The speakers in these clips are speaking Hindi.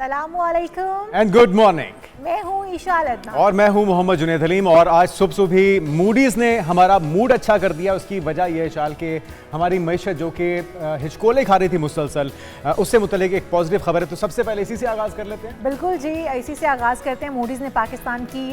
अस्सलामुअलैकुम एंड गुड मॉर्निंग। मैं हूँ ईशा अदनान और मैं हूं मोहम्मद जुनैद हलीम। और आज सुबह सुबह ही मूडीज़ ने हमारा मूड अच्छा कर दिया। उसकी वजह यह है शाल कि हमारी मईशत जो कि हिचकोले खा रही थी मुसलसल, उससे मुतल्लिक एक पॉजिटिव खबर है। तो सबसे पहले इसी से आगाज़ कर लेते हैं। बिल्कुल जी, इसी से आगाज़ करते हैं। मूडीज़ ने पाकिस्तान की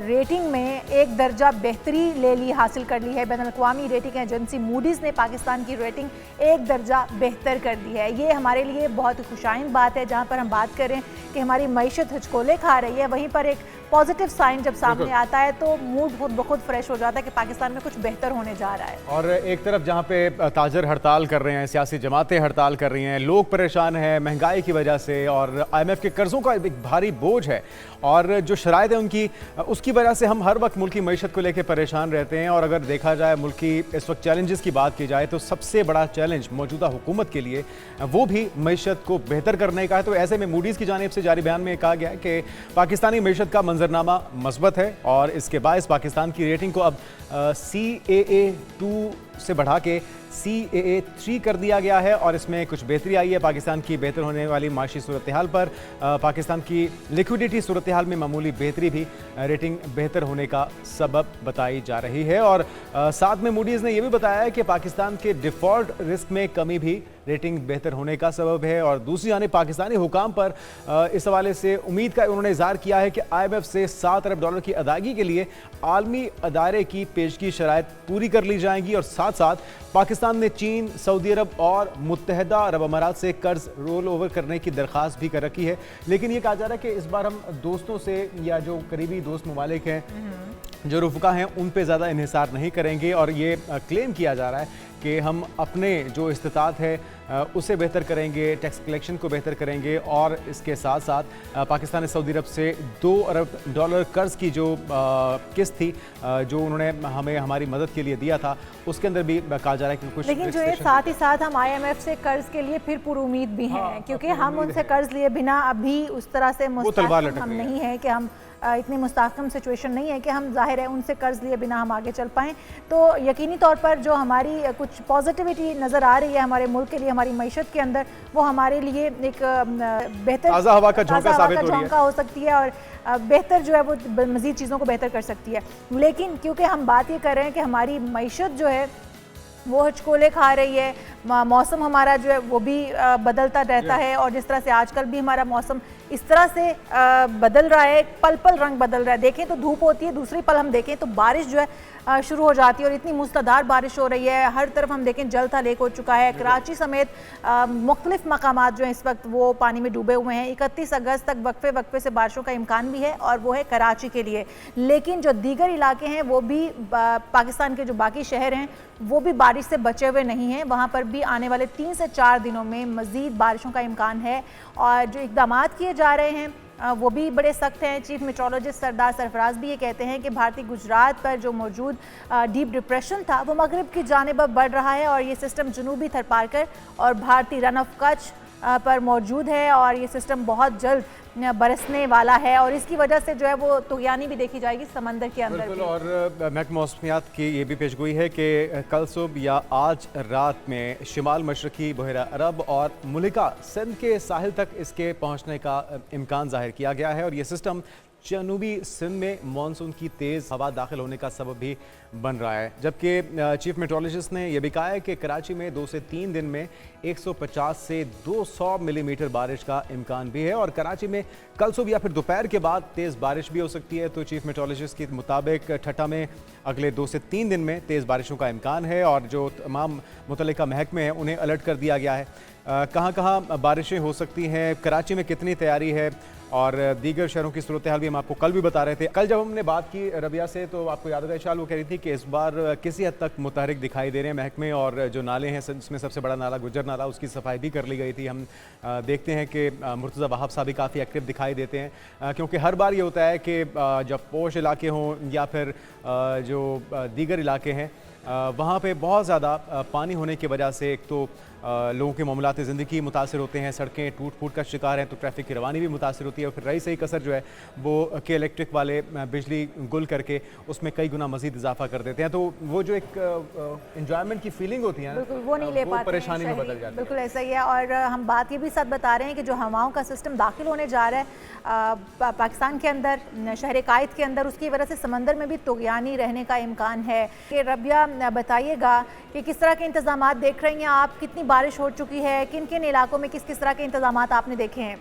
रेटिंग में एक दर्जा बेहतरी हासिल कर ली है। बैनुल-अक़वामी रेटिंग एजेंसी मूडीज़ ने पाकिस्तान की रेटिंग एक दर्जा बेहतर कर दी है। ये हमारे लिए बहुत खुशाइन बात है। जहाँ पर हम बात करें कि हमारी मईशत हिचकोले खा रही है, वहीं पर एक पॉजिटिव साइन जब सामने आता है तो मूड खुद ब खुद फ्रेश हो जाता है कि पाकिस्तान में कुछ बेहतर होने जा रहा है। और एक तरफ जहाँ पे ताजर हड़ताल कर रहे हैं, सियासी जमातें हड़ताल कर रही हैं, लोग परेशान हैं महंगाई की वजह से, और IMF के कर्ज़ों का एक भारी बोझ है, और जो शराइत है उनकी, उसकी वजह से हम हर वक्त मुल्क की मईशत को लेकर परेशान रहते हैं। और अगर देखा जाए मुल्क की इस वक्त चैलेंजेस की बात की जाए तो सबसे बड़ा चैलेंज मौजूदा हुकूमत के लिए वो भी मईशत को बेहतर करने का है। तो ऐसे में मूडीज़ की जानिब से जारी बयान में कहा गया है कि पाकिस्तानी मईशत का मंजरनामा मस्बत है, और इसके बायस पाकिस्तान की रेटिंग को अब CAA2 से बढ़ा के CAA3 कर दिया गया है, और इसमें कुछ बेहतरी आई है। पाकिस्तान की बेहतर होने वाली माशी सूरत हाल पर पाकिस्तान की लिक्विडिटी सूरत हाल में मामूली बेहतरी भी रेटिंग बेहतर होने का सबब बताई जा रही है। और साथ में मूडीज़ ने यह भी बताया है कि पाकिस्तान के डिफ़ॉल्ट रिस्क में कमी भी रेटिंग बेहतर होने का सबब है। और दूसरी जानिब पाकिस्तानी हुकाम पर इस हवाले से उम्मीद का उन्होंने इज़हार किया है कि IMF से $7 अरब की अदायगी के लिए आलमी अदारे की पेशगी शराइत पूरी कर ली जाएंगी। और साथ साथ पाकिस्तान ने चीन, सऊदी अरब और मुत्तहदा अरब अमारात से कर्ज रोल ओवर करने की दरख्वास्त भी कर रखी है। लेकिन ये कहा जा रहा है कि इस बार हम दोस्तों से, या जो करीबी दोस्त ममालिक हैं, जो रुफ़का हैं, उन पे ज़्यादा इन्हिसार नहीं करेंगे। और ये क्लेम किया जा रहा है कि हम अपने जो इस्तिताअत है उसे बेहतर करेंगे, टैक्स कलेक्शन को बेहतर करेंगे, और इसके साथ साथ पाकिस्तान ने सऊदी अरब से $2 अरब कर्ज़ की जो किस्त थी, जो उन्होंने हमें हमारी मदद के लिए दिया था, उसके अंदर भी कहा जा रहा है कि कुछ, लेकिन जो है साथ ही साथ हम IMF से कर्ज के लिए फिर पुरुमीद भी हैं, क्योंकि हम उनसे कर्ज लिए बिना अभी उस तरह से मुस्तहकम हम नहीं है कि हम इतनी मुस्तहकम सिचुएशन नहीं है कि हम जाहिर है उनसे कर्ज लिए बिना हम आगे चल पाएँ। तो यकीनी तौर पर जो हमारी कुछ पॉजिटिविटी नज़र आ रही है हमारे मुल्क के लिए, हमारी मईशत के अंदर, वो हमारे लिए एक बेहतर ताज़ा हवा का झोंका हो सकती है, और बेहतर जो है वो मज़ीद चीज़ों को बेहतर कर सकती है। लेकिन क्योंकि हम बात ये कर रहे हैं कि हमारी मईशत जो है वो हिचकोले खा रही है, मौसम हमारा जो है वो भी बदलता रहता है, और जिस तरह से आजकल भी हमारा मौसम इस तरह से बदल रहा है, पल पल रंग बदल रहा है। देखें तो धूप होती है, दूसरी पल हम देखें तो बारिश जो है शुरू हो जाती है, और इतनी मुस्तदार बारिश हो रही है। हर तरफ हम देखें जल थल एक हो चुका है। कराची समेत मुख्तलिफ मकामात जो हैं इस वक्त वो पानी में डूबे हुए हैं। 31 अगस्त तक वक्फे वक्फे से बारिशों का इम्कान भी है, और वो है कराची के लिए। लेकिन जो दीगर इलाके हैं वो भी, पाकिस्तान के जो बाकी शहर हैं वो भी बारिश से बचे हुए नहीं हैं। वहाँ पर भी आने वाले 3 से 4 दिनों में मज़ीद बारिशों का इम्कान है, और जो इक़दाम किए जा रहे हैं वो भी बड़े सख्त हैं। चीफ मेट्रोलॉजिस्ट सरदार सरफराज भी ये कहते हैं कि भारतीय गुजरात पर जो मौजूद डीप डिप्रेशन था वो मगरिब की जानिब बढ़ रहा है, और ये सिस्टम जनूबी थरपारकर और भारतीय रन ऑफ कच्छ पर मौजूद है, और ये सिस्टम बहुत जल्द बरसने वाला है, और इसकी वजह से जो है वो तुगयानी भी देखी जाएगी समंदर के अंदर भी। और महकमा मौसमियात की ये भी पेशगोई है कि कल सुबह या आज रात में शिमाल मशरकी बहरा अरब और मुल्का सिंध के साहिल तक इसके पहुँचने का इम्कान जाहिर किया गया है, और ये सिस्टम जनूबी सिंध में मानसून की तेज़ हवा दाखिल होने का सबब भी बन रहा है। जबकि चीफ मेट्रोलॉजिस्ट ने यह भी कहा है कि कराची में 2 से 3 दिन में 150 से 200 मिलीमीटर बारिश का इम्कान भी है, और कराची में कल सुबह या फिर दोपहर के बाद तेज़ बारिश भी हो सकती है। तो चीफ मेट्रोलॉजिस्ट के मुताबिक ठट्टा में अगले 2 से 3 दिन में तेज़ बारिशों का इम्कान है, और जो तमाम मुतल्लिका महकमे हैं उन्हें अलर्ट कर दिया गया है। कहाँ कहाँ बारिशें हो सकती हैं, कराची में कितनी तैयारी है, और दीगर शहरों की सूरत हाल भी हम आपको कल भी बता रहे थे। कल जब हमने बात की रबिया से तो आपको याद होगा शाल वो कह रही थी कि इस बार किसी हद तक मुतहरिक दिखाई दे रहे हैं महकमे, और जो नाले हैं उसमें सबसे बड़ा नाला गुज्जर नाला, उसकी सफाई भी कर ली गई थी। हम देखते हैं कि मुर्तज़ा वहाब साहब भी काफ़ी एक्टिव दिखाई देते हैं, क्योंकि हर बार ये होता है कि जब पोश इलाके हों या फिर जो दीगर इलाके हैं वहाँ पे बहुत ज़्यादा पानी होने की वजह से एक तो लोगों के मामलात ज़िंदगी मुतासर होते हैं, सड़कें टूट फूट का शिकार हैं, तो ट्रैफिक की रवानी भी मुतासर होती है। और फिर रही सही कसर जो है वो के इलेक्ट्रिक वाले बिजली गुल करके उसमें कई गुना मज़ीद इजाफा कर देते हैं, तो वो जो एक एंजॉयमेंट की फीलिंग होती है बिल्कुल वो नहीं ले पाते, परेशानी में बदल जाती है। बिल्कुल ऐसा ही है। और हम बात ये भी साथ बता रहे हैं कि जो हवाओं का सिस्टम दाखिल होने जा रहा है पाकिस्तान के अंदर, शहर कायद के अंदर, उसकी वजह से समंदर में भी तुग़यानी रहने का इम्कान है। कि रबिया बताइएगा कि किस तरह के इंतजामात देख रही हैं आप, कितनी बारिश हो चुकी है, किन किन इलाकों में किस किस तरह के इंतजामात आपने देखे हैं?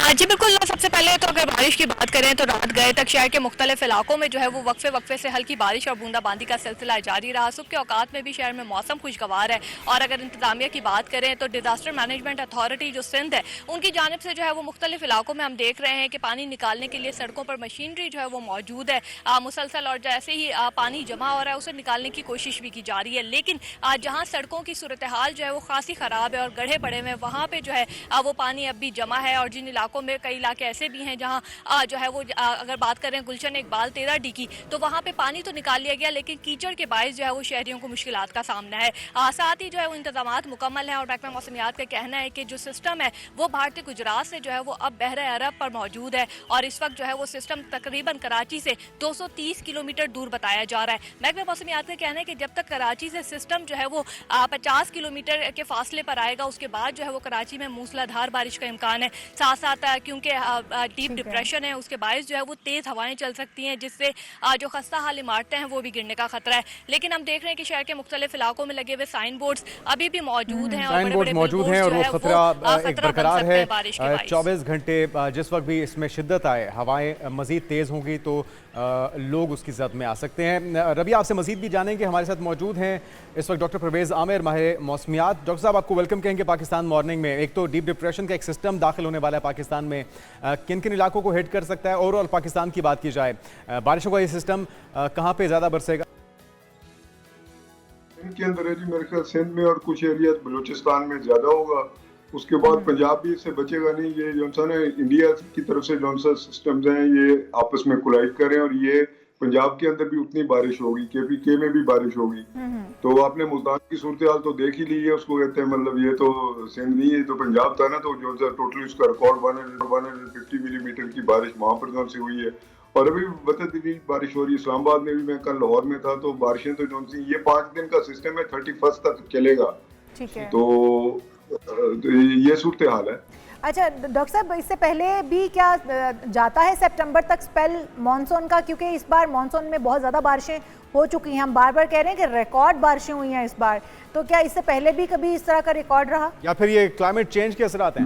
जी बिल्कुल, सबसे पहले तो अगर बारिश की बात करें तो रात गए तक शहर के मुख्तलिफ इलाकों में जो है वो वक्फे से हल्की बारिश और बूंदाबांदी का सिलसिला जारी रहा। सुबह के औकात में भी शहर में मौसम खुशगवार है। और अगर इंतजामिया की बात करें तो डिजास्टर मैनेजमेंट अथॉरिटी जो सिंध है उनकी जानिब से जो है वो मुख्तलिफ इलाकों में हम देख रहे हैं कि पानी निकालने के लिए सड़कों पर मशीनरी जो है वो मौजूद है मुसलसल, और जैसे ही पानी जमा हो रहा है उसे निकालने की कोशिश भी की जा रही है। लेकिन जहाँ सड़कों की सूरत हाल जो है वो खासी ख़राब है और गड्ढे पड़े हुए हैं, वहाँ पर जो है वो पानी अब भी जमा है। और जिन इलाकों में, कई इलाके ऐसे भी हैं जहां जो है वो अगर बात करें गुलशन इकबाल 13D की, तो वहां पे पानी तो निकाल लिया गया लेकिन कीचड़ के बायस जो है वो शहरियों को मुश्किलात का सामना है। साथ ही जो है वो इंतजामात मुकम्मल हैं और महकमा मौसमियात का कहना है कि जो सिस्टम है वो भारतीय गुजरात से जो है वो अब बहरे अरब पर मौजूद है और इस वक्त जो है वो सिस्टम तकरीबन कराची से 230 किलोमीटर दूर बताया जा रहा है। महकमा मौसमियात का कहना है कि जब तक कराची से सिस्टम जो है वो 50 किलोमीटर के फासले पर आएगा उसके बाद जो है वो कराची में मूसलाधार बारिश का इम्कान है। साथ साथ क्योंकि डीप डिप्रेशन है उसके बायस जो है वो तेज हवाएं चल सकती हैं जिससे जो खस्ता हाल इमारतें हैं वो भी गिरने का खतरा है। लेकिन हम देख रहे हैं कि शहर के मुख्तलिफ इलाकों में लगे हुए साइन बोर्ड्स अभी भी मौजूद हैं साइन बोर्ड मौजूद हैं और वो खतरा एक बरकरार है। 24 घंटे जिस वक्त भी इसमें शिद्दत आए, हवाएं मजीद तेज होंगी तो लोग उसकी जद में आ सकते हैं। रबी, आपसे मजीद भी जानेंगे, हमारे साथ मौजूद हैं इस वक्त डॉक्टर परवेज़ आमिर, माहिर मौसमियात। डॉक्टर साहब, आपको वेलकम कहेंगे पाकिस्तान मॉर्निंग में। एक तो डीप डिप्रेशन का एक सिस्टम दाखिल होने वाला है पाकिस्तान में, किन किन इलाकों को हिट कर सकता है? ओवरऑल पाकिस्तान की बात की जाए, बारिशों का ये सिस्टम कहाँ पे ज़्यादा बरसेगा? सिंध के अंदर है जी, मेरे ख्याल सिंध में और कुछ एरिया बलूचिस्तान में ज़्यादा होगा। उसके बाद पंजाब भी इससे बचेगा नहीं। ये जो सा ना इंडिया की तरफ से जो सा सिस्टम्स हैं ये आपस में कोलाइड करें और ये पंजाब के अंदर भी उतनी बारिश होगी, KPK में भी बारिश होगी। तो आपने मुल्तान की सूरत हाल तो देख ही ली है, उसको कहते हैं मतलब ये तो सिंध नहीं है, तो पंजाब था ना, तो जो सा टोटली उसका रिकॉर्ड 150 मिलीमीटर की बारिश वहाँ पर जो सी हुई है। और अभी बतदरीज बारिश हो रही है। इस्लामाबाद में भी, मैं कल लाहौर में था, तो बारिशें तो जो सी ये 5 दिन का सिस्टम है, 31 तक चलेगा। ठीक है, तो ये सूरत हाल है। अच्छा डॉक्टर साहब, इससे पहले भी क्या जाता है सितंबर तक स्पेल मॉनसून का? क्योंकि इस बार मॉनसून में बहुत ज़्यादा बारिशें हो चुकी हैं, हम बार बार कह रहे हैं कि रिकॉर्ड बारिशें हुई हैं इस बार, तो क्या इससे पहले भी कभी इस तरह का रिकॉर्ड रहा या फिर ये क्लाइमेट चेंज के असरात हैं?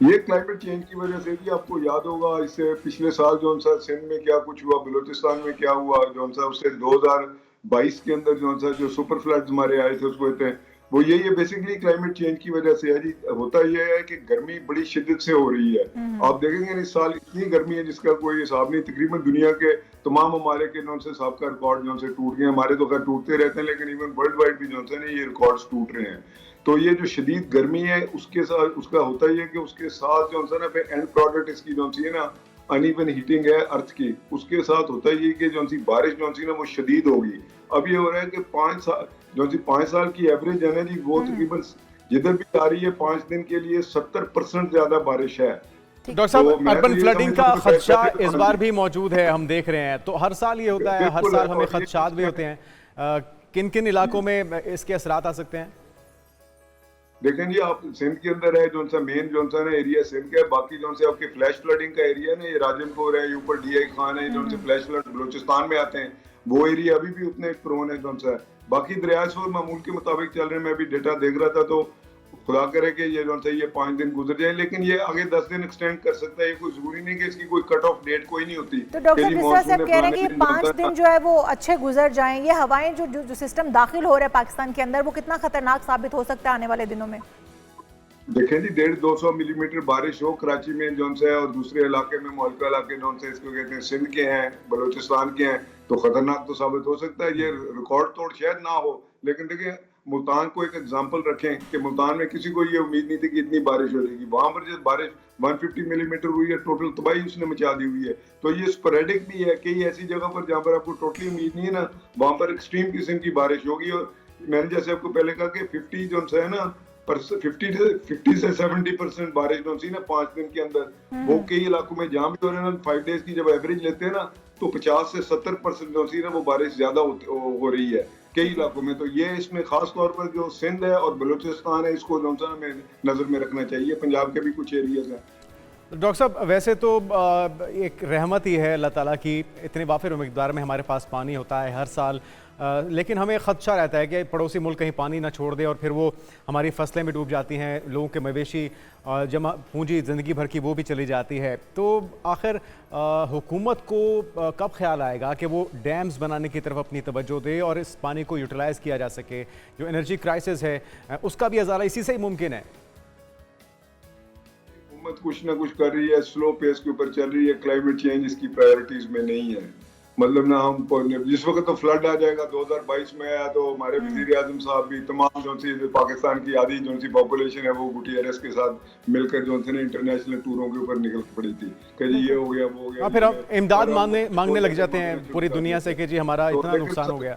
ये क्लाइमेट चेंज की वजह से भी, आपको याद होगा इससे पिछले साल जो सा सिंध में क्या कुछ हुआ, बलूचिस्तान में क्या हुआ, जो सा उससे 2022 के अंदर जो सुपर फ्लड्स हमारे आए थे उसको कहते हैं, वो यही है बेसिकली क्लाइमेट चेंज की वजह से है जी। होता यह है कि गर्मी बड़ी शिद्दत से हो रही है। आप देखेंगे इस साल इतनी गर्मी है जिसका कोई हिसाब नहीं। तकरीबन दुनिया के तमाम हमारे के जो से सबका रिकॉर्ड जो से टूट गए। हमारे तो खैर टूटते रहते हैं, लेकिन इवन वर्ल्ड वाइड भी जो है ये रिकॉर्ड्स टूट रहे हैं। तो ये जो शदीद गर्मी है उसके साथ उसका होता ही है कि उसके साथ जो है ना एंड प्रोडक्ट इसकी जो है ना अनइवन हीटिंग है अर्थ की, उसके साथ होता ही है कि जो सी बारिश जो सी ना वो शदीद होगी। अब ये हो रहा है कि 5 साल की एवरेज है ना जी, वो तकरीबन जिधर भी आ रही है 5 दिन के लिए 70% ज्यादा बारिश है। डॉक्टर साहब, अर्बन फ्लडिंग का खदशा इस बार भी मौजूद है, हम देख रहे हैं, तो हर साल ये होता है, हर साल हमें खदशात भी होते हैं। किन किन इलाकों में इसके असरात आ सकते हैं? देखें जी, आप सिंध के अंदर है जो सा मेन जो सा ना एरिया सिंध का है, बाकी जो से आपके फ्लैश फ्लडिंग का एरिया है ना, ये राजनपुर है, ऊपर DI खान है, जो से फ्लैश फ्लड बलूचिस्तान में आते हैं, वो एरिया अभी भी उतने प्रोन है जो सा। बाकी दरिया और मामूल के मुताबिक चल रहे हैं। मैं अभी डेटा देख रहा था, तो खुदा करे कि ये जो है ये 5 दिन गुजर जाए, लेकिन ये आगे 10 दिन एक्सटेंड कर सकता है। ये कोई जरूरी नहीं कि इसकी कोई कट ऑफ डेट कोई नहीं होती। तो डॉक्टर जिस तरह से आप कह रहे हैं कि 5 दिन जो है वो अच्छे गुजर जाएं, ये हवाएं जो सिस्टम दाखिल हो रहा है पाकिस्तान के अंदर, वो कितना खतरनाक साबित हो सकता है आने वाले दिनों में? देखें जी 150-200 मिलीमीटर बारिश हो कराची में जो है और दूसरे इलाके में मुल्का इलाके जो है इसको कहते हैं सिंध के हैं बलूचिस्तान के हैं तो खतरनाक तो साबित हो सकता है। ये रिकॉर्ड तोड़ शायद ना हो लेकिन देखिए मुल्तान को एक एग्जांपल रखें कि मुल्तान में किसी को ये उम्मीद नहीं थी कि इतनी बारिश हो जाएगी। वहां पर जो बारिश 150 मिलीमीटर हुई है टोटल तबाही उसने मचा दी हुई है। तो ये स्पोरेडिक भी है कई ऐसी जगह पर जहाँ पर आपको टोटली उम्मीद नहीं है ना वहां पर एक्सट्रीम किस्म की बारिश होगी। और मैंने जैसे आपको पहले कहा कि 50 जो है ना 50 से 70% बारिश जो सी ना 5 दिन के अंदर वो कई इलाकों में जहाँ भी हो रहे हैं ना 5 डेज की जब एवरेज लेते हैं ना तो 50 से 70% जो सी ना वो बारिश ज्यादा हो रही है कई इलाकों में। तो ये इसमें खास तौर पर जो सिंध है और बलूचिस्तान है इसको जो सा हमें नजर में रखना चाहिए। पंजाब के भी कुछ एरियाज हैं। डॉक्टर साहब वैसे तो एक रहमत ही है अल्लाह ताला की इतने वाफिर मिकदार में हमारे पास पानी होता है हर साल, लेकिन हमें ख़दशा रहता है कि पड़ोसी मुल्क कहीं पानी ना छोड़ दे और फिर वो हमारी फसलें भी डूब जाती हैं, लोगों के मवेशी जमा पूंजी ज़िंदगी भर की वो भी चली जाती है। तो आखिर हुकूमत को कब ख्याल आएगा कि वो डैम्स बनाने की तरफ अपनी तवज्जो दे और इस पानी को यूटिलाइज़ किया जा सके? जो एनर्जी क्राइसिस है उसका भी अजाला इसी से ही मुमकिन है। हुकूमत कुछ ना कुछ कर रही है, स्लो पेस के ऊपर चल रही है, क्लाइमेट चेंज इसकी प्रायोरिटीज में नहीं है। मतलब ना हम जिस वक्त तो फ्लड आ जाएगा 2022 में आया तो हमारे वजीर आजम साहब भी तमाम जो सी पाकिस्तान की आधी जो सी पॉपुलेशन है वो गुटियरस के साथ मिलकर जो सी इंटरनेशनल टूरों के ऊपर निकल पड़ी थी कि जी ये हो गया वो हो गया। फिर हम इमदाद मांगने लग जाते हैं पूरी दुनिया से कि जी हमारा इतना नुकसान हो गया।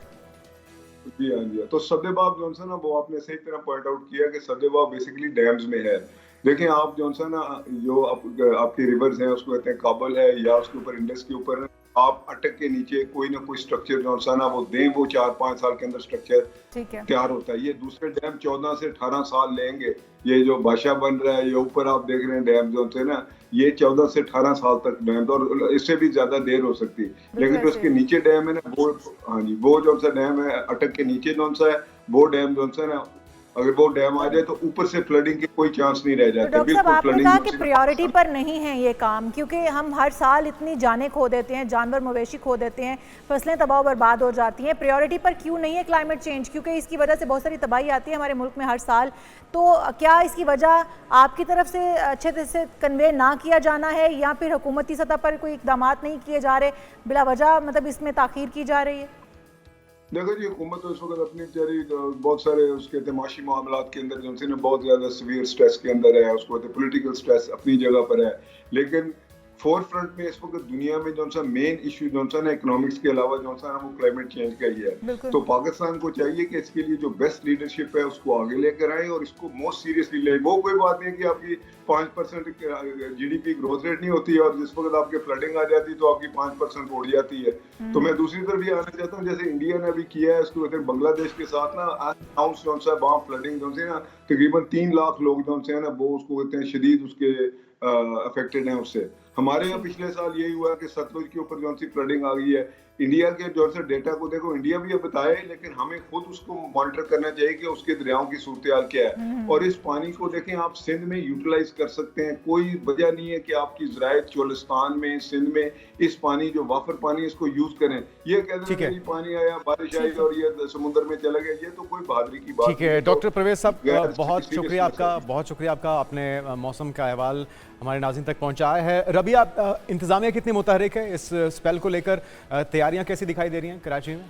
जी हाँ जी। तो सद्देबाब जो है ना वो आपने सही तरह पॉइंट आउट किया कि सद्देबाब बेसिकली डैम्स में है। देखें आप जो है ना जो आपके रिवर्स हैं उसको कहते हैं काबल है या उसके ऊपर इंडस के ऊपर आप अटक के नीचे कोई ना कोई स्ट्रक्चर जो है ना वो दें वो 4-5 साल के अंदर स्ट्रक्चर तैयार होता है। ये दूसरे डैम 14 से 18 साल लेंगे। ये जो बादशाह बन रहा है ये ऊपर आप देख रहे हैं डैम जो है ना ये 14 से 18 साल तक डैम और इससे भी ज्यादा देर हो सकती है। लेकिन जो उसके नीचे डैम है ना वो हाँ जी वो जो सा डैम है अटक के नीचे जो सा है वो डैम जो है ना अगर वो डैम आ जाए तो ऊपर से फ्लडिंग के कोई चांस नहीं रह जाता। तो डॉक्टर साहब आपने कहा कि प्रायोरिटी पर नहीं है ये काम क्योंकि हम हर साल इतनी जानें खो देते हैं, जानवर मवेशी खो देते हैं, फसलें तबाह बर्बाद हो जाती हैं। प्रायोरिटी पर क्यों नहीं है क्लाइमेट चेंज? क्योंकि इसकी वजह से बहुत सारी तबाही आती है हमारे मुल्क में हर साल। तो क्या इसकी वजह आपकी तरफ से अच्छे तरह से कन्वे ना किया जाना है या फिर हुकूमती सतह पर कोई इकदाम नहीं किए जा रहे, बिला वजह मतलब इसमें ताख़ीर की जा रही है? देखो जी हुकूमत तो इस वक्त अपनी बेचारी बहुत सारे उसके तमाशी मामलात के अंदर जो है बहुत ज्यादा सीवियर स्ट्रेस के अंदर है, उसको पॉलिटिकल स्ट्रेस अपनी जगह पर है। लेकिन फोर फ्रंट में इस वक्त दुनिया में जो सा मेन इशू जो सा ना इकोनॉमिक्स के अलावा जो सा ना वो क्लाइमेट चेंज का ही है। तो पाकिस्तान को चाहिए कि इसके लिए जो बेस्ट लीडरशिप है उसको आगे लेकर आए और इसको मोस्ट सीरियसली ले। वो कोई बात नहीं कि आपकी 5% GDP ग्रोथ रेट नहीं होती है और जिस वक्त आपके फ्लडिंग आ जाती है तो आपकी 5% उड़ जाती है। तो मैं दूसरी तरफ भी आना चाहता हूँ जैसे इंडिया ने अभी किया है उसको कहते हैं बांग्लादेश के साथ ना अनाउंस जो सा वहाँ फ्लडिंग जो है ना तकरीबन 3 लाख लोग जो है ना वो उसको कहते हैं शदीद उसके अफेक्टेड हैं उससे। हमारे यहाँ पिछले साल यही हुआ कि सतलुज के ऊपर जो सी फ्लडिंग आ गई है। इंडिया के जो है डेटा को देखो इंडिया भी अब बताए लेकिन हमें खुद उसको मॉनिटर करना चाहिए कि उसके दरियाओं की सूरत हाल क्या है और इस पानी को देखें आप सिंध में यूटिलाइज कर सकते हैं। कोई वजह नहीं है कि आपकी ज़रायत चोलिस्तान में सिंध में इस पानी जो वाफर पानी इसको यूज करें। ये कहते हैं कि पानी आया बारिश आई और ये समुद्र में चला गया, ये तो कोई बहादुरी की बात। ठीक है डॉक्टर परवेज साहब बहुत शुक्रिया आपका आपने मौसम का अहवाल हमारे नाज़रीन तक पहुंचाया है। रबिया इंतजामिया कितनी मुतहरिक है इस स्पेल को लेकर, तैयारियां कैसी दिखाई दे रही हैं कराची में?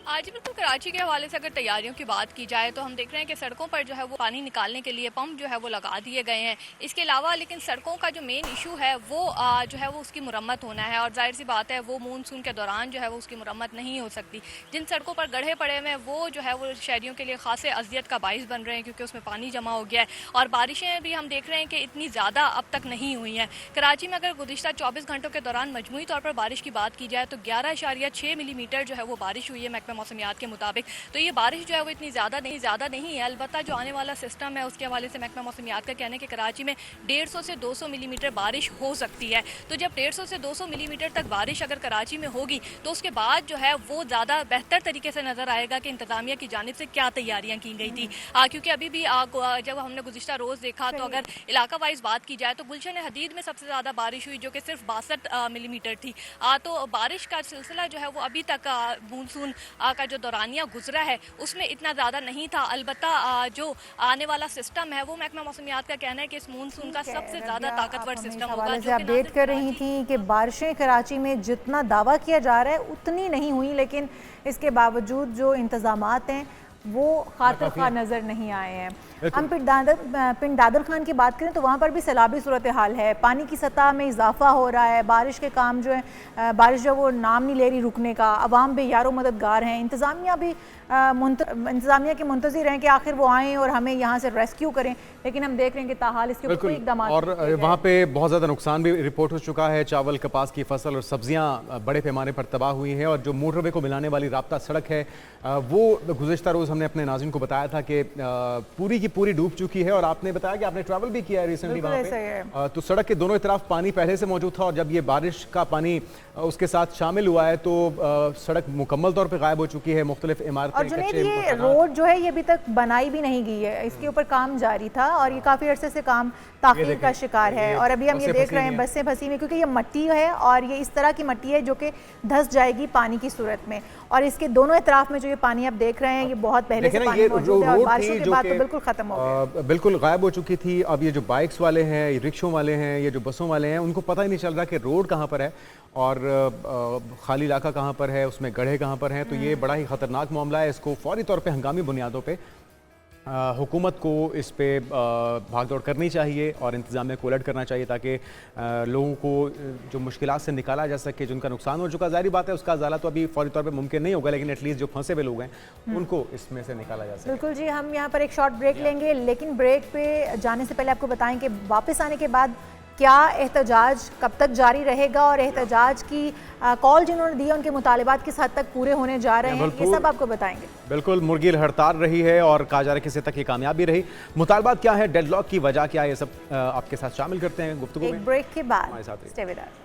आज बिल्कुल कराची के हवाले से अगर तैयारियों की बात की जाए तो हम देख रहे हैं कि सड़कों पर जो है वो पानी निकालने के लिए पंप जो है वो लगा दिए गए हैं। इसके अलावा लेकिन सड़कों का जो मेन इशू है वो जो है वो उसकी मुरम्मत होना है और जाहिर सी बात है वो मानसून के दौरान जो है वो उसकी मुरम्मत नहीं हो सकती। जिन सड़कों पर गड्ढे पड़े हुए हैं वो जो है वो शहरियों के लिए खासे अजियत का बाइस बन रहे हैं क्योंकि उसमें पानी जमा हो गया है और बारिशें भी हम देख रहे हैं कि इतनी ज़्यादा अब तक नहीं हुई हैं। कराची में अगर गुज़िश्ता 24 घंटों के दौरान मजमूई तौर पर बारिश की बात की जाए तो 11.6 मिलीमीटर जो है वो बारिश हुई है महकमा मौसमियात के मुताबिक। तो ये बारिश जो है वो इतनी ज़्यादा नहीं है। अलबत्ता जो आने वाला सिस्टम है उसके हवाले से महकमा मौसमियात का कहना है कि कराची में 150 से 200 मिलीमीटर बारिश हो सकती है। तो जब 150 से 200 मिलीमीटर तक बारिश अगर कराची में होगी तो उसके बाद जो है वो ज़्यादा बेहतर तरीके से नज़र आएगा कि इंतजामिया की जानिब से क्या तैयारियाँ की गई थी। क्योंकि अभी भी जब हमने गुज़िश्ता रोज़ देखा तो अगर इलाका वाइज बात की जाए तो गुलशन हदीद में सबसे ज़्यादा बारिश हुई जो कि सिर्फ 62 मिलीमीटर थी। तो बारिश का सिलसिला जो है वो अभी तक मानसून का जो दौरानिया गुजरा है उसमें इतना ज़्यादा नहीं था। अलबत्ता जो आने वाला सिस्टम है वो महकमा मौसमियात का कहना है कि इस मानसून का सबसे ज़्यादा ताकतवर सिस्टम होगा। जो अपडेट कर रही थी कि बारिशें कराची में जितना दावा किया जा रहा है उतनी नहीं हुई, लेकिन इसके बावजूद जो इंतजामात हैं वो खातिर खा नज़र नहीं आए हैं। हम पिंड दादर खान की बात करें तो वहाँ पर भी सैलाबी सूरत हाल है, पानी की सतह में इजाफा हो रहा है, बारिश के काम जो है बारिश जो वो नाम नहीं ले रही रुकने का, अवाम भी यारो मददगार हैं, इंतज़ामिया भी इंतज़ामिया के मुंतज़िर हैं कि आखिर वो आएँ और हमें यहाँ से रेस्क्यू करें, लेकिन हम देख रहे हैं कि ताहाल इसके ऊपर कोई इक़दाम और वहाँ पे बहुत ज़्यादा नुकसान भी रिपोर्ट हो चुका है। चावल, कपास की फसल और सब्जियाँ बड़े पैमाने पर तबाह हुई हैं और जो मोटरवे को मिलाने वाली राब्ता सड़क है वो गुज़िश्ता रोज़ हमने अपने नाज़रीन को बताया था कि पूरी की पूरी डूब चुकी है। और आपने बताया कि आपने ट्रैवल भी किया है रिसेंटली वहाँ पे, तो सड़क के दोनों तरफ पानी पहले से मौजूद था और जब ये बारिश का पानी उसके साथ शामिल हुआ है तो सड़क मुकम्मल तौर पर गायब हो चुकी है। मुख्तलिफ इमारतें, ये रोड जो है ये अभी तक बनाई भी नहीं गई है, इसके ऊपर काम जारी था और ये काफ़ी अरसे से काम ताख़ीर का शिकार है। और अभी हम ये देख रहे हैं बसें फंसी हुई, क्योंकि ये मट्टी है और ये इस तरह की मट्टी है जो कि धंस जाएगी पानी की सूरत में, और इसके दोनों एतराफ में जो ये पानी आप देख रहे हैं ये बहुत पहले से पानी मौजूद है और बारिशों के बाद तो बिल्कुल खत्म हो गया, बिल्कुल गायब हो चुकी थी। अब ये जो बाइक्स वाले हैं, ये रिक्शों वाले हैं, ये जो बसों वाले हैं, उनको पता ही नहीं चल रहा कि रोड कहाँ पर है और खाली इलाका कहाँ पर है, उसमें गड्ढे कहाँ पर हैं। तो ये बड़ा ही ख़तरनाक मामला है। इसको फौरी तौर पे हंगामी बुनियादों पे हुकूमत को इस पे भाग दौड़ करनी चाहिए और इंतज़ामिया को अलर्ट करना चाहिए ताकि लोगों को जो मुश्किलात से निकाला जा सके। जिनका नुकसान हो चुका, जाहिर बात है उसका अज़ाला तो अभी फौरी तौर पे मुमकिन नहीं होगा, लेकिन एटलीस्ट जो फंसे हुए लोग हैं उनको इसमें से निकाला जा सके। बिल्कुल जी, हम यहाँ पर एक शॉर्ट ब्रेक लेंगे, लेकिन ब्रेक पे जाने से पहले आपको बताएं कि वापस आने के बाद क्या एहतजाज कब तक जारी रहेगा और एहतजाज की कॉल जिन्होंने दी है उनके मुतालिबात किस हद तक पूरे होने जा रहे हैं, ये सब आपको बताएंगे। बिल्कुल, मुर्गिल हड़ताल रही है और कहा जा रहा है किसी तक ये कामयाबी रही। मुतालबात क्या है, डेडलॉक की वजह क्या है, ये सब आपके साथ शामिल करते हैं गुफ्तगू में। एक ब्रेक के बाद हमारे साथ स्टे विद अस।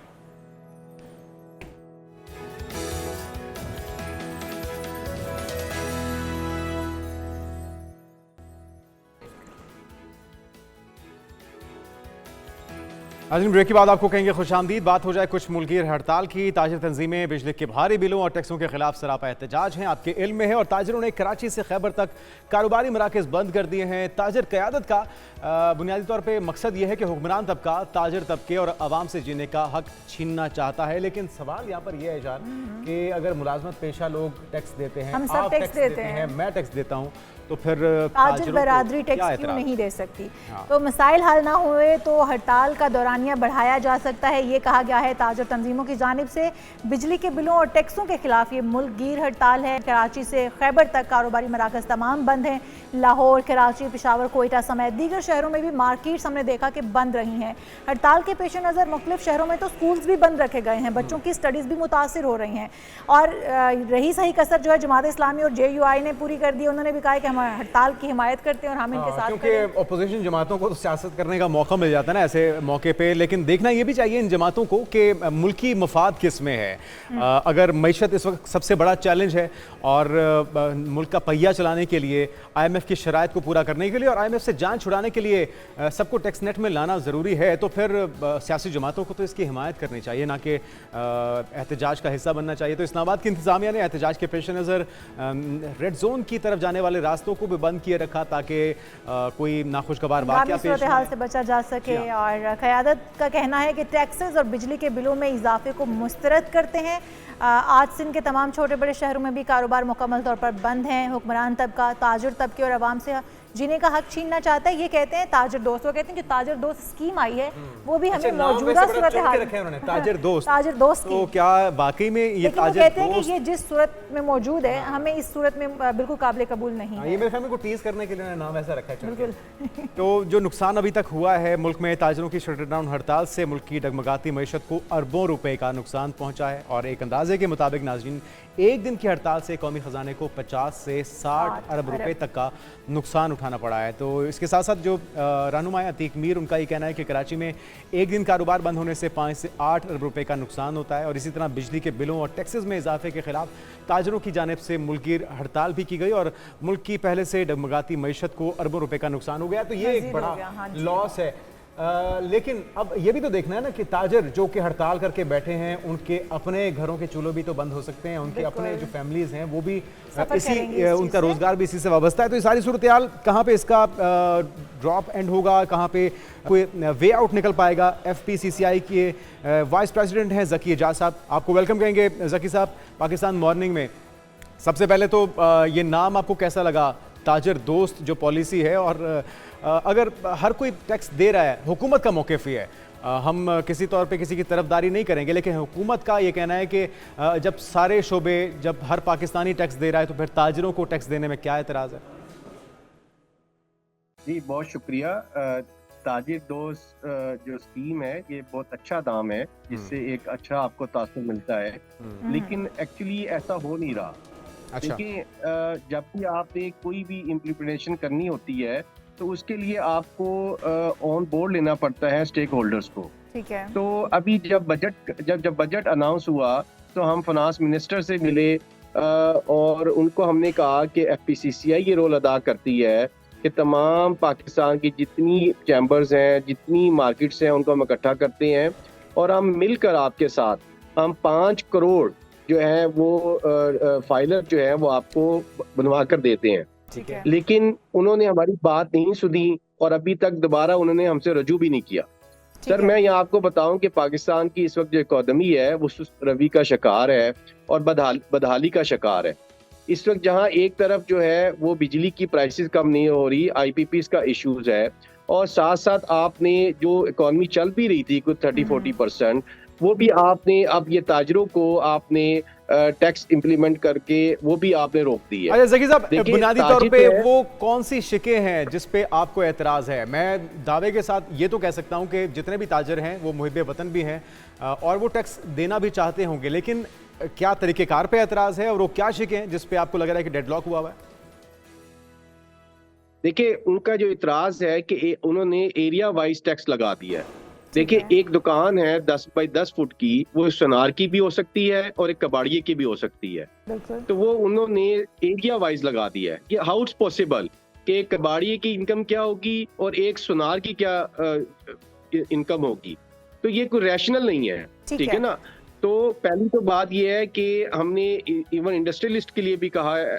आज ब्रेक के बाद आपको कहेंगे खुशामदीद। बात हो जाए कुछ मुल्की हड़ताल की। ताजिर तंजीमें बिजली के भारी बिलों और टैक्सों के खिलाफ सरापा एहतजाज हैं, आपके इल्म में है, और ताजिरों ने कराची से खैबर तक कारोबारी मराकज़ बंद कर दिए हैं। ताजिर क़यादत का बुनियादी तौर पर मकसद यह है कि हुक्मरान तबका ताजिर तबके और आवाम से जीने का हक छीनना चाहता है। लेकिन सवाल यहाँ पर यह है जान कि अगर मुलाजमत पेशा लोग टैक्स देते हैं, आप टैक्स देते हैं, मैं टैक्स देता हूँ, तो फिर ताजिर बरादरी टैक्स क्यों नहीं दे सकती? तो मसाइल हल ना हुए तो हड़ताल का दौरानिया बढ़ाया जा सकता है, ये कहा गया है ताजिर तंजीमों की जानिब से। बिजली के बिलों और टैक्सों के खिलाफ ये मुल्क गिर हड़ताल है। कराची से खैबर तक कारोबारी मराकज़ तमाम बंद हैं। लाहौर, कराची, पेशावर, कोयटा समेत दीगर शहरों में भी मार्केट्स हमने देखा कि बंद रही हैं। हड़ताल के पेश नज़र मुख्तलिफ शहरों में तो स्कूल्स भी बंद रखे गए हैं, बच्चों की स्टडीज़ भी मुतासिर हो रही हैं। और रही सही कसर जो है जमात इस्लामी और JUI ने पूरी कर दी। उन्होंने भी कहा कि हम हड़ताल की हिमायत करते हैं और हम इनके साथ, क्योंकि अपोजिशन जमातों को तो सियासत करने का मौका मिल जाता है ना ऐसे मौके पे। लेकिन देखना ये भी चाहिए इन जमातों को कि मुल्की मफाद किस में है। अगर मईशत इस वक्त सबसे बड़ा चैलेंज है और मुल्क का पहिया चलाने के लिए, IMF की शराइत को पूरा करने के लिए और IMF से जान छुड़ाने के लिए सबको टैक्स नेट में लाना ज़रूरी है, तो फिर सियासी जमातों को तो इसकी हिमायत करनी चाहिए, ना कि एहतजाज का हिस्सा बनना चाहिए। तो इस्लामाबाद की इंतज़ामिया ने एहतजाज के पेश नज़र रेड जोन की तरफ जाने वाले रास्तों को भी बंद किए रखा ताकि कोई नाखुशगवार वाक़या पेश हाल से बचा जा सके। और क़यादत का कहना है कि टैक्सेस और बिजली के बिलों में इजाफे को मुस्तरद करते हैं। आज सिंध के तमाम छोटे बड़े शहरों में भी कारोबार मुकम्मल तौर पर बंद हैं। हुक्मरान तबका ताजिर तबके और आवाम से जीने का हक छीनना चाहता है। ये कहते हैं ताजिर दोस्त, वो कहते हैं जो ताजिर दोस्त स्कीम आई है वो भी हमें मौजूदा सूरत हाल ताजिर दोस्त तो क्या वाकई में ये ताजिर कहते हैं कि ये जिस सूरत में मौजूद है हमें इस सूरत में बिल्कुल काबिल कबूल नहीं है। ये मेरे ख्याल में को टीज करने के लिए नाम ऐसा रखा है बिल्कुल। तो जो नुकसान अभी तक हुआ है मुल्क में ताजिरों की शटरडाउन हड़ताल से मुल्क की डगमगाती मईशत को अरबों रुपए का नुकसान पहुंचा है और एक अंदाजे के मुताबिक नाज़रीन एक दिन की हड़ताल से कौमी खजाने को 50 से 60 अरब रुपए तक का नुकसान उठाना पड़ा है। तो इसके साथ साथ जो रहनुमा अतीक मीर, उनका ये कहना है कि कराची में एक दिन कारोबार बंद होने से 5 से 8 अरब रुपए का नुकसान होता है। और इसी तरह बिजली के बिलों और टैक्सेस में इजाफे के खिलाफ ताजिरों की जानिब से मुल्की हड़ताल भी की गई और मुल्क की पहले से डगमगाती मईशत को अरबों रुपए का नुकसान हो गया। तो ये एक बड़ा लॉस है। लेकिन अब ये भी तो देखना है ना कि ताजिर जो कि हड़ताल करके बैठे हैं, उनके अपने घरों के चूल्हे भी तो बंद हो सकते हैं, उनके अपने जो फैमिलीज हैं वो भी उनका रोजगार भी इसी से वाबस्ता है। तो ये सारी सूरत हाल कहाँ पे इसका ड्रॉप एंड होगा, कहाँ पे कोई वे आउट निकल पाएगा? FPCCI के वाइस प्रेसिडेंट हैं ज़की एजाज साहब, आपको वेलकम कहेंगे ज़की साहब पाकिस्तान मॉर्निंग में। सबसे पहले तो ये नाम आपको कैसा लगा, ताजिर दोस्त जो पॉलिसी है, और अगर हर कोई टैक्स दे रहा है, हुकूमत का मौक़िफ़ ही है, हम किसी तौर पे किसी की तरफदारी नहीं करेंगे, लेकिन हुकूमत का ये कहना है कि जब सारे शोबे, जब हर पाकिस्तानी टैक्स दे रहा है तो फिर ताजिरों को टैक्स देने में क्या एतराज़ है? जी बहुत शुक्रिया। ताजिर दोस्त जो स्कीम है ये बहुत अच्छा दाम है, जिससे एक अच्छा आपको तासुर मिलता है, लेकिन एक्चुअली ऐसा हो नहीं रहा। अच्छा। देखिए जब भी आपने कोई भी इम्प्लीमेंटेशन करनी होती है तो उसके लिए आपको ऑन बोर्ड लेना पड़ता है स्टेक होल्डर्स को। ठीक है। तो अभी जब बजट अनाउंस हुआ तो हम फाइनेंस मिनिस्टर से मिले और उनको हमने कहा कि FPCCI ये रोल अदा करती है कि तमाम पाकिस्तान की जितनी चैम्बर्स हैं, जितनी मार्केट्स हैं, उनको हम इकट्ठा करते हैं और हम मिलकर आपके साथ हम 5 करोड़ जो है वो फाइलर जो है वो आपको बनवा कर देते हैं। ठीक है। लेकिन उन्होंने हमारी बात नहीं सुनी और अभी तक दोबारा उन्होंने हमसे रजू भी नहीं किया। सर मैं यहाँ आपको बताऊं कि पाकिस्तान की इस वक्त जो इकोनॉमी है वो सुस्त रवि का शिकार है और बदहाली का शिकार है। इस वक्त जहाँ एक तरफ जो है वो बिजली की प्राइसेस कम नहीं हो रही, IPPs का इश्यूज है, और साथ साथ आपने जो इकोनॉमी चल भी रही थी कुछ 30-40%, वो भी आपने अब ये ताजरों को आपने टैक्स इंप्लीमेंट करके वो भी आपने रोक दी है। अच्छा ज़की साहब, बुनियादी तौर पे वो कौन सी शिकें हैं जिस पे आपको एतराज़ है? मैं दावे के साथ ये तो कह सकता हूँ कि जितने भी ताजर हैं वो मुहिब वतन भी हैं और वो टैक्स देना भी चाहते होंगे, लेकिन क्या तरीक़ेकार पे एतराज़ है और वो क्या शिकें हैं जिस पे आपको लग रहा है कि डेडलॉक हुआ हुआ है? देखिए उनका जो इतराज़ है कि उन्होंने एरिया वाइज टैक्स लगा दिया है। देखिए एक दुकान है 10 बाई 10 फुट की, वो सुनार की भी हो सकती है और एक कबाड़िए की भी हो सकती है, तो वो उन्होंने एरिया वाइज लगा दिया है। ये हाउ इट्स पॉसिबल कि एक कबाड़िए की इनकम क्या होगी और एक सुनार की क्या इनकम होगी? तो ये कोई रैशनल नहीं है, ठीक है ना। तो पहली तो बात यह है कि हमने इवन इंडस्ट्रियलिस्ट के लिए भी कहा है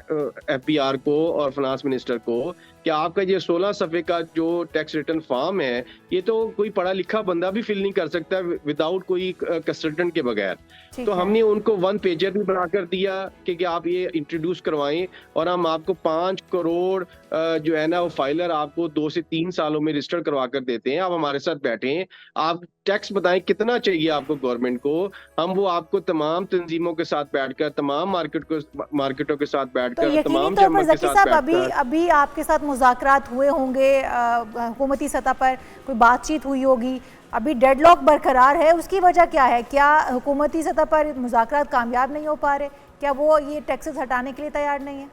FBR को और फाइनेंस मिनिस्टर को कि आपका ये 16 सफ़े का जो टैक्स रिटर्न फॉर्म है ये तो कोई पढ़ा लिखा बंदा भी फिल नहीं कर सकता विदाउट कोई कंसल्टेंट के बगैर। तो हमने उनको 1 पेजर भी बना कर दिया कि आप ये इंट्रोड्यूस करवाएं और हम आपको 5 करोड़ जो है ना वो फाइलर आपको 2 से 3 सालों में रजिस्टर करवा कर देते हैं। आप हमारे साथ बैठें, आप टैक्स बताएं कितना चाहिए आपको गवर्नमेंट को, हम वो आपको तमाम तंजीमों के साथ बैठकर, तमाम मार्केटों के साथ बैठकर, तमाम चैम्बर के साथ बैठकर। अभी आपके साथ मुज़ाकरात हुए होंगे, हुकूमती सतह पर कोई बातचीत हुई होगी, अभी डेडलॉक बरकरार है, उसकी वजह क्या है? क्या हुकूमती सतह पर मुज़ाकरात कामयाब नहीं हो पा रहे? क्या वो ये टैक्सेस हटाने के लिए तैयार नहीं है?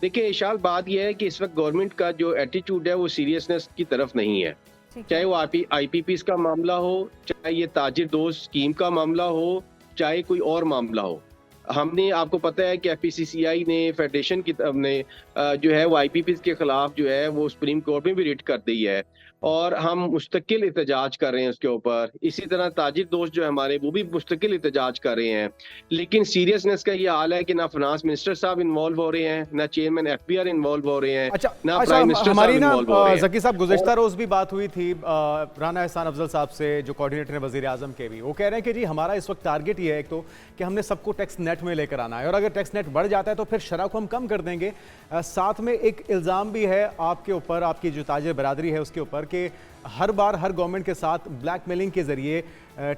देखिए इशाल, बात यह है कि इस वक्त गवर्नमेंट का जो एटीट्यूड है वो सीरियसनेस की तरफ नहीं है। चाहे वो IPPs का मामला हो, चाहे ये ताजिर दोस्त स्कीम का मामला हो, चाहे कोई और मामला हो। हमने, आपको पता है कि FPCCI ने फेडरेशन की ने जो है वो IPPs के खिलाफ जो है वो सुप्रीम कोर्ट में भी रिट कर दी है और हम मुस्तकिल एहतजाज कर रहे हैं उसके ऊपर। इसी तरह ताजिर दोस्त जो हमारे वो भी मुस्तकिल एहतजाज कर रहे हैं, लेकिन सीरियसनेस का ये हाल है कि ना फाइनेंस मिनिस्टर साहब इन्वॉल्व हो रहे हैं, ना चेयरमैन FBR इन्वॉल्व हो रहे हैं, ना प्राइम मिनिस्टर साहब इन्वॉल्व हो रहे हैं। ज़की साहब, गुज़िश्ता रोज़ भी बात हुई थी राना एहसान अफजल साहब से, जो कोऑर्डिनेटर हैं वज़ीर आज़म के भी, वो कह रहे हैं कि जी हमारा इस वक्त टारगेट ये है एक तो कि हमने सबको टैक्स नेट में लेकर आना है और अगर टैक्स नेट बढ़ जाता है तो फिर शरह को हम कम कर देंगे। साथ में एक इल्ज़ाम भी है आपके ऊपर, आपकी जो ताजिर बरादरी है उसके ऊपर, कि हर बार हर गवर्नमेंट के साथ ब्लैकमेलिंग के जरिए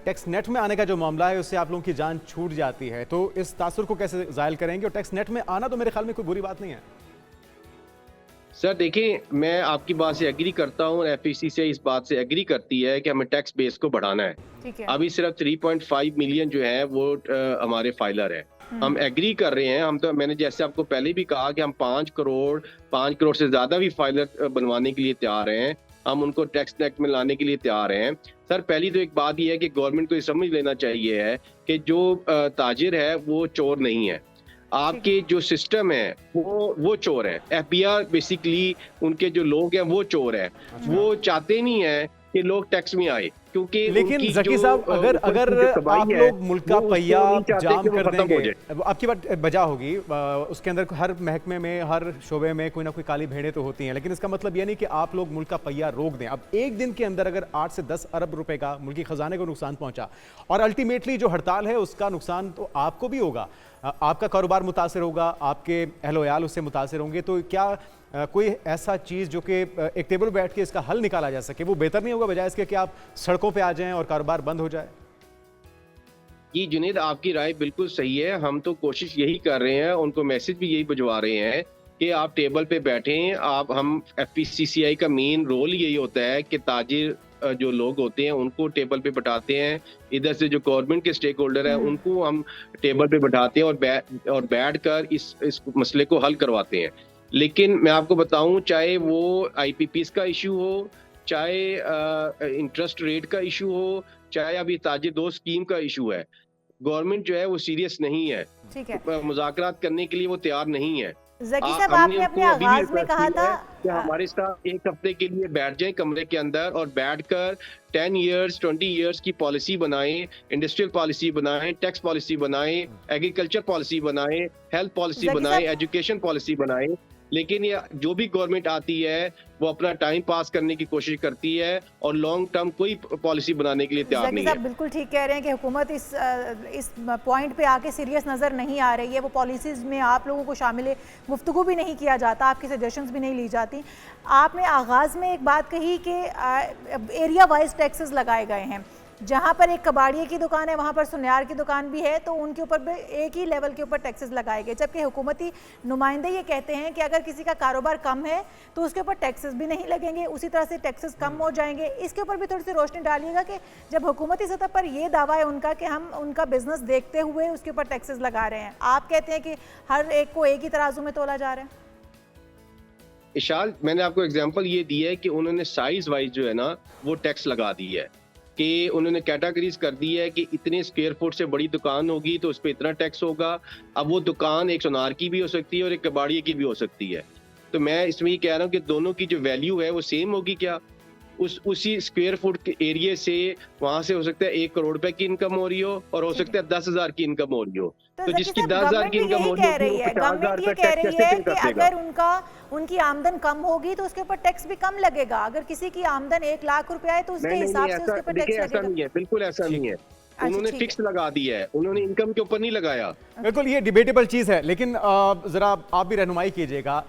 टैक्स नेट में आने का जो मामला है उससे आप लोगों की जान छूट जाती है। तो इस तासुर को कैसे ज़ायल करेंगे? और टैक्स नेट में आना तो मेरे ख्याल में कोई बुरी बात नहीं है। सर देखिए, मैं आपकी बात से एग्री करता हूँ, FPCCI इस बात से एग्री करती है कि हमें टैक्स बेस को बढ़ाना है। अभी सिर्फ 3.5 मिलियन जो है वो हमारे फाइलर है, हम एग्री कर रहे हैं। हम तो, मैंने जैसे आपको पहले भी कहा कि हम 5 करोड़ से ज्यादा भी फाइलर बनवाने के लिए तैयार हैं, हम उनको टैक्स नेट में लाने के लिए तैयार हैं। सर पहली तो एक बात यह है कि गवर्नमेंट को ये समझ लेना चाहिए है कि जो ताजिर है वो चोर नहीं है। आपके जो सिस्टम है वो चोर है। एफबीआर बेसिकली उनके जो लोग हैं वो चोर है। वो चाहते नहीं है कि लोग टैक्स में आए, क्योंकि लेकिन जकी साहब अगर आप लोग मुल्क का पहिया जाम कर देंगे, आपकी बात बजा होगी, उसके अंदर हर महकमे में हर शोबे में कोई ना कोई काली भेड़ें तो होती हैं, लेकिन इसका मतलब ये नहीं कि आप लोग मुल्क का पहिया रोक दें। अब एक दिन के अंदर अगर 8 से 10 अरब रुपए का मुल्की खजाने को नुकसान पहुंचा और अल्टीमेटली जो हड़ताल है उसका नुकसान तो आपको भी होगा, आपका कारोबार मुतासर होगा, आपके अहल-ओ-याल उससे मुतासर होंगे, तो क्या कोई ऐसा चीज़ जो कि एक टेबल पर बैठ के इसका हल निकाला जा सके वो बेहतर नहीं होगा बजाय इसके कि आप सड़कों पे आ जाएं और कारोबार बंद हो जाए? जी जुनेद, आपकी राय बिल्कुल सही है। हम तो कोशिश यही कर रहे हैं, उनको मैसेज भी यही भिजवा रहे हैं कि आप टेबल पे बैठें। हम FPCCI का मेन रोल यही होता है कि ताजिर जो लोग होते हैं उनको टेबल पे बैठाते हैं, इधर से जो गवर्नमेंट के स्टेक होल्डर है उनको हम टेबल पे बैठाते हैं और बैठ कर इस मसले को हल करवाते हैं। लेकिन मैं आपको बताऊं, चाहे वो IPPs का इशू हो, चाहे इंटरेस्ट रेट का इशू हो, चाहे अभी ताजिर दोस्त स्कीम का इशू है, गवर्नमेंट जो है वो सीरियस नहीं है। ठीक है, मुज़ाकरात करने के लिए वो तैयार नहीं है। ज़की साहब आपने अपने आगाज में कहा था कि हमारे साथ एक हफ्ते के लिए बैठ जाएं कमरे के अंदर और बैठकर 10 इयर्स 20 इयर्स की पॉलिसी बनाएं, इंडस्ट्रियल पॉलिसी बनाएं, टैक्स पॉलिसी बनाएं, एग्रीकल्चर पॉलिसी बनाएं, हेल्थ पॉलिसी बनाएं, एजुकेशन पॉलिसी बनाएं। लेकिन ये जो भी गवर्नमेंट आती है वो अपना टाइम पास करने की कोशिश करती है और लॉन्ग टर्म कोई पॉलिसी बनाने के लिए तैयार नहीं है। बिल्कुल ठीक कह रहे हैं कि हुकूमत इस पॉइंट पे आके सीरियस नज़र नहीं आ रही है। वो पॉलिसीज़ में आप लोगों को शामिल गुफ्तगू भी नहीं किया जाता, आपकी सजेशंस भी नहीं ली जाती। आपने आगाज़ में एक बात कही कि एरिया वाइज टैक्सेस लगाए गए हैं, जहाँ पर एक कबाड़िए की दुकान है वहाँ पर सुनियार की दुकान भी है, तो उनके ऊपर भी एक ही लेवल के ऊपर टैक्सेस लगाए गए, जबकि हुकूमती नुमाइंदे ये कहते हैं कि अगर किसी का कारोबार कम है तो उसके ऊपर टैक्सेस भी नहीं लगेंगे, उसी तरह से टैक्सेस कम हो जाएंगे। इसके ऊपर भी थोड़ी सी रोशनी डालिएगा कि जब हुकूमती सतह पर ये दावा है उनका कि हम उनका बिजनेस देखते हुए उसके ऊपर टैक्सेस लगा रहे हैं, आप कहते हैं कि हर एक को एक ही तराजू में तोला जा रहा है। इशाल, मैंने आपको एग्जांपल ये दी है कि उन्होंने साइज वाइज जो है ना वो टैक्स लगा दी है, कि उन्होंने कैटेगरीज कर दी है कि इतने स्क्वायर फुट से बड़ी दुकान होगी तो उस पर इतना टैक्स होगा। अब वो दुकान एक सोनार की भी हो सकती है और एक कबाड़िए की भी हो सकती है। तो मैं इसमें ये कह रहा हूँ कि दोनों की जो वैल्यू है वो सेम होगी क्या? उसी स्क्वायर फुट के एरिया से वहां से हो सकता है 1 करोड़ रुपए की इनकम हो रही हो और हो सकता है 10,000 की इनकम हो रही हो। तो जिसकी 10,000 की इनकम हो रही है गवर्नमेंट ये कह रही है कि अगर उनकी आमदन कम होगी तो उसके ऊपर टैक्स भी कम लगेगा। अगर किसी की आमदन 1 लाख रुपए है तो उसके हिसाब से उसके ऊपर टैक्स लगेगा। ऐसा नहीं है, बिल्कुल ऐसा नहीं है। उन्होंने फिक्स लगा दिया है, उन्होंने इनकम के ऊपर नहीं लगाया। बिल्कुल ये डिबेटेबल चीज़ है, लेकिन ज़रा आप भी रहनुमाई कीजिएगा।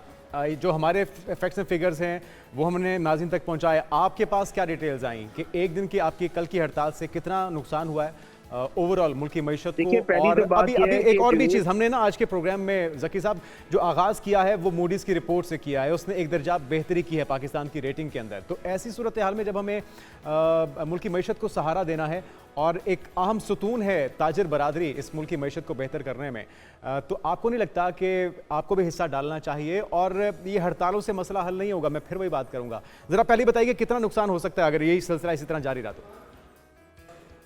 जो हमारे फैक्ट्स एंड फिगर्स हैं वो हमने नाज़रीन तक पहुंचाए, आपके पास क्या डिटेल्स आई कि एक दिन की आपकी कल की हड़ताल से कितना नुकसान हुआ है ओवरऑल मुल्क की मईशत को? और अभी एक और भी चीज़ हमने ना आज के प्रोग्राम में ज़की साहब जो आगाज़ किया है वो मूडीज़ की रिपोर्ट से किया है, उसने एक दर्जा बेहतरी की है पाकिस्तान की रेटिंग के अंदर। तो ऐसी सूरत हाल में जब हमें मुल्क की मईशत को सहारा देना है और एक अहम सुतून है ताजिर बरादरी इस मुल्क की मईशत को बेहतर करने में, तो आपको नहीं लगता कि आपको भी हिस्सा डालना चाहिए? और ये हड़तालों से मसला हल नहीं होगा, मैं फिर वही बात करूँगा। ज़रा पहले बताइए कितना नुकसान हो सकता है अगर यही सिलसिला इसी तरह जारी रहा तो?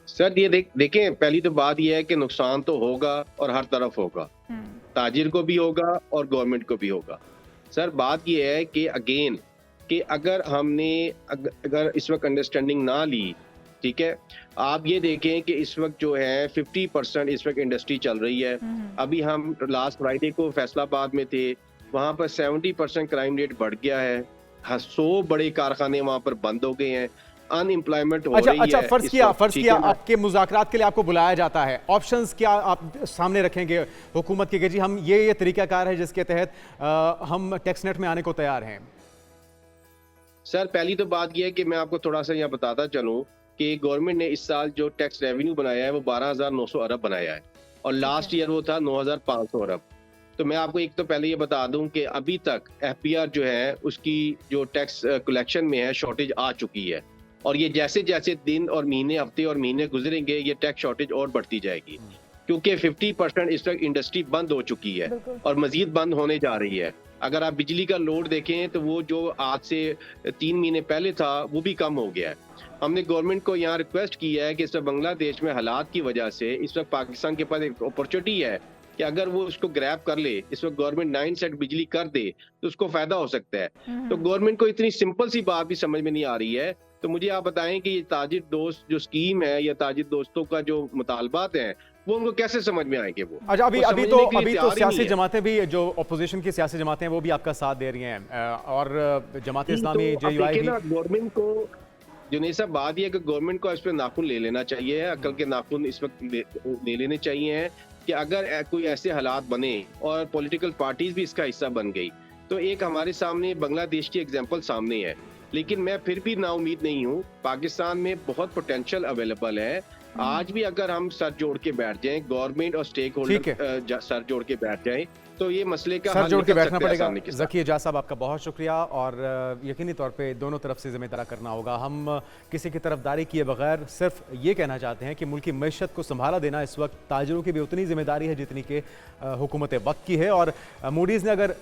सर ये देखें, पहली तो बात यह है कि नुकसान तो होगा और हर तरफ होगा, ताजिर को भी होगा और गवर्नमेंट को भी होगा। सर बात यह है कि अगेन कि अगर हमने अगर इस वक्त अंडरस्टैंडिंग ना ली, ठीक है, आप ये देखें कि इस वक्त जो है 50% इस वक्त इंडस्ट्री चल रही है। अभी हम लास्ट फ्राइडे को फैसलाबाद में थे, वहाँ पर 70% क्राइम रेट बढ़ गया है, 100 बड़े कारखाने वहाँ पर बंद हो गए हैं, अनएम्प्लॉयमेंट हो रही है। अच्छा, फर्ज किया आपके मुज़ाकरात के लिए आपको बुलाया जाता है, ऑप्शंस क्या आप सामने रखेंगे हुकूमत के कि जी हम ये तरीकाकार है जिसके तहत हम टैक्स नेट में आने को तैयार हैं? सर पहली तो बात यह है कि मैं आपको थोड़ा सा यहाँ बताता चलूँ कि गवर्नमेंट ने इस साल जो टैक्स रेवेन्यू बनाया है वो 12,900 अरब बनाया है और लास्ट ईयर वो था 9,500 अरब। तो मैं आपको एक तो पहले ये बता दूं कि अभी तक FPR जो है उसकी जो टैक्स कलेक्शन में है शॉर्टेज आ चुकी है और ये जैसे जैसे दिन और महीने, हफ्ते और महीने गुजरेंगे ये टैक्स शॉर्टेज और बढ़ती जाएगी, क्योंकि 50% इस वक्त इंडस्ट्री बंद हो चुकी है और मजीद बंद होने जा रही है। अगर आप बिजली का लोड देखें तो वो जो आज से 3 महीने पहले था वो भी कम हो गया है। हमने गवर्नमेंट को यहाँ रिक्वेस्ट की है कि इस वक्त बांग्लादेश में हालात की वजह से इस वक्त पाकिस्तान के पास एक अपॉर्चुनिटी है कि अगर वो उसको ग्रैब कर ले, इस वक्त गवर्नमेंट 9 सेट बिजली कर दे तो उसको फायदा हो सकता है। तो गवर्नमेंट को इतनी सिंपल सी बात भी समझ में नहीं आ रही है। तो मुझे आप बताएं कि ये ताजिर दोस्त जो स्कीम है या ताजिर दोस्तों का जो मुतालबात है वो उनको कैसे समझ में आएंगे? वो अच्छा, अभी तो सियासी नहीं जमातें भी, जो अपोजिशन की सियासी जमातें हैं वो भी आपका साथ दे रही हैं, और जमात इस्लामी JUI भी। गवर्नमेंट को जुनैद साहब बात यह है कि गवर्नमेंट को इस पर नाखून ले लेना चाहिए, अकल के नाखून इस वक्त ले लेने चाहिए कि अगर कोई ऐसे हालात बने और पॉलिटिकल पार्टीज भी इसका हिस्सा बन गई तो एक हमारे सामने बांग्लादेश की एग्जांपल सामने है। लेकिन मैं फिर भी नाउमीद नहीं हूँ, पाकिस्तान में बहुत पोटेंशियल अवेलेबल है। आज भी अगर हम सर जोड़ के बैठ जाएं, गवर्नमेंट और स्टेक होल्डर सर जोड़ के बैठ जाएं तो ये मसले का सर जोड़ के बैठना पड़ेगा। ज़की एजाज साहब, आपका बहुत शुक्रिया, और यकीनी तौर पे दोनों तरफ से जिम्मेदार करना होगा। हम किसी की तरफदारी किए बगैर सिर्फ ये कहना चाहते हैं कि मुल्क की मैशत को संभाला देना इस वक्त ताजिरों की भी उतनी जिम्मेदारी है जितनी कि हुकूमत वक्त की है। और मूडीज़ ने अगर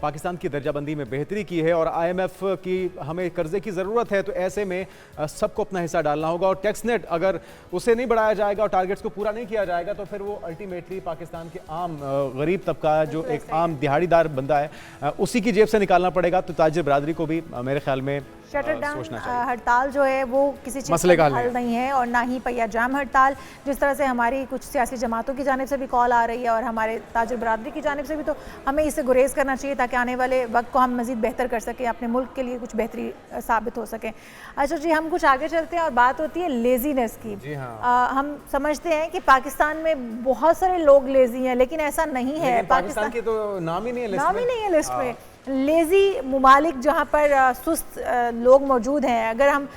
पाकिस्तान की दर्जाबंदी में बेहतरी की है और IMF की हमें कर्जे की ज़रूरत है, तो ऐसे में सबको अपना हिस्सा डालना होगा। और टैक्स नेट अगर उसे नहीं बढ़ाया जाएगा और टारगेट्स को पूरा नहीं किया जाएगा तो फिर वो अल्टीमेटली पाकिस्तान के आम गरीब तबका जो एक आम दिहाड़ीदार बंदा है उसी की जेब से निकालना पड़ेगा। तो ताजिर बरादरी को भी मेरे ख्याल में शटर डाउन हड़ताल जो है वो किसी चीज़ मसले का हल नहीं है, और ना ही पहिया जाम हड़ताल, जिस तरह से हमारी कुछ सियासी जमातों की जानिब से भी कॉल आ रही है और हमारे ताजिर बरादरी की जानिब से भी, तो हमें इससे गुरेज करना चाहिए ताकि आने वाले वक्त को हम मज़ीद बेहतर कर सकें, अपने मुल्क के लिए कुछ बेहतरी साबित हो सके। अच्छा जी, हम कुछ आगे चलते हैं और बात होती है लेजीनेस की। जी हाँ। हम समझते हैं कि पाकिस्तान में बहुत सारे लोग लेजी हैं, लेकिन ऐसा नहीं है। पाकिस्तान की तो नाम ही नहीं है लिस्ट में। लेज़ी मुमालिक जहाँ पर सुस्त लोग मौजूद हैं, अगर हम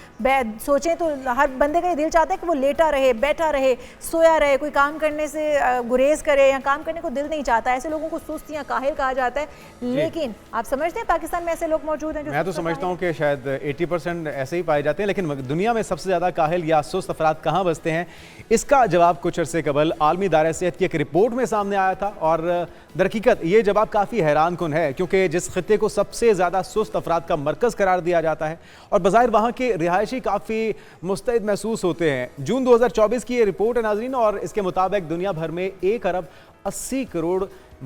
सोचें तो हर बंदे का ये दिल चाहता है कि वो लेटा रहे, बैठा रहे, सोया रहे, कोई काम करने से गुरेज करे या काम करने को दिल नहीं चाहता। ऐसे लोगों को सुस्त या काहिल कहा जाता है। लेकिन आप समझते हैं पाकिस्तान में ऐसे लोग मौजूद हैं? मैं तो समझता हूँ कि शायद 80% ऐसे ही पाए जाते हैं, लेकिन दुनिया में सबसे ज़्यादा काहिल या सुस्त अफराद कहाँ बसते हैं, इसका जवाब कुछ अरसे कबल आलमी इदारे सेहत की एक रिपोर्ट में सामने आया था। और दरहकीकत ये जवाब काफ़ी हैरान कुन है, क्योंकि जिस खित्ते को सबसे ज़्यादा सुस्त अफराद का मरकज़ करार दिया जाता है और बज़ाहिर वहाँ के रिहायशी काफ़ी मुस्तैद महसूस होते हैं। जून 2024 की ये रिपोर्ट है नाज़रीन, और इसके मुताबिक दुनिया भर में 1 अरब 80 करोड़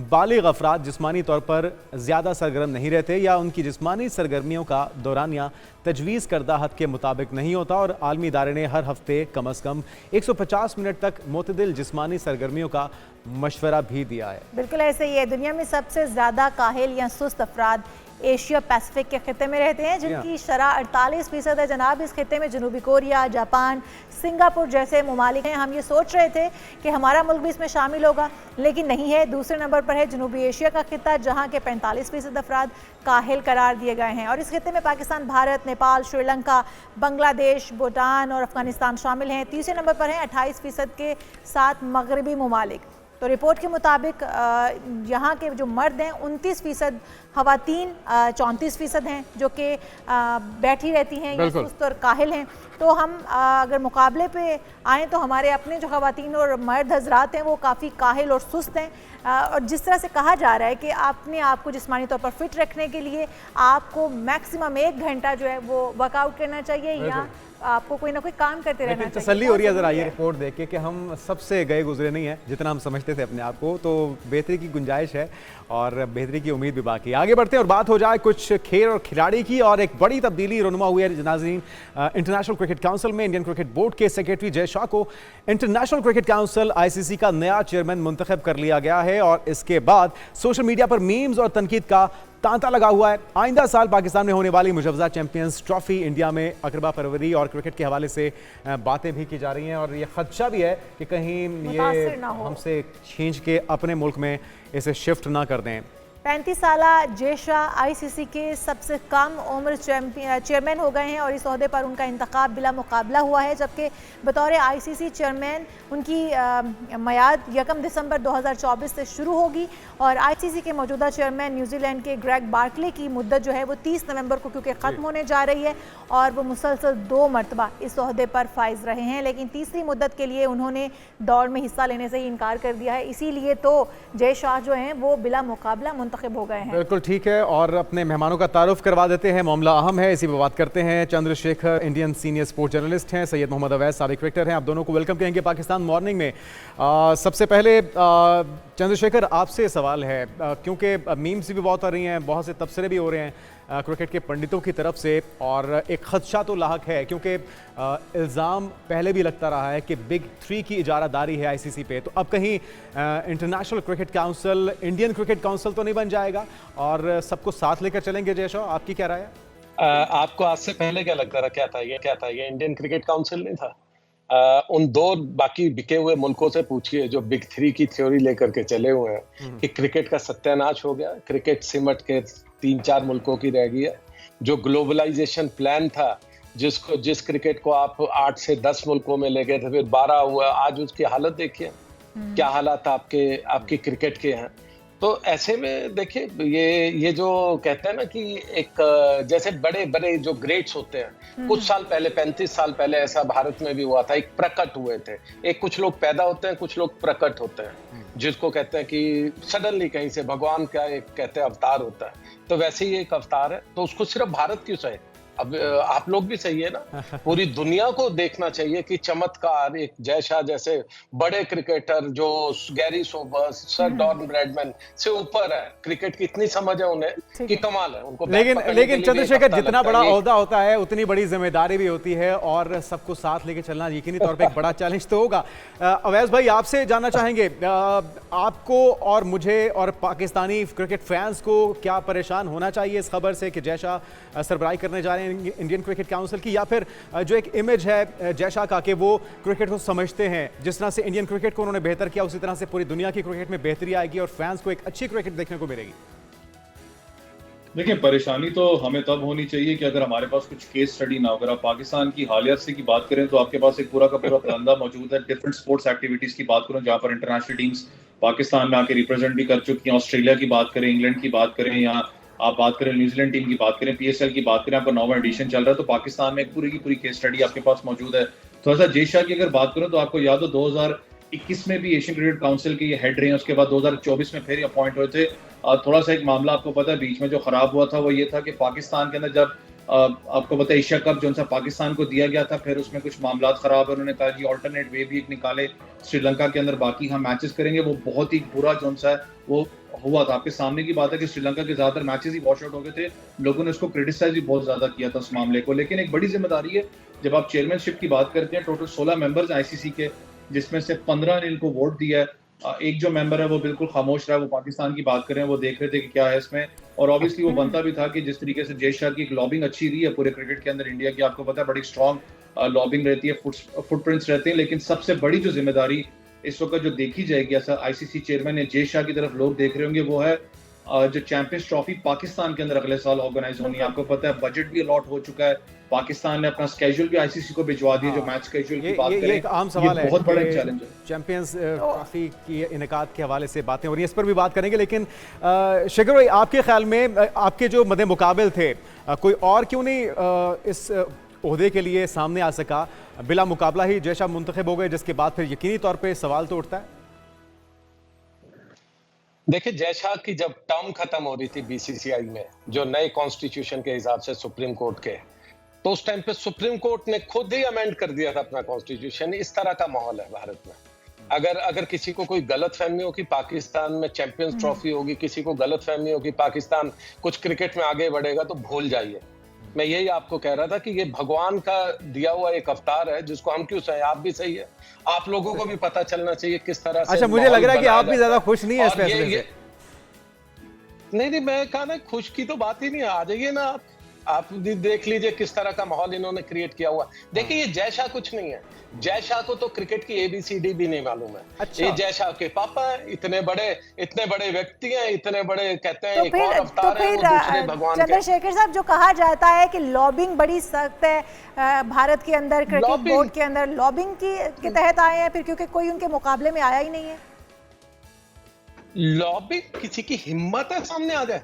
बालिग अफराद जिस्मानी तौर पर ज़्यादा सरगर्म नहीं रहते या उनकी जिस्मानी सरगर्मियों का दौरानिया तजवीज़ करदा हद के मुताबिक नहीं होता। और आलमी इदारे ने हर हफ्ते कम अज़ कम 150 मिनट तक मुतदिल जिस्मानी सरगर्मियों का मशवरा भी दिया है। बिल्कुल ऐसे ही है। दुनिया में सबसे ज़्यादा काहिल या सुस्त अफराद एशिया पैसिफिक के खिते में रहते हैं, जिनकी शरह 48% है जनाब। इस खिते में जनूबी कोरिया, जापान, सिंगापुर जैसे ममालिक हैं। हम ये सोच रहे थे कि हमारा मुल्क भी इसमें शामिल होगा, लेकिन नहीं है। दूसरे नंबर पर है जनूबी एशिया का खिता, जहाँ के 45% अफराद काहिल करार दिए गए हैं। और इस खिते में पाकिस्तान, भारत, नेपाल, श्रीलंका, बांग्लादेश, भूटान और अफगानिस्तान शामिल हैं। तीसरे नंबर पर हैं 28% के साथ मगरबी ममालिक। तो रिपोर्ट के मुताबिक यहाँ के जो मर्द हैं 29%, ख़वातीन 34% हैं जो कि बैठी रहती हैं या सुस्त और काहिल हैं। तो हम अगर मुकाबले पे आएँ तो हमारे अपने जो ख़वातीन और मर्द हजरात हैं वो काफ़ी काहिल और सुस्त हैं। और जिस तरह से कहा जा रहा है कि अपने आप को जिस्मानी तौर पर फिट रखने के लिए आपको मैक्सिमम 1 घंटा जो है वो वर्कआउट करना चाहिए या आपको कोई ना कोई काम करते रहना चाहिए। तसल्ली हो रही है ज़रा ये रिपोर्ट देख के कि हम सबसे गए गुजरे नहीं हैं जितना हम समझते थे अपने आप को। तो बेहतरी की गुंजाइश है और बेहतरी की उम्मीद भी बाकी है। आगे बढ़ते हैं और बात हो जाए कुछ खेल और खिलाड़ी की। और एक बड़ी तब्दीली रुनुमा हुई है नाज़रीन। इंटरनेशनल क्रिकेट काउंसिल में इंडियन क्रिकेट बोर्ड के सेक्रेटरी जय शाह को इंटरनेशनल क्रिकेट काउंसिल ICC का नया चेयरमैन मुंतखब कर लिया गया है। और इसके बाद सोशल मीडिया पर मीम्स और तनकीद का तांता लगा हुआ है। आइंदा साल पाकिस्तान में होने वाली मुजवजा चैंपियंस ट्रॉफी इंडिया में अकरबा परवरी और क्रिकेट के हवाले से बातें भी की जा रही हैं और ये खदशा भी है कि कहीं ये हमसे खींच के अपने मुल्क में इसे शिफ्ट ना कर दें। 35 साला जय शाह ICC के सबसे कम उम्र चेयरमैन हो गए हैं और इस ओहदे पर उनका इंतखाब बिला मुकाबला हुआ है, जबकि बतौर ICC चेयरमैन उनकी मियाद 1 दिसंबर 2024 से शुरू होगी। और ICC के मौजूदा चेयरमैन न्यूजीलैंड के ग्रेग बार्कले की मुद्दत जो है वो 30 नवंबर को क्योंकि ख़त्म होने जा रही है और वो मुसलसल 2 मरतबा इस ओहदे पर फाइज रहे हैं, लेकिन तीसरी मुद्दत के लिए उन्होंने दौड़ में हिस्सा लेने से ही इनकार कर दिया है। इसीलिए तो जय शाह जो हैं वो बिला मुकाबला मुंतखब हो गए हैं। बिल्कुल ठीक है, और अपने मेहमानों का तारुफ करवा देते हैं। मामला अहम है, इसी पर बात करते हैं। Chandrashekhar Indian senior sports journalist हैं, सैयद मोहम्मद अवैस साबिक क्रिकेटर हैं। आप दोनों को वेलकम कहेंगे पाकिस्तान मॉर्निंग में। सबसे पहले चंद्रशेखर, आपसे सवाल है, क्योंकि मीम्स भी बहुत आ रही हैं, बहुत से तबसरे भी हो रहे हैं क्रिकेट के पंडितों की तरफ से, और एक खदशा तो लाहक है क्योंकि इल्ज़ाम पहले भी लगता रहा है कि बिग थ्री की इजारादारी है आईसीसी पे। तो अब कहीं international cricket council Indian cricket council तो नहीं बन जाएगा और सबको साथ लेकर चलेंगे? जयशा, आपकी क्या राय है? आपको आज से पहले क्या लगता था, क्या था ये इंडियन क्रिकेट काउंसिल नहीं था? उन दो बाकी बिके हुए मुल्कों से पूछिए जो बिग थ्री की थ्योरी लेकर के चले हुए हैं कि क्रिकेट का सत्यानाश हो गया, क्रिकेट सिमट के 3-4 मुल्कों की रह गई है। जो ग्लोबलाइजेशन प्लान था, जिस क्रिकेट को आप 8 से 10 मुल्कों में ले गए थे, फिर 12 हुआ, आज उसकी हालत देखिए क्या हालात आपकी क्रिकेट के हैं। तो ऐसे में देखिए, ये जो कहते हैं ना कि एक जैसे बड़े बड़े जो ग्रेट्स होते हैं, कुछ साल पहले 35 साल पहले ऐसा भारत में भी हुआ था, एक प्रकट हुए थे। एक कुछ लोग पैदा होते हैं, कुछ लोग प्रकट होते हैं, जिसको कहते हैं कि सडनली कहीं से भगवान का एक कहते हैं अवतार होता है। तो वैसे ही एक अवतार है, तो उसको सिर्फ भारत क्यों सहे? अब आप लोग भी सही है ना, पूरी दुनिया को देखना चाहिए कि चमत्कार एक जय शाह जैसे बड़े क्रिकेटर जो Garry Sobers, sir Don Bradman से ऊपर है, क्रिकेट की इतनी समझ है उन्हें कि कमाल है उनको। लेकिन चंद्रशेखर, जितना बड़ा ओहदा होता है उतनी बड़ी जिम्मेदारी भी होती है, और सबको साथ लेके चलना यकीनी तौर पे एक बड़ा चैलेंज तो होगा। अवैस भाई, आपसे जानना चाहेंगे, आपको और मुझे और पाकिस्तानी क्रिकेट फैंस को क्या परेशान होना चाहिए इस खबर से कि जय शाह सरबराही करने जा रहे हैं इंडियन क्रिकेट काउंसिल की, या फिर जो एक इमेज है जय शाह का कि वो क्रिकेट को समझते हैं, जिस तरह से इंडियन क्रिकेट को उन्होंने बेहतर किया उसी तरह से पूरी दुनिया की क्रिकेट में बेहतरी आएगी और फैंस को एक अच्छी क्रिकेट देखने को मिलेगी? देखिए, परेशानी तो हमें तब होनी चाहिए कि अगर हमारे पास कुछ केस स्टडी ना हो। अगर आप पाकिस्तान की हालियात से की बात करें तो आपके पास एक पूरा का पूरा फलंदा मौजूद है। डिफरेंट स्पोर्ट्स एक्टिविटीज की बात करूं जहां पर इंटरनेशनल टीम्स पाकिस्तान में आके रिप्रेजेंट भी कर चुकी हैं। ऑस्ट्रेलिया की बात करें, इंग्लैंड की बात करें, या आप बात करें न्यूजीलैंड टीम की बात करें, पीएसएल की बात करें, आपका 9वां एडिशन चल रहा है, तो पाकिस्तान में एक पूरी की पूरी केस स्टडी आपके पास मौजूद है। थोड़ा सा जय शाह की अगर बात करूं तो आपको याद हो 2021 में भी एशियन क्रिकेट काउंसिल के ये हेड रहे हैं, उसके बाद 2024 में फिर अपॉइंट हुए थे। थोड़ा सा एक मामला आपको पता है बीच में जो खराब हुआ था वो ये था कि पाकिस्तान के अंदर जब आपको पता है एशिया कप जो पाकिस्तान को दिया गया था, फिर उसमें कुछ मामला खराब है। उन्होंने कहा कि ऑल्टरनेट वे भी एक निकाले, श्रीलंका के अंदर बाकी हम मैचेस करेंगे। वो बहुत ही बुरा जो है वो हुआ था, आपके सामने की बात है कि श्रीलंका के ज्यादातर मैचेस ही वॉश आउट हो गए थे। लोगों ने उसको क्रिटिसाइज भी बहुत ज्यादा किया था उस मामले को। लेकिन एक बड़ी जिम्मेदारी है जब आप चेयरमैनशिप की बात करते हैं। टोटल 16 मेंबर्स आईसीसी के, जिसमें से 15 ने इनको वोट दिया है। एक जो मेंबर है वो बिल्कुल खामोश रहा, वो पाकिस्तान की बात करें, वो देख रहे थे कि क्या है इसमें। और ऑब्वियसली वो बनता भी था कि जिस तरीके से जय शाह की एक लॉबिंग अच्छी रही है पूरे क्रिकेट के अंदर, इंडिया की आपको पता है बड़ी स्ट्रॉन्ग लॉबिंग रहती है, फुटप्रिंट्स रहते हैं। लेकिन सबसे बड़ी जो जिम्मेदारी इस वक्त जो देखी जाएगी, ऐसा आईसीसी चेयरमैन या जय शाह की तरफ लोग देख रहे होंगे, वो है जो चैंपियंस ट्रॉफी पाकिस्तान के अंदर अगले साल ऑर्गेनाइज होनी है। आपको पता है बजट भी अलॉट हो चुका है, पाकिस्तान ने अपना स्केड्यूल भी आईसीसी को भिजवा दिया। जो मैच स्केड्यूल की बात करें, एक आम सवाल है, बहुत बड़ा चैलेंज है। चैंपियंस ट्रॉफी की इनेकाद के हवाले से बातें हो रही हैं, इस पर भी बात करेंगे। लेकिन शेखर भाई, आपके ख्याल में आपके जो मद्दे मुकाबिल थे, कोई और क्यों नहीं इस ओहदे के लिए सामने आ सका? बिला मुकाबला ही जय शाह मुंतखब हो गए, जिसके बाद फिर यकीनी तौर पर सवाल तो उठता है। देखिए, जय शाह की जब टर्म खत्म हो रही थी बीसीसीआई में, जो नए कॉन्स्टिट्यूशन के हिसाब से सुप्रीम कोर्ट के, तो उस टाइम पे सुप्रीम कोर्ट ने खुद ही अमेंड कर दिया था अपना कॉन्स्टिट्यूशन। इस तरह का माहौल है भारत में। अगर किसी को कोई गलतफहमी हो कि पाकिस्तान में चैंपियंस ट्रॉफी होगी, किसी को गलतफहमी हो कि पाकिस्तान कुछ क्रिकेट में आगे बढ़ेगा, तो भूल जाइए। मैं यही आपको कह रहा था कि ये भगवान का दिया हुआ एक अवतार है, जिसको हम क्यों सही, आप भी सही है, आप लोगों को भी पता चलना चाहिए किस तरह से। अच्छा, मुझे लग रहा है कि आप भी ज्यादा खुश नहीं है इस फैसले से। नहीं, मैं कहा ना, खुश की तो बात ही नहीं है। आ जाइए ना, आप देख लीजिए किस तरह का माहौल इन्होंने क्रिएट किया हुआ। देखिए, ये जय शाह कुछ नहीं है। जय शाह को तो क्रिकेट की ABCD भी नहीं मालूम है। अच्छा। ये जय शाह के पापा हैं, इतने बड़े व्यक्ति हैं, इतने बड़े कहते हैं, एक और अवतार है, वो दूसरे भगवान के। चंद्रशेखर साहब, जो कहा जाता है कि लॉबिंग बड़ी सख्त है भारत के अंदर, क्रिकेट बोर्ड के अंदर लॉबिंग के तहत आए हैं फिर, क्योंकि कोई उनके मुकाबले में आया ही नहीं है। लॉबिंग, किसी की हिम्मत है सामने आ जाए,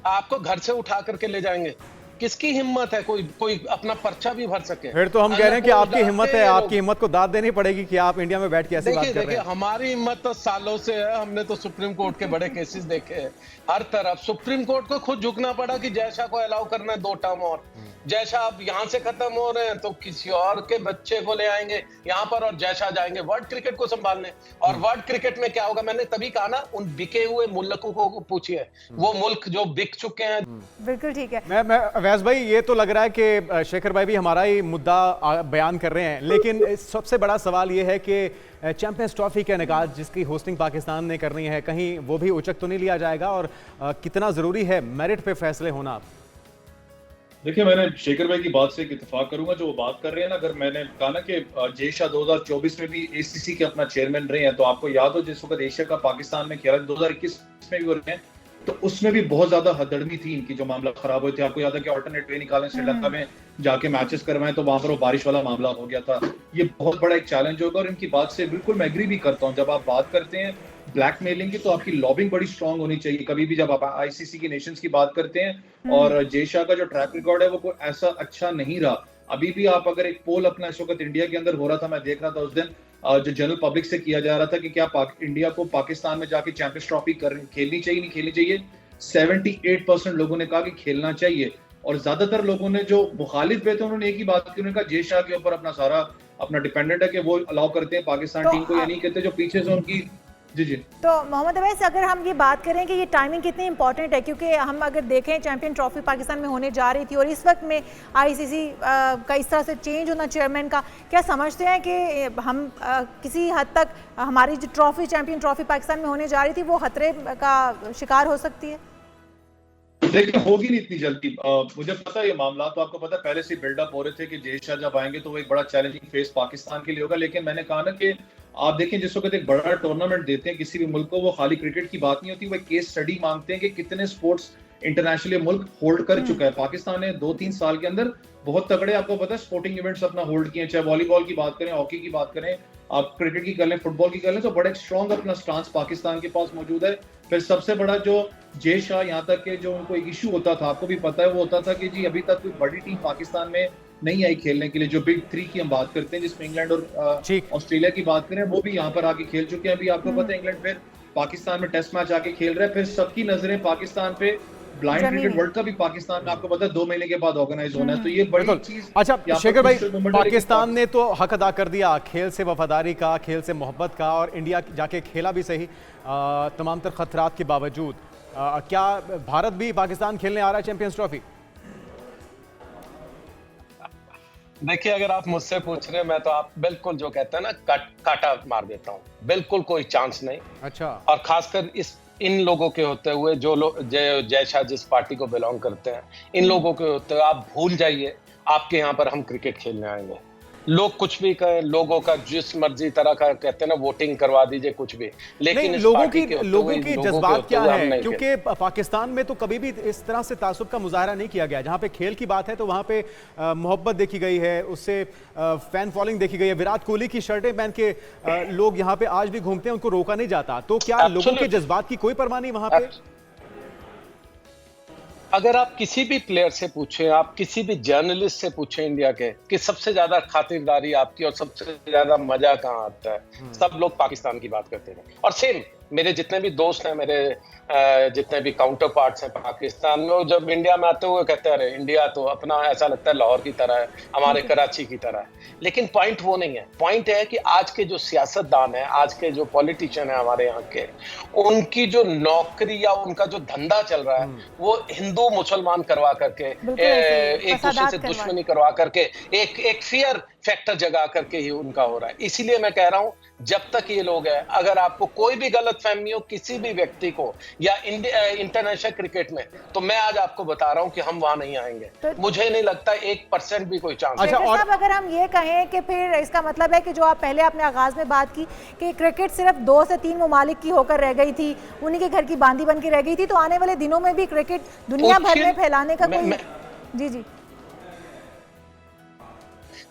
आपको घर से उठा करके ले जाएंगे। किसकी हिम्मत है कोई अपना पर्चा भी भर सके? फिर तो हम कह रहे हैं कि आपकी हिम्मत है, आपकी हिम्मत को दाद देनी पड़ेगी कि आप इंडिया में बैठ के ऐसी बात कर रहे हैं। हमारी हिम्मत तो सालों से है, हमने तो सुप्रीम कोर्ट के बड़े केसेस देखे हैं हर तरफ। सुप्रीम कोर्ट को खुद झुकना पड़ा कि जय शाह को अलाउ करना है 2 टर्म और। जय शाह अब यहाँ से खत्म हो रहे हैं तो किसी और के बच्चे को ले आएंगे यहाँ पर और जय शाह जाएंगे वर्ल्ड क्रिकेट को संभालने। और वर्ल्ड क्रिकेट में क्या होगा, मैंने तभी कहा ना, उन बिके हुए मुल्कों को पूछिए, वो मुल्क जो बिक चुके हैं। बिल्कुल ठीक है। मैं अवैस भाई, ये तो लग रहा है कि शेखर भाई भी हमारा ही मुद्दा बयान कर रहे हैं, लेकिन सबसे बड़ा सवाल ये है कि चैंपियंस ट्रॉफी के निकाल जिसकी होस्टिंग पाकिस्तान ने करनी है, कहीं वो भी उचक तो नहीं लिया जाएगा? और कितना जरूरी है मेरिट पे फैसले होना? देखिए, मैंने शेखर भाई की बात से एक इत्तेफाक करूंगा जो वो बात कर रहे हैं ना। अगर मैंने कहा ना कि जय शाह 2024 में भी एसीसी के अपना चेयरमैन रहे हैं, तो आपको याद हो जिस वक्त एशिया का पाकिस्तान में खेला 2021 में भी हो रहे हैं, तो उसमें भी बहुत ज्यादा हदड़मी थी इनकी, जो मामला खराब हुए थे। आपको याद है कि ऑल्टरनेट वे निकालें, श्रीलंका में जाके मैचेस करवाएं, तो वहां पर वो बारिश वाला मामला हो गया था। ये बहुत बड़ा एक चैलेंज होगा और इनकी बात से बिल्कुल मैं एग्री भी करता हूँ। जब आप बात करते हैं ब्लैकमेलिंग की, तो आपकी लॉबिंग बड़ी स्ट्रांग होनी चाहिए। कभी भी जब आप आईसीसी की नेशंस की बात करते हैं, और जय शाह का जो ट्रैक रिकॉर्ड है वो कोई ऐसा अच्छा नहीं रहा। अभी भी आप अगर एक पोल अपना इस वक्त इंडिया के अंदर हो रहा था, मैं देख रहा था उस दिन, जो जनरल पब्लिक से किया जा रहा था कि क्या इंडिया को पाकिस्तान में जाके चैंपियंस ट्रॉफी खेलनी चाहिए नहीं खेलनी चाहिए, 78% लोगों ने कहा कि खेलना चाहिए। और ज्यादातर लोगों ने जो मुखालिफ थे उन्होंने एक ही बात की, उन्होंने कहा जय शाह के ऊपर अपना डिपेंडेंट है कि वो अलाउ करते हैं पाकिस्तान टीम को, या नहीं कहते जो पीछे से उनकी। जी। तो मोहम्मद अवैस, अगर हम ये बात करें कि ये टाइमिंग कितनी इंपॉर्टेंट है, क्योंकि हम अगर देखें चैंपियन ट्रॉफी पाकिस्तान में होने जा रही थी और इस वक्त में आईसीसी का इस तरह से चेंज होना चेयरमैन का, क्या समझते हैं कि हम किसी हद तक हमारी जो ट्रॉफी चैंपियन ट्रॉफी पाकिस्तान में होने जा रही थी वो खतरे का शिकार हो सकती है? देखिए, होगी नहीं इतनी जल्दी। मुझे पता है ये मामला, तो आपको पता है पहले से बिल्डअप हो रहे थे कि जय शाह जब आएंगे तो वो एक बड़ा चैलेंजिंग फेस पाकिस्तान के लिए होगा। लेकिन मैंने कहा ना कि आप देखें, जिस वक्त एक बड़ा टूर्नामेंट देते हैं किसी भी मुल्क को, वो खाली क्रिकेट की बात नहीं होती, वो एक केस स्टडी मांगते हैं कि कितने स्पोर्ट्स इंटरनेशनली मुल्क होल्ड कर चुका है। पाकिस्तान ने 2-3 साल के अंदर बहुत तगड़े, आपको पता है, स्पोर्टिंग इवेंट्स अपना होल्ड किए, चाहे वॉलीबॉल की बात करें, हॉकी की बात करें, आप क्रिकेट की कर लें, फुटबॉल की कर लें, तो बड़ा एक स्ट्रॉन्ग अपना स्टांस पाकिस्तान के पास मौजूद है। फिर सबसे बड़ा जो जय शाह, यहाँ तक के जो उनको एक इशू होता था, आपको भी पता है, वो होता था कि जी अभी तक कोई बड़ी टीम पाकिस्तान में नहीं आई खेलने के लिए। जो बिग 3 की हम बात करते हैं, जिसमें इंग्लैंड और ऑस्ट्रेलिया की बात करें, वो भी यहाँ पर आके खेल चुके हैं। अभी आपको पता है इंग्लैंड फिर पाकिस्तान में टेस्ट मैच आके खेल रहा है। फिर सबकी नजरें पाकिस्तान पे, ब्लाइंड क्रिकेट वर्ल्ड कप भी पाकिस्तान में आपको पता है 2 महीने के बाद ऑर्गेनाइज होना है, तो ये बड़ी चीज। अच्छा शेखर भाई, पाकिस्तान ने तो हक अदा कर दिया खेल से वफादारी का, खेल से मोहब्बत का, और इंडिया जाके खेला भी सही तमाम तर खतरात के बावजूद। क्या भारत भी पाकिस्तान खेलने आ रहा है चैंपियंस ट्रॉफी? देखिए, अगर आप मुझसे पूछ रहे हैं, मैं तो आप बिल्कुल जो कहते हैं ना काटा मार देता हूँ, बिल्कुल कोई चांस नहीं। अच्छा। और खासकर इन लोगों के होते हुए, जो लोग जय शाह जिस पार्टी को बिलोंग करते हैं, इन लोगों के होते हुए आप भूल जाइए आपके यहाँ पर हम क्रिकेट खेलने आएंगे। लोग कुछ भी कहें, लोगों का जिस मर्जी तरह का कहते हैं ना, वोटिंग करवा दीजिए कुछ भी, लेकिन लोगों की जज्बात क्या है? क्योंकि पाकिस्तान में तो कभी भी इस तरह से तासुब का मुजाहरा नहीं किया गया। जहां पे खेल की बात है तो वहां पे मोहब्बत देखी गई है, उससे फैन फॉलोइंग देखी गई है। विराट कोहली की शर्टें पहन के लोग यहाँ पे आज भी घूमते हैं, उनको रोका नहीं जाता। तो क्या लोगों के जज्बात की कोई परवाह नहीं वहां पे? अगर आप किसी भी प्लेयर से पूछें, आप किसी भी जर्नलिस्ट से पूछें इंडिया के, कि सबसे ज्यादा खातिरदारी आपकी और सबसे ज्यादा मजा कहाँ आता है, सब लोग पाकिस्तान की बात करते हैं। और सेम मेरे जितने भी दोस्त हैं, मेरे जितने भी काउंटर पार्ट्स हैं पाकिस्तान में, वो जब इंडिया में आते हुए कहते हैं, अरे इंडिया तो अपना ऐसा लगता है लाहौर की तरह है, हमारे कराची की तरह है। लेकिन पॉइंट वो नहीं है। पॉइंट है कि आज के जो सियासतदान है, आज के जो पॉलिटिशियन है हमारे यहाँ के, उनकी जो नौकरी या उनका जो धंधा चल रहा है, वो हिंदू मुसलमान करवा करके, एक दूसरे से दुश्मनी करवा करके, एक फियर फैक्टर जगा करके ही उनका हो रहा है। इसीलिए मैं कह रहा हूं, जब तक ये लोग हैं, अगर आपको कोई भी गलतफहमी हो किसी भी व्यक्ति को या इंटरनेशनल क्रिकेट में, तो मैं आज आपको बता रहा हूं कि हम वहां नहीं आएंगे। तो मुझे नहीं लगता 1% भी कोई चांस। अच्छा, और अगर हम ये कहें कि फिर इसका मतलब है कि जो आप पहले आपने आगाज में बात की कि क्रिकेट सिर्फ 2 से 3 ममालिक की होकर रह गई थी, उन्हीं के घर की बांदी बन के रह गई थी, तो आने वाले दिनों में भी क्रिकेट दुनिया भर में फैलाने का कोई जी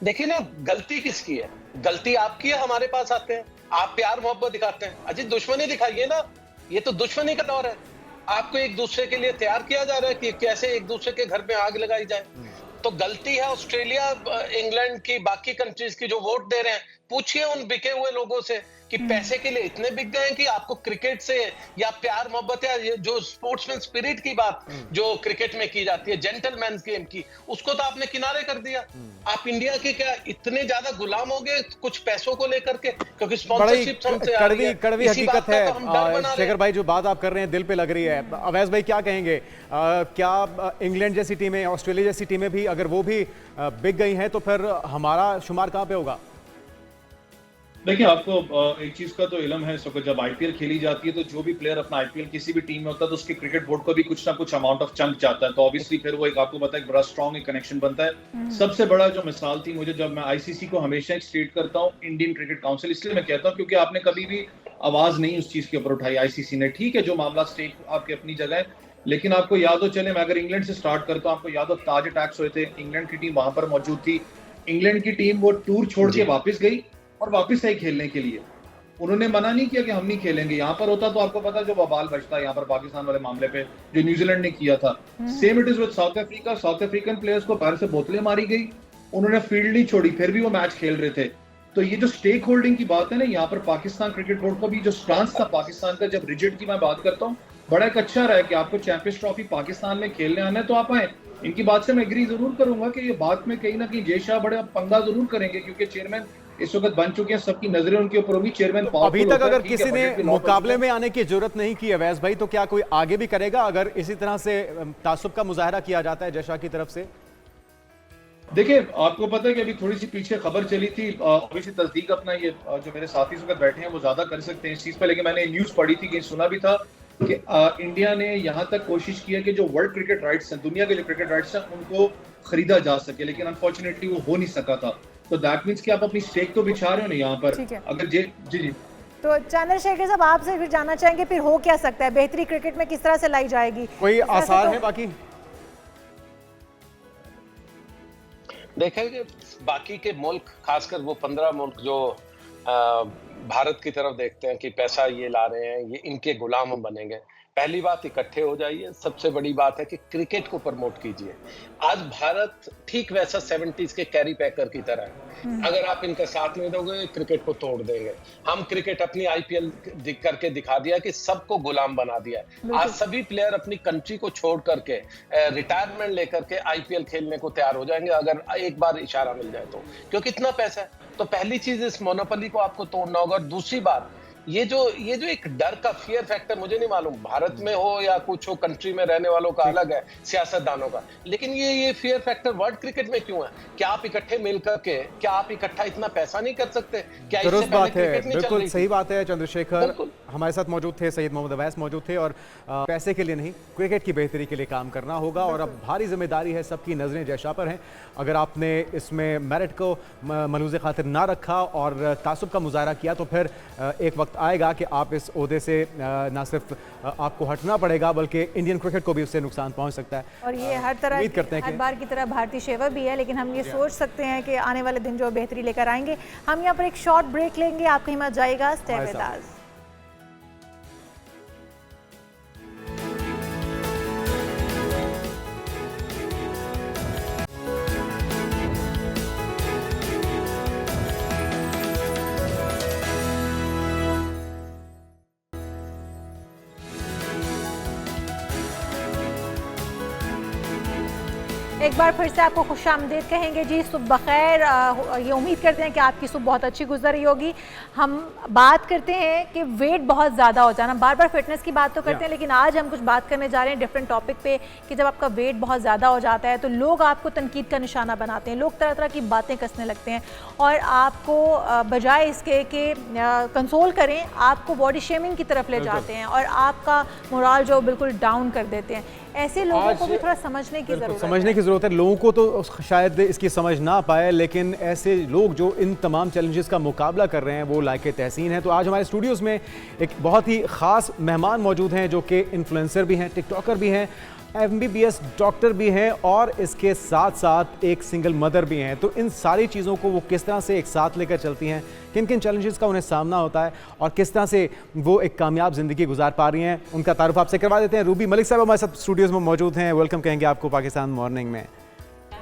देखिए ना, गलती किसकी है? गलती आपकी है। हमारे पास आते हैं, आप प्यार मोहब्बत दिखाते हैं, अजी दुश्मनी दिखाइए ना। ये तो दुश्मनी का दौर है। आपको एक दूसरे के लिए तैयार किया जा रहा है कि कैसे एक दूसरे के घर में आग लगाई जाए। तो गलती है ऑस्ट्रेलिया, इंग्लैंड की, बाकी कंट्रीज की जो वोट दे रहे हैं। पूछिए उन बिके हुए लोगों से कि पैसे के लिए इतने बिक गए हैं कि आपको क्रिकेट से या प्यार मोहब्बत या ये जो स्पोर्ट्समैन स्पिरिट की बात जो क्रिकेट में की जाती है, जेंटलमैन गेम की, उसको तो आपने किनारे कर दिया। आप इंडिया के क्या इतने ज्यादा गुलाम हो गए कुछ पैसों को लेकर के, क्योंकि स्पॉन्सरशिप हमसे आ रही है। कड़वी हकीकत है। तो शेखर भाई, जो बात आप कर रहे हैं दिल पे लग रही है। अवैस भाई क्या कहेंगे, क्या इंग्लैंड जैसी टीमें, ऑस्ट्रेलिया जैसी टीमें भी अगर वो भी बिक गई हैं तो फिर हमारा शुमार कहां पे होगा? देखिए, आपको एक चीज का तो इल्म है, जब आईपीएल खेली जाती है तो जो भी प्लेयर अपना आईपीएल किसी भी टीम में होता है तो उसके क्रिकेट बोर्ड को भी कुछ ना कुछ अमाउंट ऑफ चंक जाता है। तो ऑब्वियसली फिर वो एक आपको पता है, एक बड़ा स्ट्रॉन्ग एक कनेक्शन बनता है। सबसे बड़ा जो मिसाल थी मुझे, जब मैं आईसीसी को हमेशा एक स्टेट करता हूँ, इंडियन क्रिकेट काउंसिल, इसलिए मैं कहता हूँ क्योंकि आपने कभी भी आवाज नहीं उस चीज के ऊपर उठाई आईसीसी ने। ठीक है, जो मामला स्टेट आपकी अपनी जगह है, लेकिन आपको याद हो, चले मैं अगर इंग्लैंड से स्टार्ट करता हूँ, आपको याद हो ताज अटैक्स हुए थे, इंग्लैंड की टीम वहां पर मौजूद थी। इंग्लैंड की टीम वो टूर छोड़ के वापस गई और वापस आई खेलने के लिए। उन्होंने मना नहीं किया कि हम नहीं खेलेंगे। यहाँ पर होता तो आपको पता जो बवाल बचता है यहाँ पर पाकिस्तान वाले मामले पे जो न्यूजीलैंड ने किया था। Same it is with south Africa. South African players को पैर से बोतलें मारी गई, उन्होंने फील्ड नहीं छोड़ी, फिर भी वो मैच खेल रहे थे। तो ये जो स्टेक होल्डिंग की बात है ना, यहाँ पर पाकिस्तान क्रिकेट बोर्ड का भी जो स्टांस था पाकिस्तान का, जब रिजिड की मैं बात करता हूँ, बड़ा एक अच्छा रहा है कि आपको चैंपियंस ट्रॉफी पाकिस्तान में खेलने आना है तो आप आए। इनकी बात से मैं एग्री जरूर करूंगा कि ये बात में कहीं ना कहीं जय शाह बड़े पंगा जरूर करेंगे, क्योंकि चेयरमैन इस वक्त बन चुके हैं, सबकी नजरें उनके ऊपर होंगी। चेयरमैन अभी तक अगर किसी ने मुकाबले में आने की जरूरत नहीं की अवैस भाई, तो क्या कोई आगे भी करेगा अगर इसी तरह से तासुब का मुजाहरा किया जाता है जय शाह की तरफ से? देखिए, आपको पता है कि अभी थोड़ी सी पीछे खबर चली थी, ऑब्वियसली तस्दीक अपना ये जो मेरे साथी इस वक्त बैठे हैं वो ज्यादा कर सकते हैं इस चीज पर, लेकिन मैंने न्यूज पढ़ी थी कि सुना भी था कि इंडिया ने यहाँ तक कोशिश की है कि जो वर्ल्ड क्रिकेट राइट्स हैं, दुनिया के जो क्रिकेट राइट्स हैं, उनको खरीदा जा सके, लेकिन अनफॉर्चुनेटली वो हो नहीं सका था। तो दैट मींस कि आप अपनी स्टेक तो बिछा रहे हो ना यहाँ पर। अगर जी तो चंद्रशेखर साहब, आपसे फिर जानना चाहेंगे फिर हो क्या सकता है, बेहतरी क्रिकेट में किस तरह से लाई जाएगी, कोई आसार है? बाकी देखेंगे बाकी के मुल्क, खासकर वो 15 मुल्क जो भारत की तरफ देखते हैं कि पैसा ये ला रहे हैं, ये इनके गुलाम हम बनेंगे। पहली बात, इकट्ठे हो जाइए। सबसे बड़ी बात है कि क्रिकेट को प्रमोट कीजिए। आज भारत ठीक वैसा 70s के कैरी पैकर की तरह है। अगर आप इनका साथ नहीं दोगे, क्रिकेट को तोड़ देंगे। हम क्रिकेट अपनी आईपीएल करके दिखा दिया कि सबको गुलाम बना दिया। आज सभी प्लेयर अपनी कंट्री को छोड़ करके रिटायरमेंट लेकर के आईपीएल खेलने को तैयार हो जाएंगे अगर एक बार इशारा मिल जाए तो, क्योंकि इतना पैसा है। तो पहली चीज, इस मोनोपोली को आपको तोड़ना होगा। और दूसरी बात, ये जो एक डर का फियर फैक्टर, मुझे नहीं मालूम भारत में हो या कुछ हो, कंट्री में रहने वालों का अलग है, सियासतदानों का, लेकिन ये फियर फैक्टर वर्ल्ड क्रिकेट में क्यों है? क्या आप इकट्ठे मिलकर के, क्या आप इकट्ठा इतना पैसा नहीं कर सकते? क्या इससे पहले क्रिकेट नहीं चल रही थी? बिल्कुल सही बात है चंद्रशेखर। हमारे साथ मौजूद थे सैयद मोहम्मद अवैस मौजूद थे। और पैसे के लिए नहीं, क्रिकेट की बेहतरी के लिए काम करना होगा। और अब भारी जिम्मेदारी है, सबकी नजरें जय शाह पर हैं। अगर आपने इसमें मेरिट को मलूज़े खातिर ना रखा और तासुब का मुजाहरा किया तो फिर एक वक्त आएगा कि आप इस ओहदे से ना सिर्फ आपको हटना पड़ेगा बल्कि इंडियन क्रिकेट को भी उससे नुकसान पहुंच सकता है। और ये हर तरह उम्मीद करते हैं हर बार की तरह भारतीय शेवा भी है, लेकिन हम ये सोच सकते हैं कि आने वाले दिन जो बेहतरी लेकर आएंगे। हम यहाँ पर एक शॉर्ट ब्रेक लेंगे, आपकी हिम्मत जाएगा। Stay with us. एक बार फिर से आपको खुशामदीद कहेंगे जी, सुबह खैर। ये उम्मीद करते हैं कि आपकी सुबह बहुत अच्छी गुजर रही होगी। हम बात करते हैं कि वेट बहुत ज़्यादा हो जाना, बार बार फिटनेस की बात तो करते हैं, लेकिन आज हम कुछ बात करने जा रहे हैं डिफरेंट टॉपिक पे कि जब आपका वेट बहुत ज़्यादा हो जाता है तो लोग आपको तनकीद का निशाना बनाते हैं, लोग तरह तरह की बातें कसने लगते हैं और आपको बजाय इसके कि कंसोल करें, आपको बॉडी शेमिंग की तरफ ले जाते हैं और आपका मोराल जो बिल्कुल डाउन कर देते हैं। ऐसे लोगों को भी थोड़ा समझने की ज़रूरत है। लोगों को तो शायद इसकी समझ ना पाए, लेकिन ऐसे लोग जो इन तमाम चैलेंजेस का मुकाबला कर रहे हैं वो लायक तहसीन है। तो आज हमारे स्टूडियोज़ में एक बहुत ही ख़ास मेहमान मौजूद हैं जो कि इन्फ्लुएंसर भी हैं, टिकटॉकर भी हैं, MBBS डॉक्टर भी हैं और इसके साथ साथ एक सिंगल मदर भी हैं। तो इन सारी चीज़ों को वो किस तरह से एक साथ लेकर चलती हैं, किन किन चैलेंजेस का उन्हें सामना होता है और किस तरह से वो एक कामयाब ज़िंदगी गुजार पा रही हैं, उनका तारुफ आपसे करवा देते हैं। रूबी मलिक साहब हमारे साथ स्टूडियोज़ में मौजूद हैं, वेलकम कहेंगे आपको पाकिस्तान मॉर्निंग में।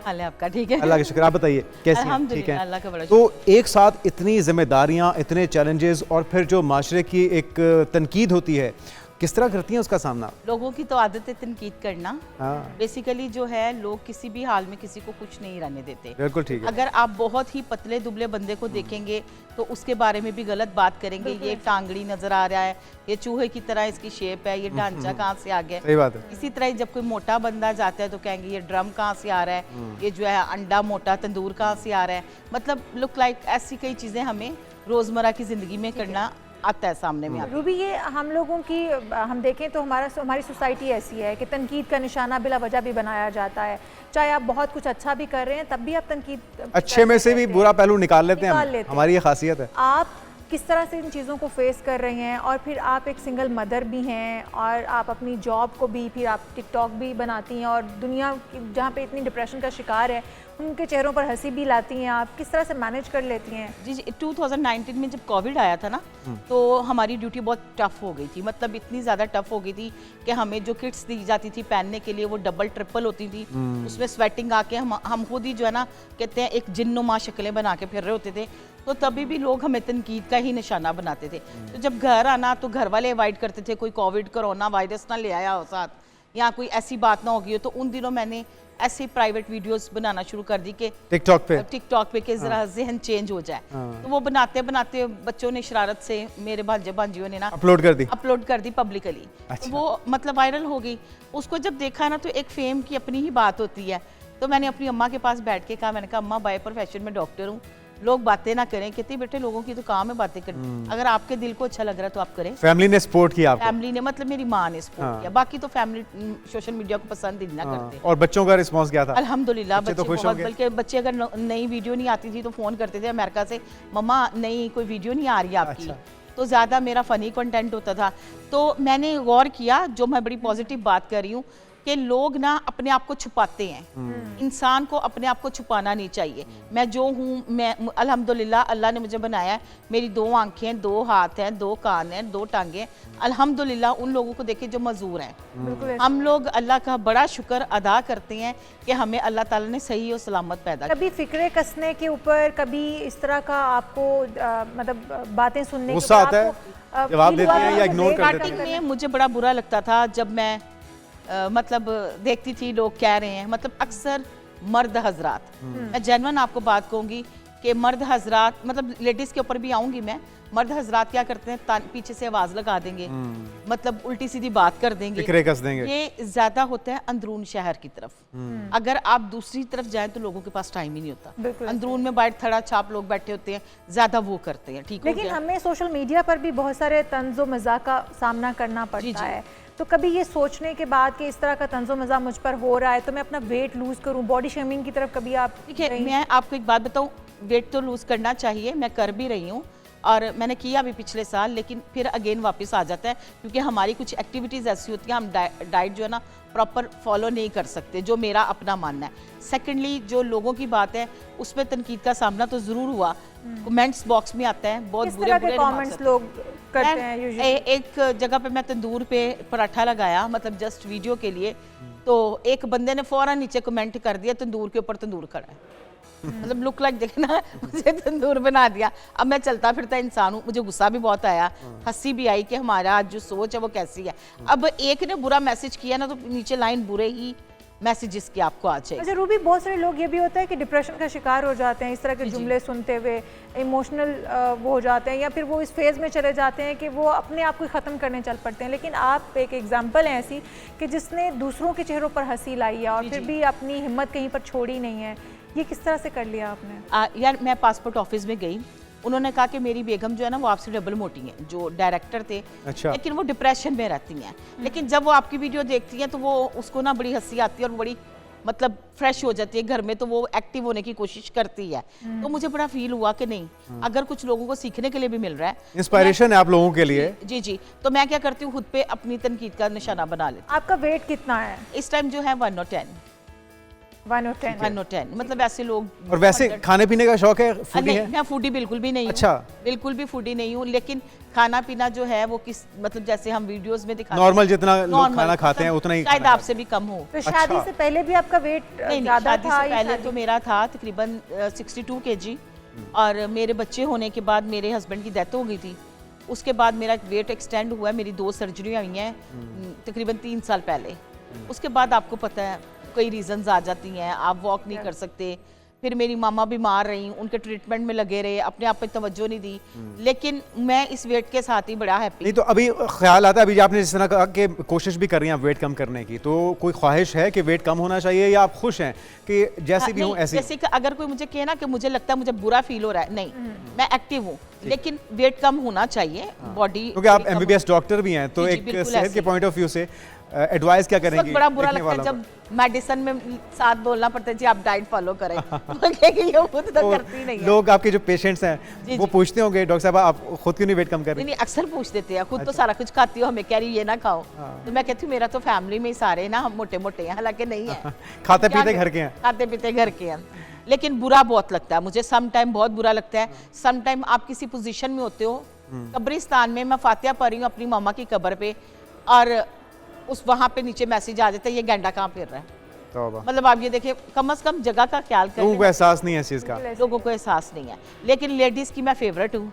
हाल है आपका? ठीक है, अल्लाह का शुक्र। आप बताइए कैसी हैं? ठीक है, अल्लाह का बड़ा तो एक साथ इतनी जिम्मेदारियां, इतने चैलेंजेस और फिर जो माशरे की एक तनकीद होती है, किस तरह करती हैं उसका सामना? लोगों की तो आदत है तनकीद करना। हाँ, बेसिकली जो है लोग किसी भी हाल में किसी को कुछ नहीं रहने देते। बिल्कुल ठीक है। अगर आप बहुत ही पतले दुबले बंदे को देखेंगे तो उसके बारे में भी गलत बात करेंगे, ये टांगड़ी नजर आ रहा है, ये चूहे की तरह इसकी शेप है, ये ढांचा कहाँ से आ गया। सही बात है। इसी तरह जब कोई मोटा बंदा जाता है तो कहेंगे ये ड्रम कहाँ से आ रहा है, ये जो है अंडा मोटा तंदूर कहाँ से आ रहा है। मतलब लुक लाइक ऐसी कई चीज़ें हमें रोज़मर्रा की ज़िंदगी में करना आता है सामने में आता है। रूबी, ये हम लोगों की हम देखें तो हमारी सोसाइटी ऐसी है कि तनकीद का निशाना बिला वजह भी बनाया जाता है। चाहे आप बहुत कुछ अच्छा भी कर रहे हैं तब भी आप तनकीद अच्छे में से भी बुरा पहलू निकाल लेते हैं हम। हमारी ये खासियत है। आप किस तरह से इन चीज़ों को फेस कर रहे हैं और फिर आप एक सिंगल मदर भी हैं और आप अपनी जॉब को भी, फिर आप टिकटॉक भी बनाती हैं और दुनिया जहाँ पे इतनी डिप्रेशन का शिकार है उनके चेहरों पर हंसी भी लाती हैं, आप किस तरह से मैनेज कर लेती हैं? जी 2019 में जब कोविड आया था ना तो हमारी ड्यूटी बहुत टफ हो गई थी। मतलब इतनी ज़्यादा टफ हो गई थी कि हमें जो किट्स दी जाती थी पहनने के लिए वो डबल ट्रिपल होती थी। उसमें स्वेटिंग आके हम खुद ही जो है ना कहते हैं एक जिन्नुमा शक्लें बना के फिर रहे होते थे। तो तभी भी लोग हमें तनकीद का ही निशाना बनाते थे। तो जब घर आना तो घर वाले अवॉइड करते थे, कोई कोविड कोरोना वायरस ना ले आया हो साथ, या कोई ऐसी बात ना होगी। तो उन दिनों मैंने ऐसी प्राइवेट वीडियोस बनाना शुरू कर दी कि टिकटॉक पे कि जरा जहन चेंज हो जाए। तो वो बनाते बनाते बच्चों ने शरारत से, मेरे भांजे भांजियों ने ना अपलोड कर दी पब्लिकली। अच्छा। तो वो मतलब वायरल हो गई। उसको जब देखा ना तो एक फेम की अपनी ही बात होती है। तो मैंने अपनी अम्मा के पास बैठ के कहा, मैंने कहा अम्मा बाय प्रोफेशन में डॉक्टर हूँ, लोग बातें ना करें। कहती बेटे लोगों की तो काम है बातें करनी, अगर आपके दिल को अच्छा लग रहा है तो आप करें। फैमिली ने सपोर्ट किया आपको? फैमिली ने मतलब मेरी माँ ने सपोर्ट किया। बाकी तो फैमिली सोशल मीडिया को पसंद ही ना करते। और बच्चों का रिस्पांस क्या था? अल्हम्दुलिल्लाह बच्चे बहुत, बल्कि बच्चे अगर नई वीडियो नहीं आती थी तो फोन करते थे अमेरिका से, मम्मा नई कोई वीडियो नहीं आ रही है आपकी। अच्छा। तो ज़्यादा मेरा फ़नी कंटेंट होता था। तो मैंने गौर किया, जो मैं बड़ी पॉजिटिव बात कर रही हूँ, कि लोग ना अपने आप को छुपाते हैं। इंसान को अपने आप को छुपाना नहीं चाहिए। मैं जो हूँ, मैं अल्हम्दुलिल्लाह अल्लाह ने मुझे बनाया है, मेरी 2 आंखें, 2 हाथ हैं, 2 कान हैं, 2 टांगे। अल्हम्दुलिल्लाह उन लोगों को देखे जो मजूर हैं। हम लोग अल्लाह का बड़ा शुक्र अदा करते हैं कि हमें अल्लाह ताला ने सही और सलामत पैदा किया। कभी फिक्रे कसने के ऊपर, कभी इस तरह का आपको मतलब बातें सुनने गुस्सा आता है, जवाब देते हैं या इग्नोर कर देते हैं? मुझे बड़ा बुरा लगता था जब मैं मतलब देखती थी लोग कह रहे हैं, मतलब अक्सर मर्द हजरात, मैं जेन्युइन आपको बात कहूँगी कि मर्द हजरात, मतलब लेडीज़ के ऊपर भी आऊँगी मैं, मर्द हजरात क्या करते हैं पीछे से आवाज़ लगा देंगे, मतलब उल्टी सीधी बात कर देंगे, फिक्रे कस देंगे। ये ज़्यादा होता है अंदरून शहर की तरफ। अगर आप दूसरी तरफ जाएं तो लोगों के पास टाइम ही नहीं होता। अंदरून में बाहर थड़ा छाप लोग बैठे होते हैं, ज़्यादा वो करते हैं। ठीक, लेकिन हमें सोशल मीडिया पर भी बहुत सारे तंज़ो मज़ाक का सामना करना पड़ता है। तो कभी ये सोचने के बाद कि इस तरह का तंज़ो मज़ाक मुझ पर हो रहा है तो मैं अपना वेट लूज़ करूं, बॉडी शेमिंग की तरफ कभी आप? ठीक है, मैं आपको एक बात बताऊं, वेट तो लूज़ करना चाहिए, मैं कर भी रही हूँ और मैंने किया अभी पिछले साल, लेकिन फिर अगेन वापस आ जाता है क्योंकि हमारी कुछ एक्टिविटीज़ ऐसी होती हैं, हम डाइट जो है ना प्रॉपर फॉलो नहीं कर सकते, जो मेरा अपना मानना है। सेकेंडली जो लोगों की बात है उस पर तनकीद का सामना तो ज़रूर हुआ, कमेंट्स बॉक्स में आता है, बहुत बुरे कमेंट्स लोग करते हैं। एक जगह पे मैं तंदूर पे पराठा लगाया, मतलब जस्ट वीडियो के लिए, तो एक बंदे ने फौरन नीचे कमेंट कर दिया तंदूर के ऊपर तंदूर खड़ा है। मतलब लुक लाइक देखना, मुझे तंदूर बना दिया। अब मैं चलता फिरता इंसान हूँ, मुझे गुस्सा भी बहुत आया, हंसी भी आई कि हमारा आज जो सोच है वो कैसी है। अब एक ने बुरा मैसेज किया ना तो नीचे लाइन बुरे ही मैसेजेस की आपको आ जाए। अच्छा रूबी, बहुत सारे लोग ये भी होता है कि डिप्रेशन का शिकार हो जाते हैं, इस तरह के जुमले सुनते हुए इमोशनल वो हो जाते हैं, या फिर वो इस फेज़ में चले जाते हैं कि वो अपने आप को ख़त्म करने चल पड़ते हैं। लेकिन आप एक एग्जांपल हैं ऐसी कि जिसने दूसरों के चेहरों पर हंसी लाई है और फिर भी अपनी हिम्मत कहीं पर छोड़ी नहीं है। ये किस तरह से कर लिया आपने? यार मैं पासपोर्ट ऑफिस में गई, उन्होंने कहा कि मेरी बेगम जो है ना वो आपसे डबल मोटी हैं, जो डायरेक्टर थे। अच्छा। लेकिन वो डिप्रेशन में रहती हैं, लेकिन जब वो आपकी वीडियो देखती हैं तो वो उसको ना बड़ी हंसी आती है और बड़ी मतलब फ्रेश हो जाती है, घर में तो वो एक्टिव होने की कोशिश करती है। तो मुझे बड़ा फील हुआ कि नहीं, अगर कुछ लोगों को सीखने के लिए भी मिल रहा है, इंस्पायरेशन है आप लोगों के लिए। जी, तो मैं क्या करती हूँ, खुद पे अपनी तनकीद का निशाना बना लेती हूँ। आपका वेट कितना है इस टाइम? जो है 110। 1 और 10 1 और 10, मतलब ऐसे लोग। और वैसे खाने पीने का शौक है, फूडी नहीं, है? मैं फूडी बिल्कुल भी नहीं हूँ। अच्छा। बिल्कुल भी फूडी नहीं हूँ, लेकिन खाना पीना जो है वो किस मतलब जैसे हम वीडियोस में दिखाते नॉर्मल जितना लोग normal, खाना खाते हैं मतलब उतना ही शायद खाना आपसे भी कम हो। तो शादी अच्छा। से पहले भी आपका वेट नहीं, ज्यादा शादी था से या पहले शादी? तो मेरा था तकरीबन 62 kg, और मेरे बच्चे होने के बाद मेरे हस्बैंड की डेथ हो गई थी। उसके बाद मेरा वेट एक्सटेंड हुआ है, मेरी 2 सर्जरी हुई हैं तकरीबन 3 साल पहले। उसके बाद आपको पता है कई रीजंस आ जाती हैं, आप वॉक नहीं कर सकते। फिर मेरी मामा बीमार रही, उनके ट्रीटमेंट में लगे रहे, अपने आप पे तवज्जो नहीं दी, लेकिन मैं इस वेट के साथ ही बड़ा हैप्पी। नहीं तो अभी ख्याल आता है, अभी आपने जिस तरह कहा कि कोशिश भी कर रही हैं आप वेट कम करने की, तो कोई ख्वाहिश है कि वेट कम होना चाहिए या आप खुश हैं कि जैसे भी हूँ ऐसे ही? जैसे कि अगर कोई मुझे कहे ना कि मुझे लगता है मुझे बुरा फील हो रहा है, नहीं, मैं एक्टिव हूँ, लेकिन वेट कम होना चाहिए, बॉडी। क्योंकि आप MBBS डॉक्टर भी हैं, तो जी, एक बिल्कुल सेहत ऐसे के ही। पॉइंट ऑफ व्यू से एडवाइस क्या इस वक्त करेंगी बड़ा बुरा देखने लगता है वालों जब मेडिसिन में साथ बोलना पड़ता है जी आप डाइट फॉलो करें। कि ये खुद तो को? करती नहीं है। लोग आपके जो पेशेंट्स हैं जी, वो जी। पूछते होंगे डॉक्टर साहब आप खुद क्यों नहीं वेट कम कर नहीं रही? नहीं, अक्सर पूछ देते हैं, खुद तो सारा कुछ खाती हो, हमें कह रही ये ना खाओ। तो मैं कहती हूँ मेरा तो फैमिली में ही सारे ना हम मोटे मोटे हैं, हालांकि नहीं है। खाते क्या पीते करें? घर के हैं। खाते पीते घर के हैं, लेकिन बुरा बहुत लगता है मुझे, सम टाइम बहुत बुरा लगता है। सम टाइम आप किसी पोजीशन में होते हो, कब्रिस्तान में मैं फातिहा पढ़ रही हूँ अपनी मामा की कब्र पे, और उस वहां पे नीचे मैसेज आ जाता है ये गेंडा कहाँ फिर रहा है। तौबा। मतलब आप ये देखिए, कम से कम जगह का ख्याल लोगों को करें। एहसास नहीं है इस चीज़ का। लोगों को एहसास नहीं है, लेकिन लेडीज की मैं फेवरेट हूँ,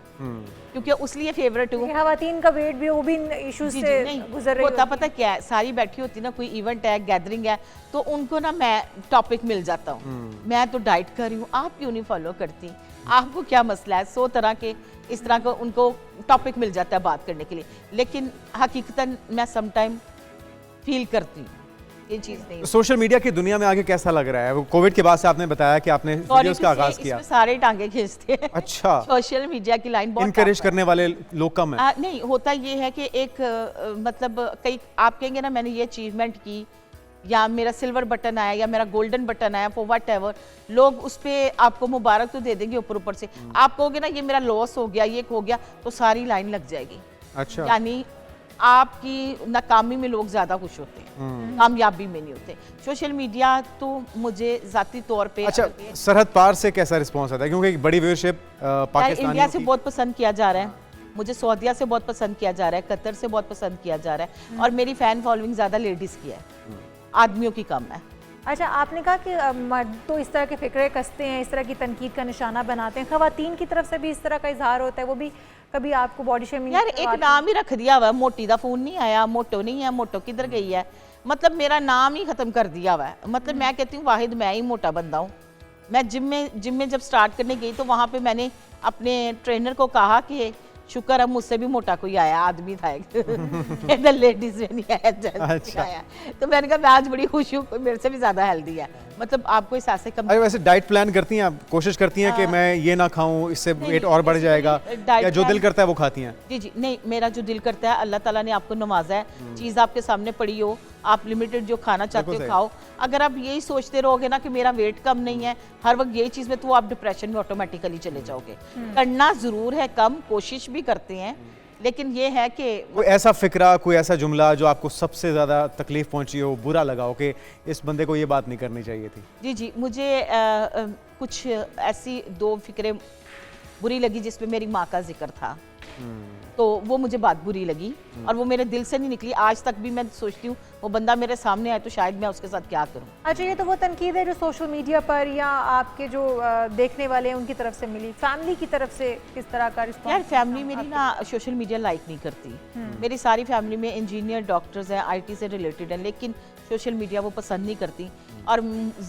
क्योंकि उसलिए फेवरेट हूँ। खवातीन का वेट भी वो भी इश्यूज जी, से जी, नहीं गुजर रही होता, होती पता क्या है, सारी बैठी होती ना, कोई इवेंट है, गैदरिंग है, तो उनको ना मैं टॉपिक मिल जाता हूँ। मैं तो डाइट कर रही हूँ, आप क्यों नहीं फॉलो करती, आपको क्या मसला है, 100 तरह के इस तरह का उनको टॉपिक मिल जाता है बात करने के लिए। लेकिन हकीकतन मैं सम टाइम फील करती हूँ ये चीज़ नहीं। सोशल मीडिया की दुनिया में आगे कैसा लग रहा है? वो कोविड के बाद से आपने बताया कि आपने वीडियोस का आगाज किया। इसमें सारे टांगे खींचते हैं। अच्छा। सोशल मीडिया की लाइन बहुत इनकरेज tough है। करने वाले लोग कम है। नहीं, होता ये है कि एक मतलब कई आप कहेंगे ना मैंने ये अचीवमेंट की, या मेरा सिल्वर बटन आया, या मेरा गोल्डन बटन आया, फॉर वट एवर, लोग उस पर आपको मुबारक तो दे देंगे ऊपर ऊपर से। आप कहोगे ना ये मेरा लॉस हो गया, ये हो गया, तो सारी लाइन लग जाएगी। अच्छा। यानी आपकी नाकामी में लोग ज्यादा खुश होते हैं, कामयाबी में नहीं होते। सोशल मीडिया तो मुझे जाती तौर पे अच्छा, सरहद पार से कैसा रिस्पॉन्स आता है? क्योंकि एक बड़ी व्यूअरशिप पाकिस्तानियों इंडिया से की- बहुत पसंद किया जा रहा है, मुझे सऊदीया से बहुत पसंद किया जा रहा है, कतर से बहुत पसंद किया जा रहा है, और मेरी फैन फॉलोइंग ज्यादा लेडीज की है, आदमियों की कम है। अच्छा, आपने कहा कि मर्द तो इस तरह के फिक्रे कसते हैं, इस तरह की तनकीद का निशाना बनाते हैं, खवातीन की तरफ से भी इस तरह का इजहार होता है, वो भी कभी आपको बॉडी शेमिंग? यार एक नाम ही रख दिया हुआ है, मोटी दा फोन नहीं आया, मोटो नहीं है, मोटो किधर गई है, मतलब मेरा नाम ही खत्म कर दिया हुआ है। मतलब मैं कहती हूँ वाहिद मैं ही मोटा बंदा हूँ। मैं जिम में जब स्टार्ट करने गई तो वहाँ पे मैंने अपने ट्रेनर को कहा कि शुक्र है मुझसे भी मोटा कोई आया, आदमी था एक लेडीज में नहीं आया, जेंट्स अच्छा। आया। तो मैंने कहा मैं आज बड़ी खुश हूँ, कोई मेरे से भी ज्यादा हेल्दी है। मतलब आपको इस ऐसे कम अरे वैसे डाइट प्लान करती हैं आप? कोशिश करती हैं कि मैं ये ना खाऊं, इससे वेट और बढ़ जाएगा, डाइट या जो दिल प्लान- करता है वो खाती हैं? जी जी, नहीं, मेरा जो दिल करता है, अल्लाह ताला ने आपको नवाजा है, चीज़ आपके सामने पड़ी हो, आप लिमिटेड जो खाना चाहते हो सही। खाओ। अगर आप यही सोचते रहोगे ना कि मेरा वेट कम नहीं है, हर वक्त यही चीज़ में, तो आप डिप्रेशन में ऑटोमेटिकली चले जाओगे। करना ज़रूर है कम, कोशिश भी करते हैं, लेकिन ये है कि कोई ऐसा फिक्रा, कोई ऐसा जुमला जो आपको सबसे ज़्यादा तकलीफ पहुंची हो, बुरा लगा हो कि इस बंदे को ये बात नहीं करनी चाहिए थी? जी जी, मुझे कुछ ऐसी 2 फिक्रें बुरी लगी जिसमें मेरी माँ का जिक्र था, तो वो मुझे बात बुरी लगी, और वो मेरे दिल से नहीं निकली। आज तक भी मैं सोचती हूँ वो बंदा मेरे सामने आए तो शायद मैं उसके साथ क्या करूँ। अच्छा, ये तो वो तनकीद है जो सोशल मीडिया पर या आपके जो देखने वाले हैं उनकी तरफ से मिली। फैमिली की तरफ से किस तरह का रिस्पॉन्स? यार फैमिली मेरी ना सोशल मीडिया लाइक नहीं करती। मेरी सारी फैमिली में इंजीनियर, डॉक्टर्स हैं, आईटी से रिलेटेड हैं, लेकिन सोशल मीडिया वो पसंद नहीं करती। और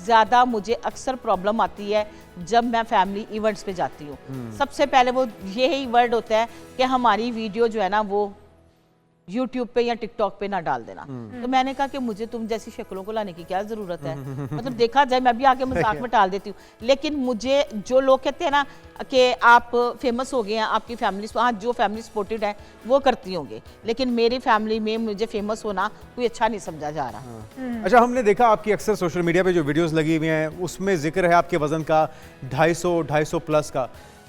ज़्यादा मुझे अक्सर प्रॉब्लम आती है जब मैं फैमिली इवेंट्स पे जाती हूँ। सबसे पहले वो यही वर्ड होता है कि हमारी वीडियो जो है ना वो YouTube पे या TikTok पे ना डाल देना। तो मैंने कहा कि मुझे तुम जैसी शक्लों को लाने की क्या जरूरत है, मतलब देखा जाए मैं भी आके मजाक में डाल देती हूँ। लेकिन मुझे जो लोग कहते हैं ना कि आप फेमस हो गए हैं, आपकी फैमिली, हाँ जो फैमिली सपोर्टेड है वो करती होंगे, लेकिन मेरी फैमिली में मुझे फेमस होना कोई अच्छा नहीं समझा जा रहा। अच्छा, हमने देखा आपकी अक्सर सोशल मीडिया पे जो वीडियोस लगी हुई हैं उसमें जिक्र है आपके वजन का 250 प्लस का,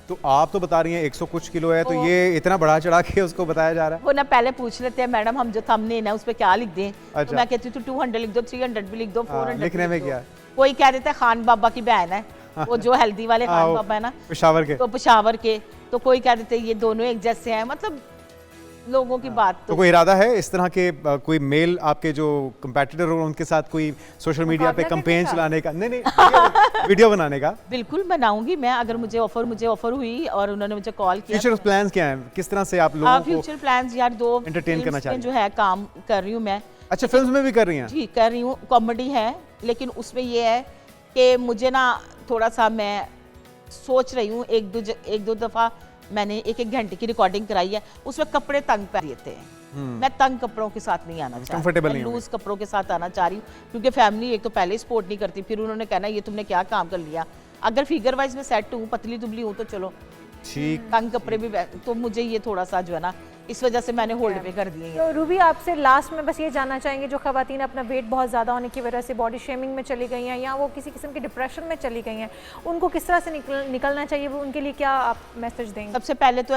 तो आप तो बता रही हैं 100 कुछ किलो है, तो ये इतना बढ़ा चढ़ा के उसको बताया जा रहा है? वो ना पहले पूछ लेते हैं मैडम हम जो थंबनेल है उस पर क्या लिख दें, अच्छा। तो मैं कहती हूँ 200 लिख दो, 300 भी लिख दो, 400 लिखने में भी लिख क्या दो। कोई कह देता है खान बाबा की बहन है, वो जो हेल्दी वाले खान बाबा है ना पेशावर के, तो पेशावर के, तो कोई कह देते हैं ये दोनों एक जैसे हैं, मतलब लोगों की बात। तो कोई इरादा है इस तरह के कोई मेल आपके जो कंपेटिटर हो उनके साथ कोई सोशल मीडिया पे कैंपेन चलाने का? नहीं वीडियो बनाने का। बिल्कुल बनाऊंगी मैं, अगर मुझे ऑफर हुई और उन्होंने मुझे कॉल किया। फ्यूचर प्लान्स क्या हैं, किस तरह से आप लोगों को फ्यूचर प्लान्स यार 2 एंटरटेन करना चाहते हैं? जो है काम कर रही हूँ मैं। अच्छा, फिल्म में भी कर रही हैं? जी कर रही हूँ, कॉमेडी है, लेकिन उसमें ये है कि मुझे ना थोड़ा सा, मैं सोच रही हूँ एक दो दफ़ा मैंने 1-1 घंटे की रिकॉर्डिंग कराई है, उसमें कपड़े तंग पहन देते हैं। मैं तंग कपड़ों के साथ नहीं आना चाहती, मैं लूज कपड़ों के साथ आना चाह रही हूँ, क्योंकि फैमिली एक तो पहले ही सपोर्ट नहीं करती, फिर उन्होंने कहना ये तुमने क्या काम कर लिया। अगर फिगर वाइज में सेट हूँ, पतली दुबली हूँ, तो चलो ठीक, तंग कपड़े भी, तो मुझे ये थोड़ा सा जो है ना, इस वजह से मैंने होल्ड पे कर दिए हैं। तो रूबी, आपसे लास्ट में बस ये जानना चाहेंगे, जो खवातीन अपना वेट बहुत ज़्यादा होने की वजह से बॉडी शेमिंग में चली गई हैं या वो किसी किस्म के डिप्रेशन में चली गई हैं, उनको किस तरह से निकलना चाहिए, वो उनके लिए क्या आप मैसेज देंगे? सबसे पहले तो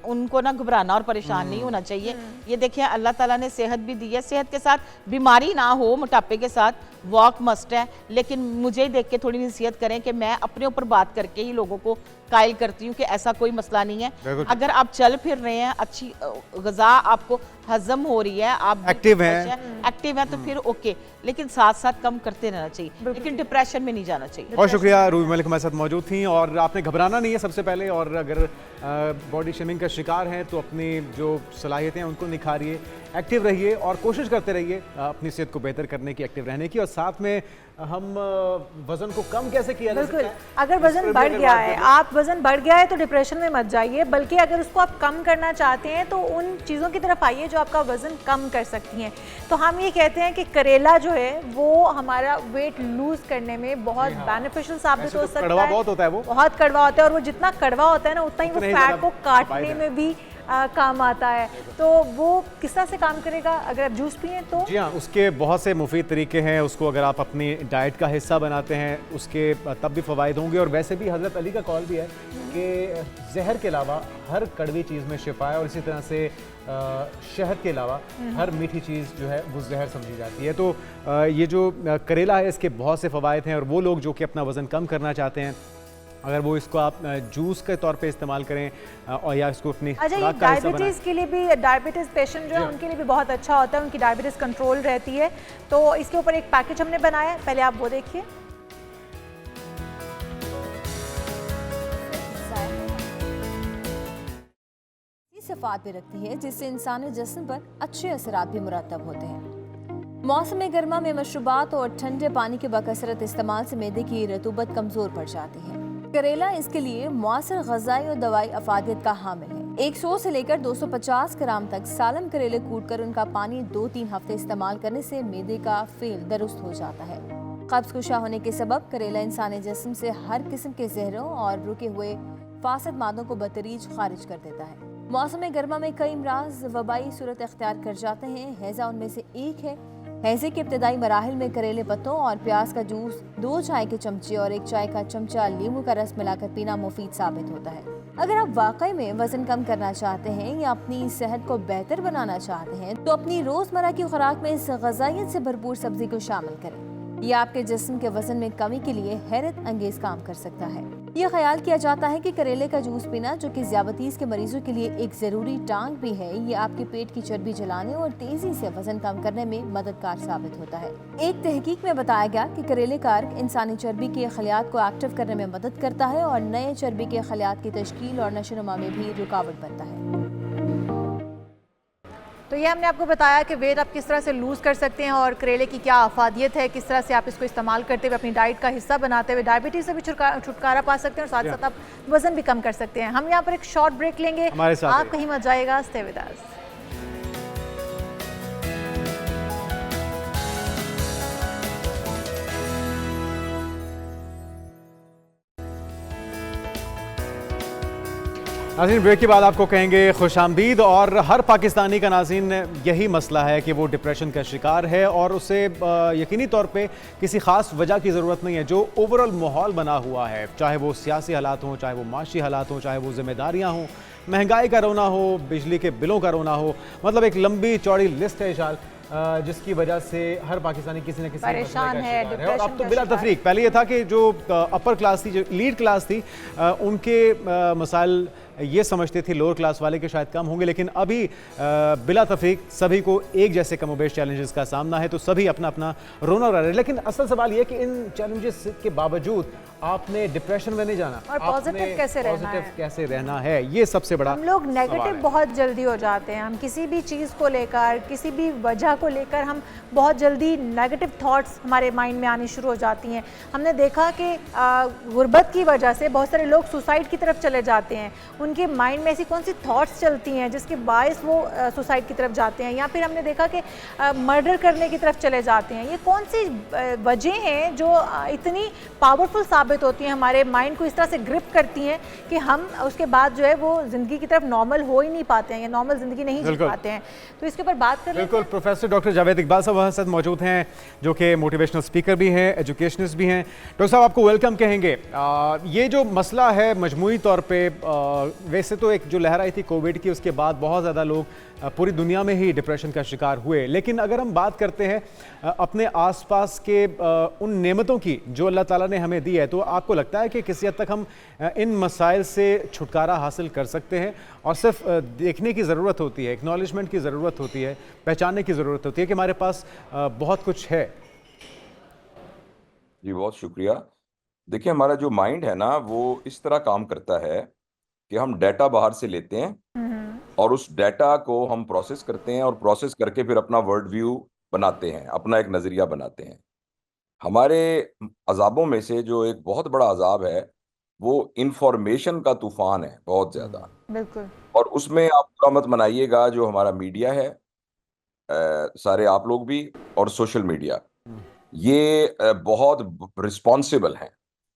उनको ना घबराना और परेशान नहीं होना चाहिए। ये देखिए अल्लाह ताला ने सेहत भी दी है, सेहत के साथ बीमारी ना हो, मोटापे के साथ वॉक मस्ट है, लेकिन मुझे ही देख के थोड़ी नसीहत करें कि मैं अपने ऊपर बात करके ही लोगों को कायल करती हूँ कि ऐसा कोई मसला नहीं है। अगर आप चल फिर रहे हैं, अच्छी ग़िज़ा आपको हजम हो रही है, आप एक्टिव हैं तो फिर ओके, लेकिन साथ साथ कम करते रहना चाहिए, लेकिन डिप्रेशन में नहीं जाना चाहिए। बहुत शुक्रिया, रूबी मलिक हमारे साथ मौजूद थी। और आपने घबराना नहीं है सबसे पहले, और अगर बॉडी शेमिंग का शिकार हैं तो अपनी जो सलाहियतें हैं उनको निखारिए, एक्टिव रहिए और कोशिश करते रहिए अपनी सेहत को बेहतर करने की, एक्टिव रहने की। और साथ में हम वजन को कम कैसे किया जा सकता है? अगर वजन बढ़ गया है, आप वजन बढ़ गया है तो डिप्रेशन में मत जाइए, बल्कि अगर उसको आप कम करना चाहते हैं तो उन चीज़ों की तरफ आइए जो आपका वजन कम कर सकती हैं। तो हम ये कहते हैं कि करेला जो है वो हमारा वेट लूज करने में बहुत बेनिफिशियल साबित हो सकता है। कड़वा बहुत होता है, वो बहुत कड़वा होता है, और वो जितना कड़वा होता है ना, उतना ही वो फैट को काटने में भी काम आता है। तो वो किस तरह से काम करेगा अगर आप जूस पिए तो? जी हाँ, उसके बहुत से मुफीद तरीके हैं। उसको अगर आप अपनी डाइट का हिस्सा बनाते हैं, उसके तब भी फ़वाइद होंगे। और वैसे भी हज़रत अली का कौल भी है कि जहर के अलावा हर कड़वी चीज़ में शिफा है, और इसी तरह से शहद के अलावा हर मीठी चीज़ जो है वो जहर समझी जाती है। तो ये जो करेला है, इसके बहुत से फ़वाइद हैं। और वो लोग जो कि अपना वज़न कम करना चाहते हैं, अगर वो इसको आप जूस के तौर पे इस्तेमाल करें और या इसको अपनी डायबिटीज़ के लिए भी, डायबिटीज़ पेशेंट जो है उनके लिए भी बहुत अच्छा होता है, उनकी डायबिटीज़ कंट्रोल रहती है। तो इसके ऊपर एक पैकेज हमने बनाया है, पहले आप वो देखिए। सिफात भी रखती है जिससे इंसानी जिस्म पर अच्छे असरात भी मुरतब होते हैं। मौसम गर्मा में मशरूबात और ठंडे पानी के बकसरत इस्तेमाल से मैदे की रतूबत कमज़ोर पड़ जाती है। करेला इसके लिए मुअस्सर ग़िज़ाई और दवाई अफादियत का हामिल है। 100 से लेकर 250 ग्राम तक सालम करेले कूटकर उनका पानी 2-3 हफ्ते इस्तेमाल करने से मैदे का फेल दुरुस्त हो जाता है। कब्ज़ कुशा होने के सबब करेला इंसानी जिस्म से हर किस्म के जहरों और रुके हुए फासिद मादों को बतरीज खारिज कर देता है। मौसम गर्मा में कई अमराज वबाई सूरत अख्तियार कर जाते हैं, हैज़ा उनमें से एक है। हैज़े के इब्तदाई मराहिल में करेले पत्तों और प्याज का जूस 2 चाय के चमचे और 1 चाय का चमचा लीमू का रस मिलाकर पीना मुफीद साबित होता है। अगर आप वाकई में वजन कम करना चाहते हैं या अपनी सेहत को बेहतर बनाना चाहते हैं तो अपनी रोजमर्रा की खुराक में इस ग़िज़ाइयत से भरपूर सब्जी को शामिल करें। ये आपके जिस्म के वजन में कमी के लिए हैरत अंगेज काम कर सकता है। ये ख्याल किया जाता है कि करेले का जूस पीना, जो कि ज़ियाबतीस के मरीजों के लिए एक ज़रूरी टांग भी है, ये आपके पेट की चर्बी जलाने और तेजी से वजन कम करने में मददगार साबित होता है। एक तहकीक में बताया गया कि करेले का अर्क इंसानी चर्बी के खलियात को एक्टिव करने में मदद करता है और नए चर्बी के खलियात की तश्कील और नशोनुमा में भी रुकावट बनता है। तो ये हमने आपको बताया कि वेट आप किस तरह से लूज़ कर सकते हैं और करेले की क्या अफादियत है, किस तरह से आप इसको इस्तेमाल करते हुए अपनी डाइट का हिस्सा बनाते हुए डायबिटीज़ से भी छुटकारा पा सकते हैं और साथ साथ आप वजन भी कम कर सकते हैं। हम यहाँ पर एक शॉर्ट ब्रेक लेंगे, आप कहीं मत जाएगा, स्टे विद अस। नाज़रीन, ब्रेक के बाद आपको कहेंगे खुशामदीद। और हर पाकिस्तानी का नाज़रीन यही मसला है कि वो डिप्रेशन का शिकार है और उसे यकीनी तौर पे किसी ख़ास वजह की ज़रूरत नहीं है। जो ओवरऑल माहौल बना हुआ है, चाहे वो सियासी हालात हों, चाहे वो माशी हालात हों, चाहे वो ज़िम्मेदारियाँ हों, महंगाई का रोना हो, बिजली के बिलों का रोना हो, मतलब एक लंबी चौड़ी लिस्ट है इशाल जिसकी वजह से हर पाकिस्तानी किसी न किसी परेशान मसले का है, शिकार है। और अब डिप्रेशन तो का बिला शिकार तफरीक, पहले ये था कि जो अपर क्लास थी, जो लीड क्लास थी, उनके मसाइल ये समझते थे लोअर क्लास वाले के शायद कम होंगे, लेकिन अभी बिला तफरीक सभी को एक जैसे कमोबेश चैलेंजेस का सामना है, तो सभी अपना अपना रोना रहा है। लेकिन असल सवाल ये कि इन चैलेंजेस के बावजूद आपने डिप्रेशन में नहीं जाना और पॉजिटिव कैसे रहना है, ये सबसे बड़ा हम लोग नेगेटिव बहुत जल्दी हो जाते हैं। हम किसी भी चीज़ को लेकर, किसी भी वजह को लेकर हम बहुत जल्दी नेगेटिव थॉट्स हमारे माइंड में आनी शुरू हो जाती हैं। हमने देखा कि गुर्बत की वजह से बहुत सारे लोग सुसाइड की तरफ चले जाते हैं। उनके माइंड में ऐसी कौन सी थॉट्स चलती हैं जिसके बायस वो सुसाइड की तरफ जाते हैं, या फिर हमने देखा कि मर्डर करने की तरफ चले जाते हैं। ये कौन सी वजह हैं जो इतनी पावरफुल साबित होती हैं, हमारे माइंड को इस तरह से ग्रिप करती हैं कि हम उसके बाद जो है वो ज़िंदगी की तरफ नॉर्मल हो ही नहीं पाते हैं या नॉर्मल ज़िंदगी नहीं जी पाते हैं। तो इसके ऊपर बात कर बिल्कुल। प्रोफेसर डॉक्टर जावेद इकबाल साहब हमारे साथ मौजूद हैं, जो कि मोटिवेशनल स्पीकर भी हैं, एजुकेशनिस्ट भी हैं। डॉक्टर साहब, आपको वेलकम कहेंगे। ये जो मसला है मजमूई तौर पर, वैसे तो एक जो लहर आई थी कोविड की, उसके बाद बहुत ज़्यादा लोग पूरी दुनिया में ही डिप्रेशन का शिकार हुए, लेकिन अगर हम बात करते हैं अपने आसपास के उन नेमतों की जो अल्लाह ताला ने हमें दी है, तो आपको लगता है कि किसी हद तक हम इन मसाइल से छुटकारा हासिल कर सकते हैं? और सिर्फ देखने की ज़रूरत होती है, एक्नॉलेजमेंट की ज़रूरत होती है, पहचानने की ज़रूरत होती है कि हमारे पास बहुत कुछ है। जी बहुत शुक्रिया। देखिए, हमारा जो माइंड है ना, वो इस तरह काम करता है कि हम डाटा बाहर से लेते हैं और उस डाटा को हम प्रोसेस करते हैं और प्रोसेस करके फिर अपना वर्ल्ड व्यू बनाते हैं, अपना एक नज़रिया बनाते हैं। हमारे अजाबों में से जो एक बहुत बड़ा अजाब है वो इंफॉर्मेशन का तूफान है, बहुत ज़्यादा। बिल्कुल। और उसमें आप बुरा मत मनाइएगा, जो हमारा मीडिया है, सारे आप लोग भी, और सोशल मीडिया, ये बहुत रिस्पॉन्सिबल हैं।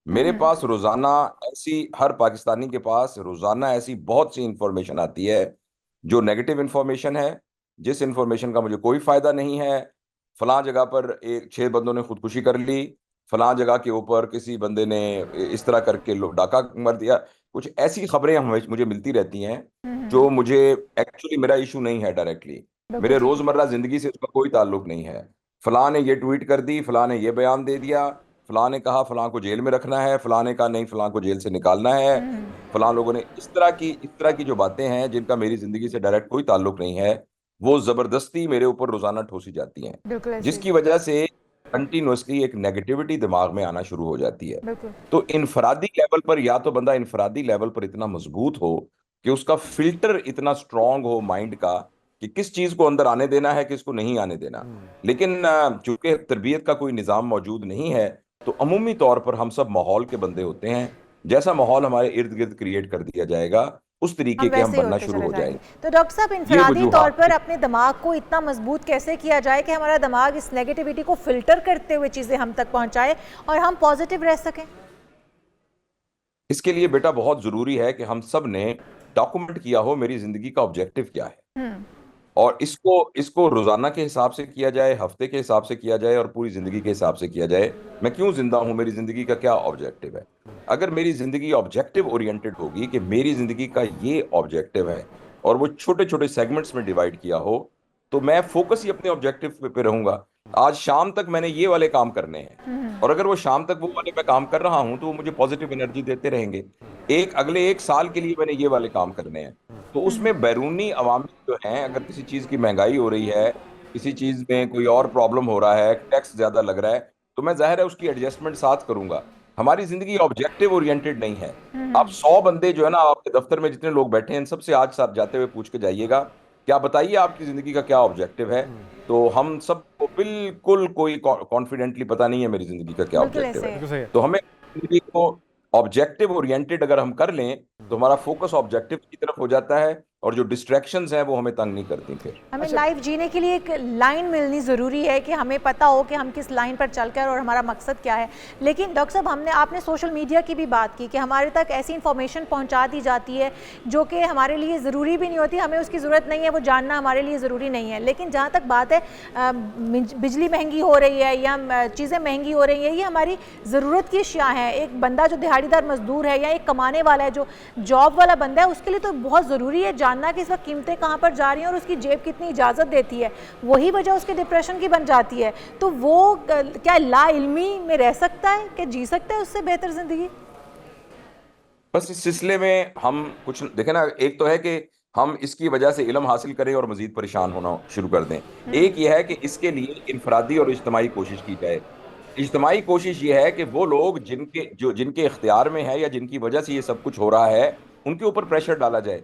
मेरे पास रोज़ाना ऐसी, हर पाकिस्तानी के पास रोज़ाना ऐसी बहुत सी इंफॉर्मेशन आती है जो नेगेटिव इंफॉर्मेशन है, जिस इंफॉर्मेशन का मुझे कोई फ़ायदा नहीं है। फलां जगह पर 6 बंदों ने खुदकुशी कर ली, फलां जगह के ऊपर किसी बंदे ने इस तरह करके डाका मार दिया। कुछ ऐसी खबरें मुझे मिलती रहती हैं जो मुझे एक्चुअली मेरा इशू नहीं है डायरेक्टली, मेरे रोज़मर्रा ज़िंदगी से उसका कोई ताल्लुक नहीं है। फलां ने ये ट्वीट कर दी, फलां ने ये बयान दे दिया, फलां ने कहा फलां को जेल में रखना है, फलां ने कहा नहीं फलां को जेल से निकालना है, फलां लोगों ने इस तरह की जो बातें हैं जिनका मेरी जिंदगी से डायरेक्ट कोई ताल्लुक नहीं है, वो जबरदस्ती मेरे ऊपर रोजाना ठोसी जाती हैं, जिसकी वजह से कंटिन्यूअसली एक नेगेटिविटी दिमाग में आना शुरू हो जाती है। तो इनफरादी लेवल पर, या तो बंदा इनफरादी लेवल पर इतना मजबूत हो कि उसका फिल्टर इतना स्ट्रांग हो माइंड का कि किस चीज को अंदर आने देना है, किसको नहीं आने देना। लेकिन चूंकि तरबियत का कोई निज़ाम मौजूद नहीं है, तो अमूमी तौर पर हम सब माहौल के बंदे होते हैं। जैसा माहौल हमारे इर्द गिर्द क्रिएट कर दिया जाएगा, उस तरीके के हम बनना शुरू हो जाएंगे। तो डॉक्टर साहब, इनफरादी तौर पर अपने दिमाग को इतना मजबूत कैसे किया जाए कि हमारा दिमाग इस नेगेटिविटी को फिल्टर करते हुए चीजें हम तक पहुंचाए और हम पॉजिटिव रह सकें? इसके लिए बेटा बहुत जरूरी है कि हम सब ने डॉक्यूमेंट किया हो मेरी जिंदगी का ऑब्जेक्टिव क्या है, और इसको रोजाना के हिसाब से किया जाए, हफ्ते के हिसाब से किया जाए और पूरी जिंदगी के हिसाब से किया जाए। मैं क्यों जिंदा हूं, मेरी जिंदगी का क्या ऑब्जेक्टिव है। अगर मेरी जिंदगी ऑब्जेक्टिव ओरिएंटेड होगी कि मेरी जिंदगी का ये ऑब्जेक्टिव है और वो छोटे छोटे सेगमेंट्स में डिवाइड किया हो, तो मैं फोकस ही अपने ऑब्जेक्टिव पे रहूंगा। आज शाम तक मैंने ये वाले काम करने हैं, और अगर वो शाम तक वो वाले मैं काम कर रहा हूं तो वो मुझे पॉजिटिव एनर्जी देते रहेंगे। अगले 1 साल के लिए मैंने ये वाले काम करने हैं, तो उसमें बैरूनी अवामिल जो हैं, अगर किसी चीज की महंगाई हो रही है, किसी चीज में कोई और प्रॉब्लम हो रहा है, टैक्स ज्यादा लग रहा है, तो मैं जाहिर है उसकी एडजस्टमेंट साथ करूंगा। हमारी जिंदगी ऑब्जेक्टिव ओरिएंटेड नहीं है। आप 100 बंदे जो है ना, आपके दफ्तर में जितने लोग बैठे हैं, सबसे आज साथ जाते हुए पूछ के जाइएगा, क्या बताइए आपकी जिंदगी का क्या ऑब्जेक्टिव है। तो हम सबको बिल्कुल कोई कॉन्फिडेंटली पता नहीं है मेरी जिंदगी का क्या ऑब्जेक्टिव है। तो हमें जिंदगी को ऑब्जेक्टिव ओरिएंटेड अगर हम कर लें तो हमारा फोकस ऑब्जेक्टिव की तरफ हो जाता है, और जो डिस्ट्रैक्शंस हैं वो हमें तंग नहीं करती। फिर हमें लाइफ जीने के लिए एक लाइन मिलनी ज़रूरी है कि हमें पता हो कि हम किस लाइन पर चलकर और हमारा मकसद क्या है। लेकिन डॉक्टर साहब, आपने सोशल मीडिया की भी बात की कि हमारे तक ऐसी इंफॉर्मेशन पहुंचा दी जाती है जो कि हमारे लिए ज़रूरी भी नहीं होती, हमें उसकी ज़रूरत नहीं है, वो जानना हमारे लिए ज़रूरी नहीं है। लेकिन जहाँ तक बात है बिजली महंगी हो रही है या चीज़ें महंगी हो रही हैं, ये हमारी ज़रूरत की अशिया हैं। एक बंदा जो दिहाड़ीदार मजदूर है या एक कमाने वाला है, जो जॉब वाला बंदा है, उसके लिए तो बहुत ज़रूरी है जानना कि इस वक्त कीमतें कहाँ पर जा रही हैं और उसकी जेब कितनी इजाज़त देती है, वही वजह उसके डिप्रेशन की बन जाती है। तो वो क्या लाइल्मी में रह सकता है, क्या जी सकता है उससे बेहतर ज़िंदगी? बस इस सिलसिले में हम कुछ देखें ना, एक तो है कि हम इसकी वजह से इल्म हासिल करें और मजीद परेशान होना शुरू कर दें। एक ये है कि इसके लिए इनफरादी और इज्तिमाई कोशिश की जाए। इज्तिमाई कोशिश ये है कि वो लोग जिनके इख्तियार में है या जिनकी वजह से ये सब कुछ हो रहा है, उनके ऊपर प्रेशर डाला जाए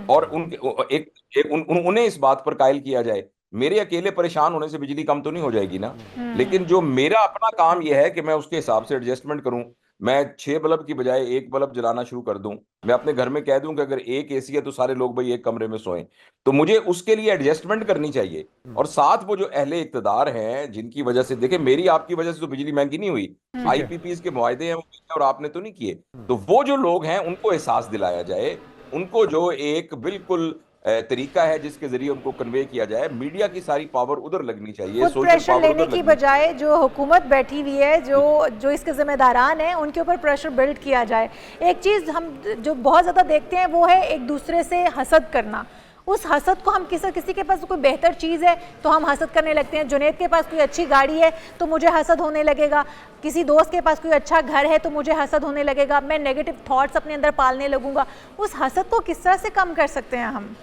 और उन्हें इस बात पर कायल किया जाए। मेरे अकेले परेशान होने से बिजली कम तो नहीं हो जाएगी ना, लेकिन जो मेरा अपना काम यह है कि मैं उसके हिसाब से एडजस्टमेंट करूं। मैं 6 बल्ब की बजाय 1 बल्ब जलाना शुरू कर दूं। मैं अपने घर में कह दूं कि अगर एक एसी है तो सारे लोग भाई एक कमरे में सोएं। तो मुझे उसके लिए एडजस्टमेंट करनी चाहिए। और साथ वो जो अहले इक्तदार हैं, जिनकी वजह से देखें, मेरी आपकी वजह से तो बिजली महंगी नहीं हुई, IPPs के मुआहदे हैं और आपने तो नहीं किए। तो वो जो लोग हैं उनको एहसास दिलाया जाए, उनको जो एक बिल्कुल तरीका है जिसके जरिए उनको कन्वे किया जाए। मीडिया की सारी पावर उधर लगनी चाहिए, सोशल प्रेशर पावर लेने की बजाय जो हुकूमत बैठी हुई है, जो इसके जिम्मेदारान हैं, उनके ऊपर प्रेशर बिल्ड किया जाए। एक चीज़ हम जो बहुत ज़्यादा देखते हैं वो है एक दूसरे से हसद करना। उस हसद को हम किसी के पास कोई बेहतर चीज़ है तो हम हसद करने लगते हैं। जुनैद के पास कोई अच्छी गाड़ी है तो मुझे हसद होने लगेगा, किसी दोस्त के पास कोई अच्छा घर है तो मुझे हसद होने लगेगा, मैं नेगेटिव थॉट्स अपने अंदर पालने लगूंगा। उस हसद को किस तरह से कम कर सकते हैं हम?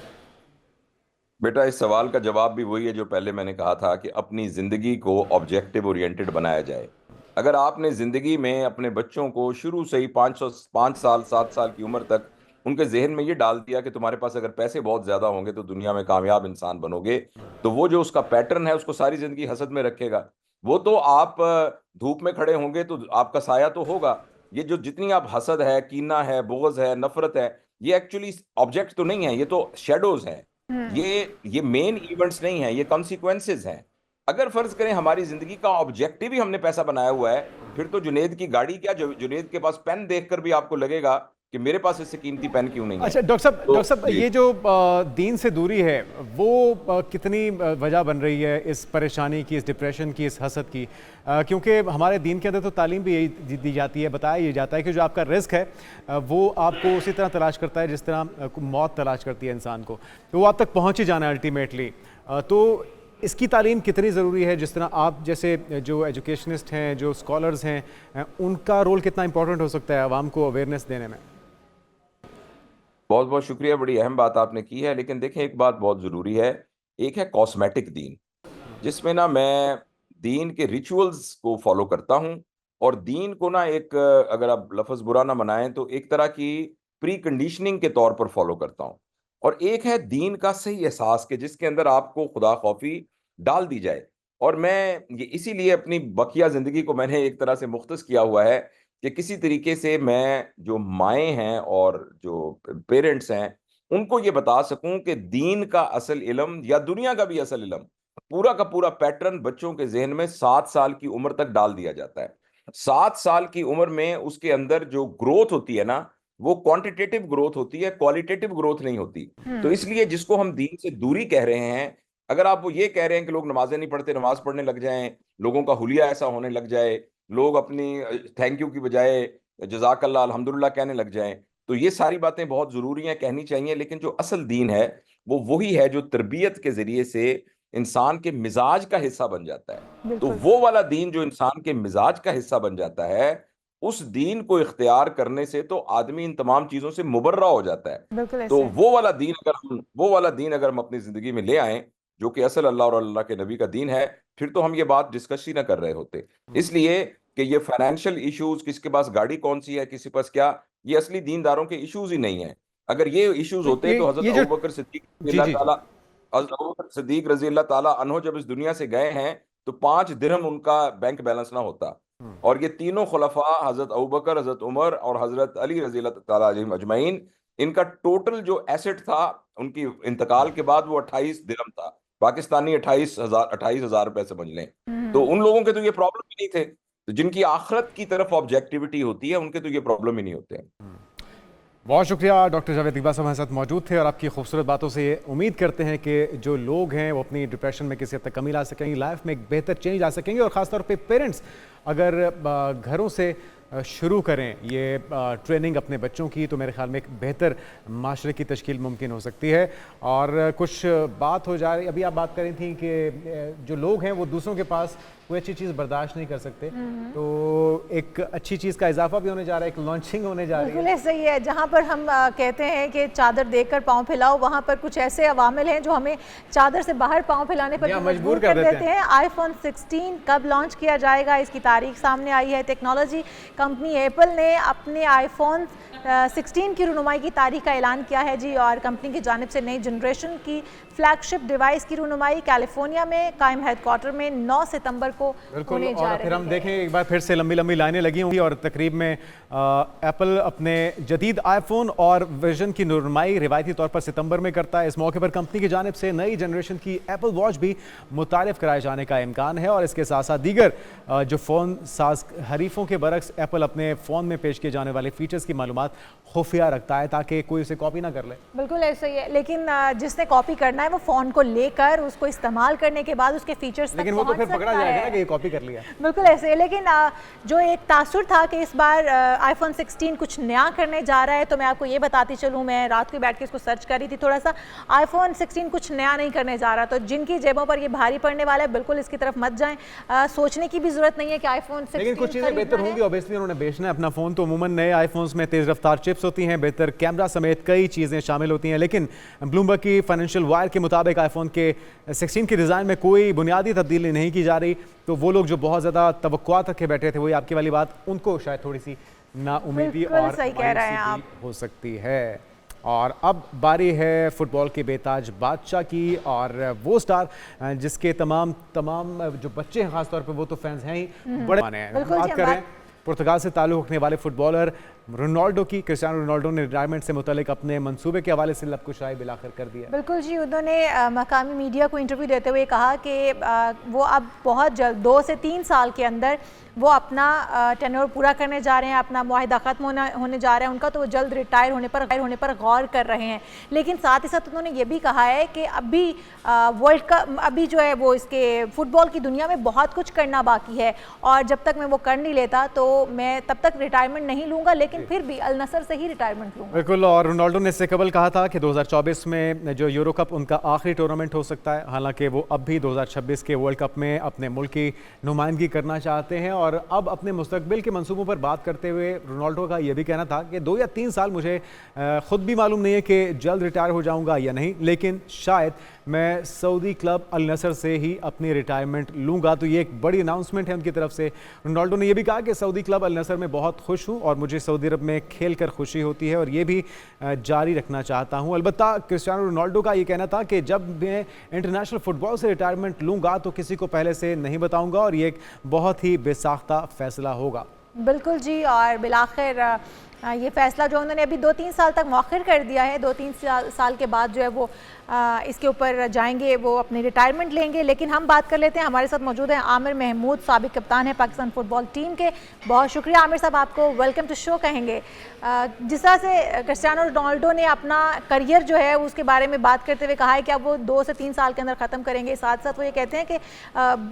बेटा, इस सवाल का जवाब भी वही है जो पहले मैंने कहा था कि अपनी जिंदगी को ऑब्जेक्टिव ओरिएंटेड बनाया जाए। अगर आपने जिंदगी में अपने बच्चों को शुरू से ही 5 साल 7 साल की उम्र तक उनके जहन में ये डाल दिया कि तुम्हारे पास अगर पैसे बहुत ज्यादा होंगे तो दुनिया में कामयाब इंसान बनोगे, तो वो जो उसका पैटर्न है उसको सारी जिंदगी हसद में रखेगा। वो तो आप धूप में खड़े होंगे तो आपका साया तो होगा। ये जो जितनी आप हसद है, कीना है, बुग़्ज़ है, नफरत है, ये एक्चुअली ऑब्जेक्ट तो नहीं है, ये तो शेडोज हैं। ये मेन इवेंट्स नहीं है, ये कॉन्सिक्वेंसेस हैं। अगर फर्ज करें हमारी जिंदगी का ऑब्जेक्टिव ही हमने पैसा बनाया हुआ है, फिर तो जुनैद की गाड़ी क्या, जुनैद के पास पेन देखकर भी आपको लगेगा कि मेरे पास इससे कीमती पेन क्यों नहीं है। अच्छा डॉक्टर साहब, ये जो दीन से दूरी है वो कितनी वजह बन रही है इस परेशानी की, इस डिप्रेशन की, इस हसद की? क्योंकि हमारे दीन के अंदर तो तालीम भी यही दी जाती है, बताया ये जाता है कि जो आपका रिस्क है वो आपको उसी तरह तलाश करता है जिस तरह मौत तलाश करती है इंसान को, तो वो आप तक पहुँच ही जाना है अल्टीमेटली। तो इसकी तालीम कितनी ज़रूरी है? जिस तरह आप जैसे जो एजुकेशनिस्ट हैं, जो स्कॉलर्स हैं, उनका रोल कितना इंपॉर्टेंट हो सकता है आवाम को अवेयरनेस देने में? बहुत बहुत शुक्रिया, बड़ी अहम बात आपने की है। लेकिन देखें, एक बात बहुत ज़रूरी है, एक है कॉस्मेटिक दीन, जिसमें ना मैं दीन के रिचुअल्स को फॉलो करता हूँ और दीन को ना एक, अगर आप लफ्ज़ बुरा ना मनाएं, तो एक तरह की प्री कंडीशनिंग के तौर पर फॉलो करता हूँ। और एक है दीन का सही एहसास के जिसके अंदर आपको खुदा खौफी डाल दी जाए। और मैं ये इसीलिए अपनी बकिया ज़िंदगी को मैंने एक तरह से मुख्तस किया हुआ है कि किसी तरीके से मैं जो माएँ हैं और जो पेरेंट्स हैं उनको ये बता सकूं कि दीन का असल इल्म या दुनिया का भी असल इल्म, पूरा का पूरा पैटर्न बच्चों के जहन में 7 साल की उम्र तक डाल दिया जाता है। 7 साल की उम्र में उसके अंदर जो ग्रोथ होती है ना, वो क्वांटिटेटिव ग्रोथ होती है, क्वालिटेटिव ग्रोथ नहीं होती। तो इसलिए जिसको हम दीन से दूरी कह रहे हैं, अगर आप वो ये कह रहे हैं कि लोग नमाजें नहीं पढ़ते, नमाज पढ़ने लग जाएं, लोगों का हुलिया ऐसा होने लग जाए, लोग अपनी थैंक यू की बजाय जज़ाकल्लाह अल्हम्दुलिल्लाह कहने लग जाएं, तो ये सारी बातें बहुत ज़रूरी हैं, कहनी चाहिए। लेकिन जो असल दीन है वो वही है जो तरबियत के ज़रिए से इंसान के मिजाज का हिस्सा बन जाता है। तो वो वाला दीन जो इंसान के मिजाज का हिस्सा बन जाता है, उस दीन को इख्तियार करने से तो आदमी इन तमाम चीज़ों से मुबर्रा हो जाता है। तो वो वाला दीन अगर हम अपनी ज़िंदगी में ले आएं, जो कि असल अल्लाह और अल्लाह के नबी का दीन है, फिर तो हम ये बात डिस्कस ही ना कर रहे होते। इसलिए कि ये फाइनेंशियल इश्यूज, किसके पास गाड़ी कौन सी है, किसी पास क्या, ये असली दीनदारों के इश्यूज ही नहीं है। अगर ये इश्यूज होते तो हज़रत अबू बकर सिद्दीक रज़ी अल्लाह ताला अन्हो जब इस दुनिया से गए हैं तो 5 दिरहम उनका बैंक बैलेंस ना होता। और ये तीनों खुलफा, हज़रत अबू बकर, हज़रत उमर और हज़रत अली रज़ी अल्लाह ताला अलैहिम अजमईन, इनका टोटल जो एसेट था उनकी इंतकाल के बाद वो 28 दिरहम था, पाकिस्तानी 28,000 रुपए समझ लें। तो उन लोगों के तो ये प्रॉब्लम ही नहीं थे। तो जिनकी आखिरत की तरफ ऑब्जेक्टिविटी होती है उनके तो ये प्रॉब्लम ही नहीं होते हैं। बहुत शुक्रिया डॉक्टर जावेद इकबाल साहब हमारे साथ मौजूद थे और आपकी खूबसूरत बातों से उम्मीद करते हैं कि जो लोग हैं वो अपनी डिप्रेशन में किसी हद तक कमी ला सकेंगे, लाइफ में एक बेहतर चेंज ला सकेंगे। और ख़ासतौर पे पेरेंट्स अगर घरों से शुरू करें ये ट्रेनिंग अपने बच्चों की, तो मेरे ख्याल में एक बेहतर माशरे की तश्कील मुमकिन हो सकती है। और कुछ बात हो जा रही, अभी आप बात कर रही थी कि जो लोग हैं वो दूसरों के पास कोई अच्छी चीज़ बर्दाश्त नहीं कर सकते, तो एक अच्छी चीज़ का इजाफा भी होने जा रहा है, एक लॉन्चिंग होने जा रही है। बिल्कुल ऐसा ही है, जहाँ पर हम कहते हैं कि चादर देकर पाँव फैलाओ, वहाँ पर कुछ ऐसे अवामिल हैं जो हमें चादर से बाहर पाँव फैलाने पर मजबूर कर देते हैं। आईफोन 16 कब लॉन्च किया जाएगा, इसकी तारीख सामने आई है। टेक्नोलॉजी कंपनी एप्पल ने अपने आईफोन 16 की रुनुमाई की तारीख का ऐलान किया है जी, और कंपनी की जानिब से नई जनरेशन की फ्लैगशिप डिवाइस की रुनुमाई कैलिफोर्निया में कायम हेडक्वार्टर में 9 सितंबर को होने जा रही है। फिर हम देखें एक बार फिर से लंबी लंबी लाइनें लगी होंगी, और तकरीब में एप्पल अपने जदीद आईफोन और विजन की रुनुमाई रिवायती तौर पर सितंबर में करता है। इस मौके पर कंपनी की जानिब से नई जनरेशन की एप्पल वॉच भी मुतारिफ कराए जाने का इम्कान है, और इसके साथ साथ दीगर जो फ़ोन साज हरीफों के बरक्स एप्पल अपने फ़ोन में पेश किए जाने वाले फीचर्स की मालूमात खुफिया रखता है ताकि कोई उसे कॉपी ना कर ले। बिल्कुल ऐसा ही है, लेकिन जिसने कॉपी करना है वो फ़ोन को लेकर उसको इस्तेमाल करने के बाद उसके फीचर्स लेकिन वो तो फिर पकड़ा जाएगा ना कि ये कॉपी कर लिया। बिल्कुल ऐसे है, लेकिन जो एक तासुर था कि इस बार आईफोन 16 कुछ नया करने जा रहा है, तो मैं आपको ये बताती चलूँ, मैं रात को बैठ के इसको सर्च कर रही थी थोड़ा सा। आईफोन 16 कुछ नया नहीं करने जा रहा, तो जिनकी जेबों पर ये भारी पड़ने वाला है बिल्कुल इसकी तरफ मत जाएं। सोचने की भी जरूरत नहीं है कि आईफोन 16 लेकिन कुछ चीज़ें बेहतर होंगी। ऑब्वियसली उन्होंने बेचना है अपना फ़ोन, तो अमूमन नए आईफोन्स में तेज़ रफ्तार चिप्स होती हैं, बेहतर कैमरा समेत कई चीज़ें शामिल होती हैं। लेकिन ब्लूमबर्ग की फाइनेंशियल वायर के मुताबिक आईफोन के 16 की डिज़ाइन में कोई बुनियादी तब्दीली नहीं की जा रही, तो वो लोग जो बहुत ज़्यादा तवक्कुआत रखे बैठे थे, वही आपकी वाली बात, उनको शायद थोड़ी सी नाउमीदी और सही कह रहे हैं आप हो सकती है। और अब बारी है फुटबॉल के बेताज बादशाह की, और वो स्टार जिसके तमाम जो बच्चे हैं खासतौर पर वो तो फैंस हैं ही, बड़े माने हैं। बात करें पुर्तगाल से ताल्लुक़ रखने वाले फुटबॉलर रोनाल्डो की। क्रिस्टियानो रोनाल्डो ने रिटायरमेंट से मुतालिक अपने मंसूबे के हवाले से लब कुशाई बिलाखिर कर दिया। बिल्कुल जी, उन्होंने मकामी मीडिया को इंटरव्यू देते हुए कहा कि वो अब बहुत जल्द 2 से 3 साल के अंदर वो अपना टेन्योर पूरा करने जा रहे हैं, अपना मुआहिदा ख़त्म होने जा रहा है उनका, तो वो जल्द रिटायर होने पर गौर कर रहे हैं। लेकिन साथ ही साथ उन्होंने ये भी कहा है कि अभी वर्ल्ड कप, अभी जो है वो इसके फुटबॉल की दुनिया में बहुत कुछ करना बाकी है, और जब तक मैं वो कर नहीं लेता तो मैं तब तक रिटायरमेंट नहीं लूँगा, लेकिन फिर भी अल नसर से ही रिटायरमेंट लूँगा। बिल्कुल, और रोनाल्डो ने इससे कबल कहा था कि 2024 में जो यूरो कप उनका आखिरी टूर्नामेंट हो सकता है। हालांकि वो अब भी 2026 के वर्ल्ड कप में अपने मुल्क की नुमाइंदगी करना चाहते हैं। और अब अपने मुस्तकबिल के मंसूबों पर बात करते हुए रोनाल्डो का यह भी कहना था कि 2 या 3 साल, मुझे खुद भी मालूम नहीं है कि जल्द रिटायर हो जाऊंगा या नहीं, लेकिन शायद मैं सऊदी क्लब अल नसर से ही अपनी रिटायरमेंट लूँगा। तो ये एक बड़ी अनाउंसमेंट है उनकी तरफ से। रोनाल्डो ने यह भी कहा कि सऊदी क्लब अल नसर में बहुत खुश हूँ और मुझे सऊदी अरब में खेल कर खुशी होती है और ये भी जारी रखना चाहता हूँ। अलबत्ता क्रिस्टियानो रोनाल्डो का ये कहना था कि जब मैं इंटरनेशनल फुटबॉल से रिटायरमेंट लूँगा तो किसी को पहले से नहीं बताऊँगा, और ये एक बहुत ही बेसाख्ता फैसला होगा। बिल्कुल जी, और बिलाखिर ये फैसला जो उन्होंने अभी 2-3 साल तक मौखिर कर दिया है, 2-3 साल के बाद जो है वो इसके ऊपर जाएंगे, वो अपनी रिटायरमेंट लेंगे। लेकिन हम बात कर लेते हैं, हमारे साथ मौजूद हैं आमिर महमूद, साबिक कप्तान है पाकिस्तान फुटबॉल टीम के। बहुत शुक्रिया आमिर साहब, आपको वेलकम टू शो कहेंगे। जिस तरह से क्रिस्टियानो रोनाल्डो ने अपना करियर जो है उसके बारे में बात करते हुए कहा है कि अब वो 2 से 3 साल के अंदर ख़त्म करेंगे, साथ साथ वो ये कहते हैं कि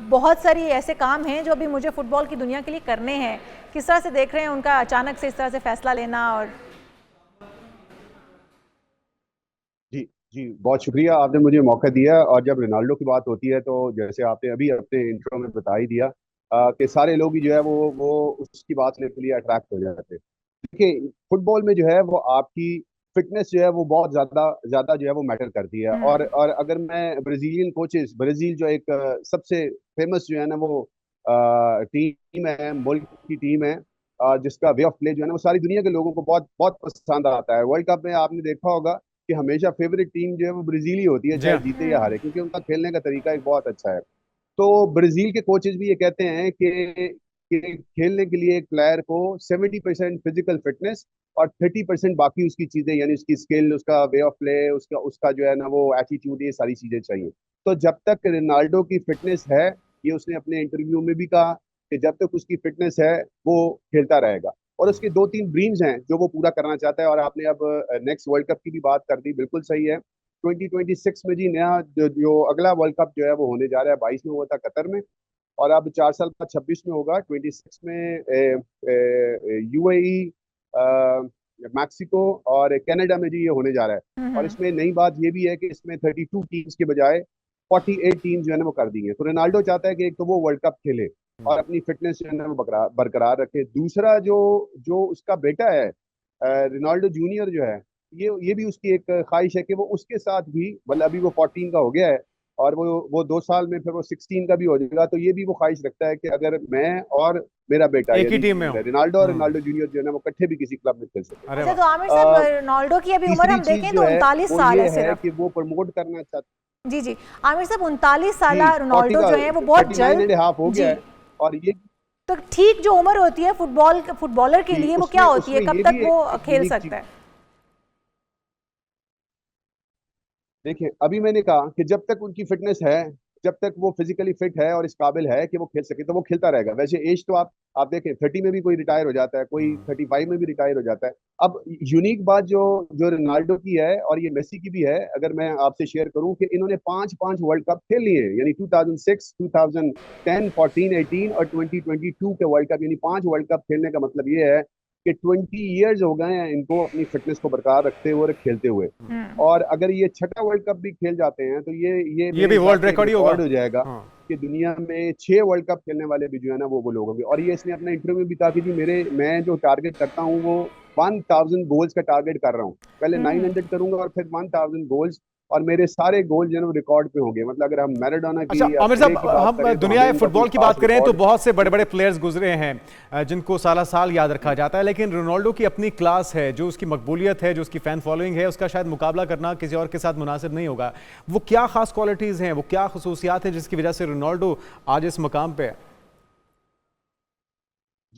बहुत सारी ऐसे काम हैं जो अभी मुझे फ़ुटबॉल की दुनिया के लिए करने हैं। किस तरह से देख रहे हैं उनका अचानक से इस तरह से फैसला लेना? और जी, बहुत शुक्रिया, आपने मुझे मौका दिया। और जब रोनाल्डो की बात होती है तो जैसे आपने अभी अपने इंट्रो में बता ही दिया कि सारे लोग ही जो है वो उसकी बात सुनने के लिए अट्रैक्ट हो जाते हैं। देखिए, फुटबॉल में जो है वो आपकी फिटनेस जो है वो बहुत ज़्यादा जो है वो मैटर करती है। और अगर मैं ब्राज़ीलियन कोचेस, ब्राज़ील जो एक सबसे फेमस जो है ना वो टीम है, मुल्क की टीम है, जिसका वे ऑफ प्ले जो है ना वो सारी दुनिया के लोगों को बहुत बहुत पसंद आता है। वर्ल्ड कप में आपने देखा होगा कि हमेशा फेवरेट टीम जो है वो ब्राजील ही होती है, चाहे जीते या हारे, क्योंकि उनका खेलने का तरीका एक बहुत अच्छा है। तो ब्राजील के कोचेस भी ये कहते हैं कि खेलने के लिए एक प्लेयर को 70% फिजिकल फिटनेस और 30% बाकी उसकी चीजें, यानी उसकी स्किल, उसका वे ऑफ प्ले, उसका जो है ना वो एटीट्यूड, ये सारी चीजें चाहिए। तो जब तक रोनाल्डो की फिटनेस है, ये उसने अपने इंटरव्यू में भी कहा कि जब तक उसकी फिटनेस है वो खेलता रहेगा। और उसके 2-3 ड्रीम्स हैं जो वो पूरा करना चाहता है। और आपने अब नेक्स्ट वर्ल्ड कप की भी बात कर दी, बिल्कुल सही है। 2026 में जी नया जो अगला वर्ल्ड कप जो है वो होने जा रहा है, 22 में हुआ था कतर में, और अब 4 साल बाद 26 में होगा, 26 में UAE, मैक्सिको और कनाडा में जी ये होने जा रहा है। और इसमें नई बात ये भी है कि इसमें 32 टीम्स के बजाय 48 टीम जो है ना वो कर दी है। तो रोनाल्डो चाहता है कि एक तो वो वर्ल्ड कप खेले और अपनी फिटनेस जो है ना वो बरकरार रखे। दूसरा जो उसका बेटा है रोनाल्डो जूनियर जो है, ये भी उसकी एक ख्वाहिश है कि वो उसके साथ भी, मतलब अभी वो 14 का हो गया है और वो 2 साल में फिर वो 16 का भी हो जाएगा, तो ये भी वो ख्वाहिश रखता है कि अगर मैं और मेरा बेटा एक ही टीम में हो, रोनाल्डो और रोनाल्डो जूनियर जो है ना वो इकट्ठे भी किसी क्लब में खेल सके। अच्छा, तो आमिर साहब रोनाल्डो की अभी उम्र हम देखें तो 39 साल है सिर्फ, कि वो प्रमोट करना चाहते। जी आमिर साहब 39 साल रोनाल्डो जो है वो बहुत जल्द हो गया है। और ये तो ठीक जो उम्र होती है फुटबॉलर के लिए वो क्या होती है, कब तक वो खेल सकता है? देखिए, अभी मैंने कहा कि जब तक उनकी फिटनेस है, जब तक वो फिजिकली फिट है और इस काबिल है कि वो खेल सके, तो वो खेलता रहेगा। वैसे एज तो आप देखें 30 में भी कोई रिटायर हो जाता है, कोई 35 में भी रिटायर हो जाता है। अब यूनिक बात जो रोनाल्डो की है और ये मेसी की भी है, अगर मैं आपसे शेयर करूं कि इन्होंने 5 वर्ल्ड कप खेल लिए हैं, यानी 2006, 2010, 14, 18 और 2022 के वर्ल्ड कप, यानी 5 वर्ल्ड कप खेलने का मतलब ये है कि 20 इयर्स हो गए हैं इनको अपनी फिटनेस को बरकरार रखते हुए और खेलते हुए। और अगर ये छठा वर्ल्ड कप भी खेल जाते हैं तो ये भी वर्ल्ड रिकॉर्ड हो जाएगा कि दुनिया में 6 वर्ल्ड कप खेलने वाले भी जो है ना वो लोग होंगे। और ये इसने अपने इंटरव्यू में भी कहा कि मैं जो टारगेट करता हूँ वो 1000 गोल्स का टारगेट कर रहा हूँ। पहले 900 करूंगा और फिर 1000 गोल्स, और मेरे सारे गोल जो है वो रिकॉर्ड पे होंगे। मतलब अगर हम मैराडोना की, अच्छा आमिर साहब, हम दुनिया फुटबॉल की बात करें तो बहुत से बड़े बड़े प्लेयर्स गुजरे हैं जिनको साला साल याद रखा जाता है, लेकिन रोनाल्डो की अपनी क्लास है, जो उसकी मकबूलियत है, जो उसकी फैन फॉलोइंग है, उसका शायद मुकाबला करना किसी और के साथ मुनासिब नहीं होगा। वो क्या खास क्वालिटीज हैं, वो क्या खसूसियात है जिसकी वजह से रोनाल्डो आज इस मुकाम पे है?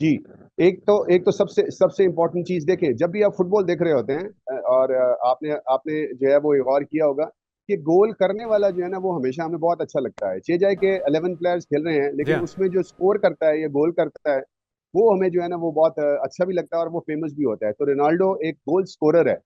जी, एक तो सबसे इम्पोर्टेंट चीज देखें, जब भी आप फुटबॉल देख रहे होते हैं और आपने जो है वो गौर किया होगा कि गोल करने वाला जो है ना वो हमेशा हमें बहुत अच्छा लगता है। चाहे कि 11 प्लेयर्स खेल रहे हैं, लेकिन उसमें जो स्कोर करता है या गोल करता है वो हमें जो है ना वो बहुत अच्छा भी लगता है और वो फेमस भी होता है। तो रोनाल्डो एक गोल स्कोरर है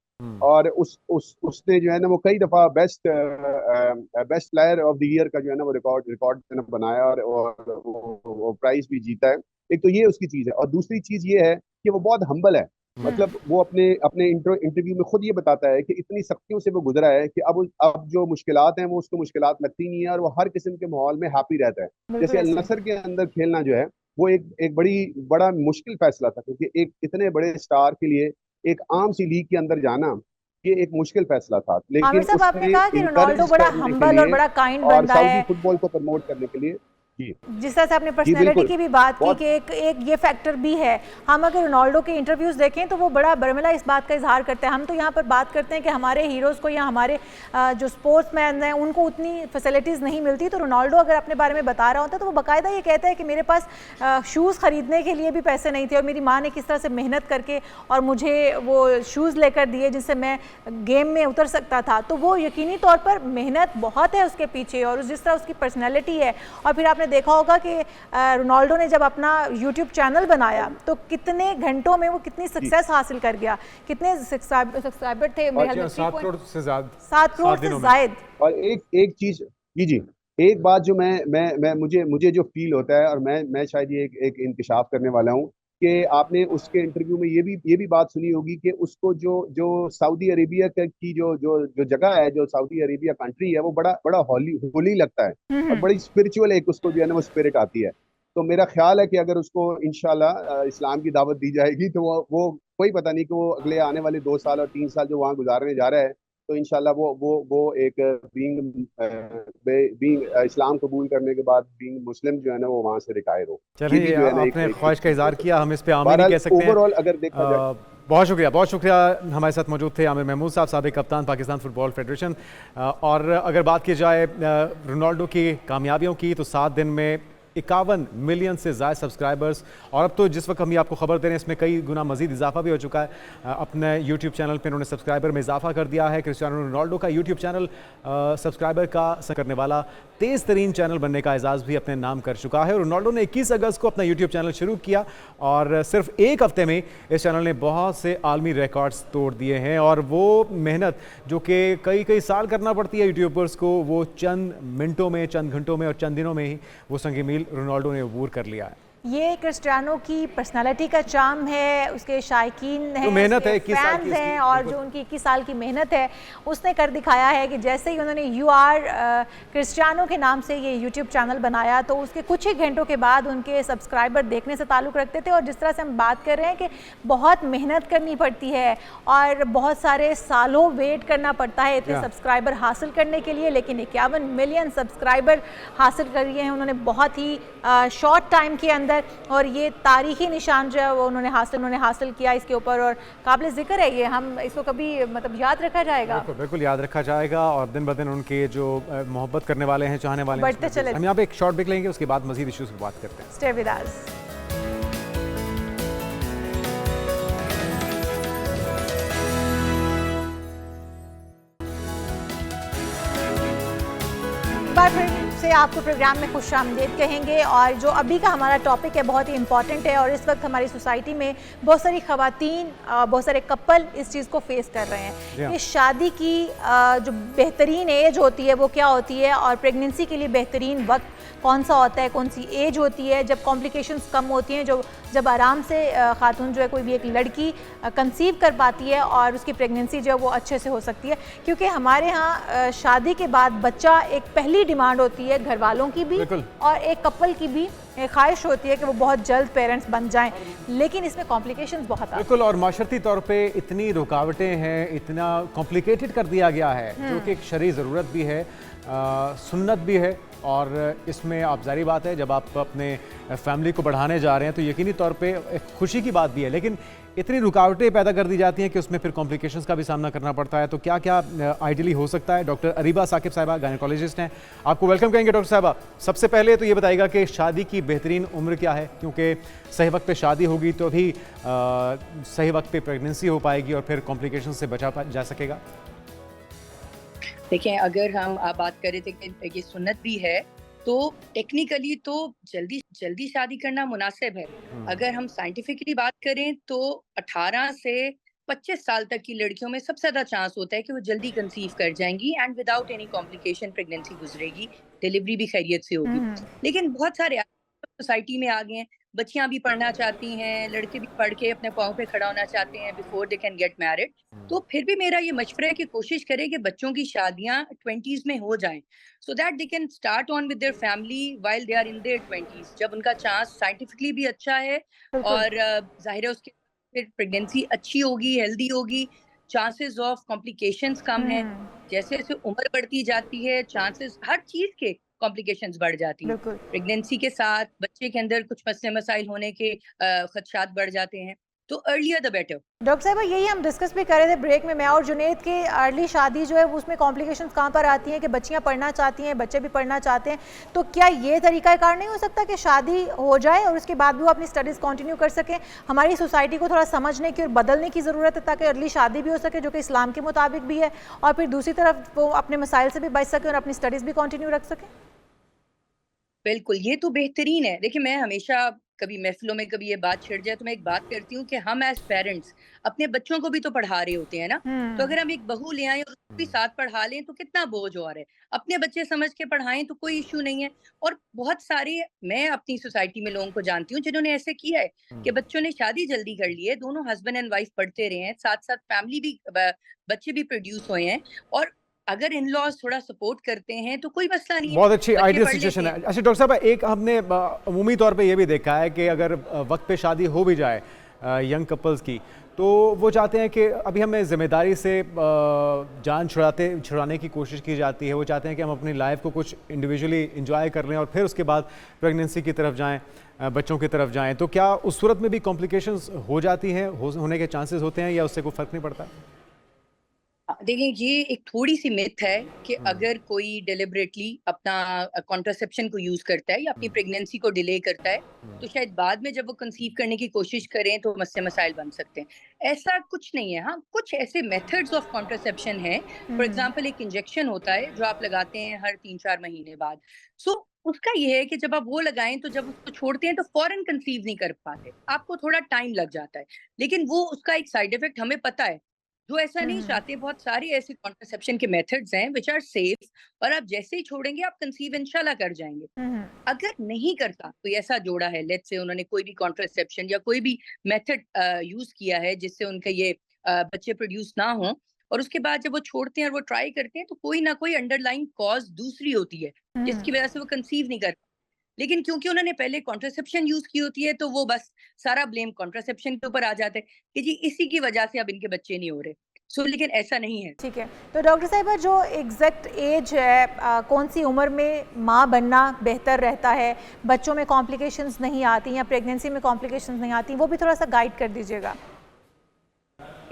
और उसने जो है ना वो कई दफा best player of the year का जो है ना वो रिकॉर्ड बनाया और वो प्राइज भी जीता है। एक तो ये उसकी चीज है, और दूसरी चीज ये है कि वो बहुत हम्बल है। मतलब वो अपने इंटरव्यू में खुद ये बताता है कि इतनी सख्तियों से वो गुजरा है कि अब जो मुश्किलात हैं वो उसको मुश्किलात लगती नहीं है और वो हर किस्म के माहौल में हैप्पी रहता है। जैसे अल नसर के अंदर खेलना जो है वो एक बड़ा मुश्किल फैसला था, क्योंकि एक इतने बड़े स्टार के लिए एक आम सी लीग के अंदर जाना ये एक मुश्किल फैसला था। लेकिन साहब, आपने कहा कि रोनाल्डो बड़ा हम्बल और बड़ा काइंड बंदा है, सऊदी फुटबॉल को प्रमोट करने के लिए। जिस तरह से आपने पर्सनैलिटी की भी बात की कि एक ये फैक्टर भी है। हम अगर रोनाल्डो के इंटरव्यूज़ देखें तो वो बड़ा बरमिला इस बात का इजहार करते हैं। हम तो यहाँ पर बात करते हैं कि हमारे हीरोज़ को या हमारे जो स्पोर्ट्समैन हैं उनको उतनी फैसिलिटीज़ नहीं मिलती। तो रोनाल्डो अगर अपने बारे में बता रहा होता तो वो बाकायदा ये कहता है कि मेरे पास शूज़ ख़रीदने के लिए भी पैसे नहीं थे और मेरी माँ ने किस तरह से मेहनत करके और मुझे वो शूज़ लेकर दिए जिससे मैं गेम में उतर सकता था। तो वो यकीनी तौर पर मेहनत बहुत है उसके पीछे, और जिस तरह उसकी पर्सनैलिटी है। और फिर आपने देखा होगा कि रोनाल्डो ने जब अपना YouTube चैनल बनाया तो कितने घंटों में वो कितनी सक्सेस हासिल कर गया, कितने सब्सक्राइबर थे, 7 करोड़ से ज्यादा, 7 करोड़ से ज्यादा। और एक चीज जी एक बात जो मैं मुझे जो फील होता है, और मैं शायद ये एक इंकशाफ करने वाला हूँ कि आपने उसके इंटरव्यू में ये भी बात सुनी होगी कि उसको जो सऊदी अरेबिया की जो जगह है, जो सऊदी अरेबिया कंट्री है, वो बड़ा होली लगता है और बड़ी स्पिरिचुअल एक उसको जो है ना वो स्पिरिट आती है। तो मेरा ख्याल है कि अगर उसको इंशाल्लाह इस्लाम की दावत दी जाएगी तो वो कोई पता नहीं कि वो अगले आने वाले 2 साल और 3 साल जो वहाँ गुजारने जा रहा है, तो इंशाल्लाह वो एक बीइंग इस्लाम कबूल करने के बाद बीइंग मुस्लिम जो है ना वो वहाँ से रिटायर हो। चलिए, आपने ख्वाहिश का इज़हार किया, हम इस पे आमीन नहीं कह सकते हैं। ओवरऑल अगर देखा जाए, बहुत शुक्रिया। हमारे साथ मौजूद थे आमिर महमूद साहब, साबिक कप्तान पाकिस्तान फुटबॉल फेडरेशन। और अगर बात की जाए रोनाल्डो की कामयाबियों की तो 7 दिन में 51 मिलियन से ज़्यादा सब्सक्राइबर्स, और अब तो जिस वक्त हम आपको खबर दे रहे हैं इसमें कई गुना मजीद इजाफा भी हो चुका है। अपने यूट्यूब चैनल पर उन्होंने सब्सक्राइबर में इजाफा कर दिया है। क्रिस्टियानो रोनाल्डो का यूट्यूब चैनल सब्सक्राइबर का करने वाला तेज़ तरीन चैनल बनने का एजाज़ भी अपने नाम कर चुका है। रोनाल्डो ने 21 अगस्त को अपना यूट्यूब चैनल शुरू किया और सिर्फ 1 हफ्ते में इस चैनल ने बहुत से आलमी रिकॉर्ड्स तोड़ दिए हैं। और वो मेहनत जो कि कई साल करना पड़ती है यूट्यूबर्स को, वो चंद मिनटों में, चंद घंटों में और चंद दिनों में ही वो संग मील रोनाल्डो ने अबूर कर लिया है। ये क्रिस्टियानो की पर्सनालिटी का चार्म है, उसके शायकीन हैं, मेहनत है, उसके 21 साल फैंस की हैं, और जो उनकी 21 साल की मेहनत है उसने कर दिखाया है कि जैसे ही उन्होंने क्रिस्टियानो के नाम से ये यूट्यूब चैनल बनाया तो उसके कुछ ही घंटों के बाद उनके सब्सक्राइबर देखने से ताल्लुक़ रखते थे। और जिस तरह से हम बात कर रहे हैं कि बहुत मेहनत करनी पड़ती है और बहुत सारे सालों वेट करना पड़ता है इतने सब्सक्राइबर हासिल करने के लिए, लेकिन 51 मिलियन सब्सक्राइबर हासिल कर लिए हैं उन्होंने बहुत ही शॉर्ट टाइम के अंदर। और ये तारीखी निशान जो है वो उन्होंने हासिल किया इसके ऊपर, और काबिल ज़िक्र है ये, हम इसको कभी मतलब याद रखा जाएगा। बिल्कुल याद रखा जाएगा, और दिन ब दिन उनके जो मोहब्बत करने वाले हैं, चाहने वाले हैं, बढ़ते चले। हम यहाँ पे एक शॉर्ट ब्रेक लेंगे, उसके बाद मजीद इश्यूज की बात करते हैं। Stay with us. बार फिर से आपको प्रोग्राम में खुशामदीद कहेंगे, और जो अभी का हमारा टॉपिक है बहुत ही इम्पॉर्टेंट है, और इस वक्त हमारी सोसाइटी में बहुत सारी ख़वातीन, बहुत सारे कपल इस चीज़ को फेस कर रहे हैं कि शादी की जो बेहतरीन एज होती है वो क्या होती है, और प्रेगनेंसी के लिए बेहतरीन वक्त कौन सा होता है, कौन सी एज होती है, जब कॉम्प्लिकेशंस कम होती हैं, जब आराम से खातून जो है कोई भी एक लड़की कंसीव कर पाती है और उसकी प्रेगनेंसी जो है वो अच्छे से हो सकती है। क्योंकि हमारे यहाँ शादी के बाद बच्चा एक पहली डिमांड होती है घर वालों की भी और एक कपल की भी ख्वाहिश होती है कि वो बहुत जल्द पेरेंट्स बन जाएं, लेकिन इसमें कॉम्प्लिकेशंस बहुत आते हैं। बिल्कुल, और माशरती तौर पे इतनी रुकावटें हैं, इतना कॉम्प्लिकेटेड कर दिया गया है, जो कि एक शरई ज़रूरत भी है, सुन्नत भी है, और इसमें आप जारी बात है जब आप अपने फैमिली को बढ़ाने जा रहे हैं तो यकीनी तौर पे एक खुशी की बात भी है, लेकिन इतनी रुकावटें पैदा कर दी जाती हैं कि उसमें फिर कॉम्प्लिकेशंस का भी सामना करना पड़ता है। तो क्या क्या आइडियली हो सकता है? डॉक्टर अरीबा साकिब साहिबा गायनेकोलॉजिस्ट हैं, आपको वेलकम कहेंगे डॉक्टर साहिबा। सबसे पहले तो ये बताइएगा कि शादी की बेहतरीन उम्र क्या है, क्योंकि सही वक्त पे शादी होगी तो भी सही वक्त पे प्रेगनेंसी हो पाएगी और फिर कॉम्प्लिकेशन से बचा जा सकेगा। देखें, अगर हम आप बात कर रहे थे कि ये सुन्नत भी है, तो टेक्निकली तो जल्दी शादी करना मुनासिब है। अगर हम साइंटिफिकली बात करें तो 18 से 25 साल तक की लड़कियों में सबसे ज्यादा चांस होता है कि वो जल्दी कंसीव कर जाएंगी and without any complication pregnancy गुजरेगी, डिलीवरी भी खैरियत से होगी। लेकिन बहुत सारे सोसाइटी में आ गए हैं, बच्चियां भी पढ़ना चाहती हैं, लड़के भी पढ़ के अपने पाँव पे खड़ा होना चाहते हैं before they can get married. तो फिर भी मेरा ये मशवरा है कि कोशिश करें कि बच्चों की शादियां 20s में हो जाएं, so that they can start on with their family while they are in their 20s, जब उनका चांस साइंटिफिकली भी अच्छा है और जाहिर है उसके फिर प्रेगनेंसी अच्छी होगी, हेल्दी होगी, चांसेस ऑफ कॉम्प्लिकेशंस कम है। जैसे जैसे उम्र बढ़ती जाती है चांसेस हर चीज के कॉम्प्लिकेशंस बढ़ जाती हैं। प्रेगनेंसी के साथ बच्चे के अंदर कुछ मसले मसाइल होने के खदशात बढ़ जाते हैं, तो अर्लियर द बेटर। डॉक्टर साहब, यही हम डिस्कस भी कर रहे थे ब्रेक में, मैं और जुनेद, के अर्ली शादी जो है उसमें कॉम्प्लिकेशंस कहाँ पर आती हैं कि बच्चियाँ पढ़ना चाहती हैं, बच्चे भी पढ़ना चाहते हैं, तो क्या ये तरीक़ाकार नहीं हो सकता कि शादी हो जाए और उसके बाद भी वो अपनी स्टडीज़ कंटिन्यू कर सकें? हमारी सोसाइटी को थोड़ा समझने की और बदलने की ज़रूरत है ताकि अर्ली शादी भी हो सके, जो कि इस्लाम के मुताबिक भी है, और फिर दूसरी तरफ वो अपने मसाइल से भी बच सकें और अपनी स्टडीज़ भी कंटिन्यू रख सकें। बिल्कुल, ये तो बेहतरीन है। देखिए, मैं हमेशा कभी महफिलों में कभी ये बात छिड़ जाए तो मैं एक बात करती हूँ कि हम एज पेरेंट्स अपने बच्चों को भी तो पढ़ा रहे होते हैं ना। तो अगर हम एक बहू ले आए और उसको भी साथ पढ़ा लें तो कितना बोझ हो रहा है। अपने बच्चे समझ के पढ़ाएं तो कोई इशू नहीं है। और बहुत सारे मैं अपनी सोसाइटी में लोगों को जानती हूँ जिन्होंने ऐसे किया है कि बच्चों ने शादी जल्दी कर ली है, दोनों हस्बैंड एंड वाइफ पढ़ते रहे हैं, साथ साथ फैमिली भी बच्चे भी प्रोड्यूस हुए हैं, और अगर इन लॉज थोड़ा सपोर्ट करते हैं तो कोई मसला नहीं है। बहुत अच्छी आइडियल सिचुएशन है। अच्छा डॉक्टर साहब, एक हमने अमूमी तौर पे ये भी देखा है कि अगर वक्त पे शादी हो भी जाए यंग कपल्स की, तो वो चाहते हैं कि अभी हमें ज़िम्मेदारी से जान छुड़ाने की कोशिश की जाती है। वो चाहते हैं कि हम अपनी लाइफ को कुछ इंडिविजुअली इंजॉय कर लें और फिर उसके बाद प्रेगनेंसी की तरफ जाएं, बच्चों की तरफ जाएं। तो क्या उस सूरत में भी कॉम्प्लिकेशंस हो जाती हैं, होने के चांसेस होते हैं, या उससे कोई फ़र्क नहीं पड़ता? देखिए, ये एक थोड़ी सी मिथ है कि अगर कोई डिलिबरेटली अपना कॉन्ट्रासेप्शन को यूज करता है या अपनी प्रेगनेंसी को डिले करता है तो शायद बाद में जब वो कंसीव करने की कोशिश करें तो मसले मसाइल बन सकते हैं। ऐसा कुछ नहीं है। हाँ, कुछ ऐसे मेथड्स ऑफ कॉन्ट्रासेप्शन है। फॉर एग्जांपल, एक इंजेक्शन होता है जो आप लगाते हैं हर 3-4 महीने बाद। सो उसका ये है कि जब आप वो लगाएं तो जब उसको छोड़ते हैं तो फौरन कंसीव नहीं कर पाते, आपको थोड़ा टाइम लग जाता है, लेकिन वो उसका एक साइड इफेक्ट हमें पता है जो ऐसा नहीं चाहते। बहुत सारे ऐसे कॉन्ट्रासेप्शन के मेथड्स हैं विच आर सेफ, और आप जैसे ही छोड़ेंगे आप कंसीव इंशाल्लाह कर जाएंगे। अगर नहीं करता कोई ऐसा जोड़ा है, लेट्स से उन्होंने कोई भी कॉन्ट्रासेप्शन या कोई भी मेथड यूज किया है जिससे उनके ये बच्चे प्रोड्यूस ना हो, और उसके बाद जब वो छोड़ते हैं और वो ट्राई करते हैं तो कोई ना कोई अंडरलाइन कॉज दूसरी होती है जिसकी वजह से वो कंसीव नहीं कर, लेकिन क्योंकि उन्होंने पहले कॉन्ट्रासेप्शन यूज की होती है तो वो बस सारा ब्लेम कॉन्ट्रासेप्शन के ऊपर आ जाता है कि जी इसी की वजह से अब इनके बच्चे नहीं हो रहे। लेकिन ऐसा नहीं है। ठीक है, तो डॉक्टर साहिबा जो एग्जैक्ट एज है, कौन सी उम्र में माँ बनना बेहतर रहता है, बच्चों में कॉम्प्लिकेशंस नहीं आती या प्रेगनेंसी में कॉम्प्लिकेशंस नहीं आती, वो भी थोड़ा सा गाइड कर दीजिएगा।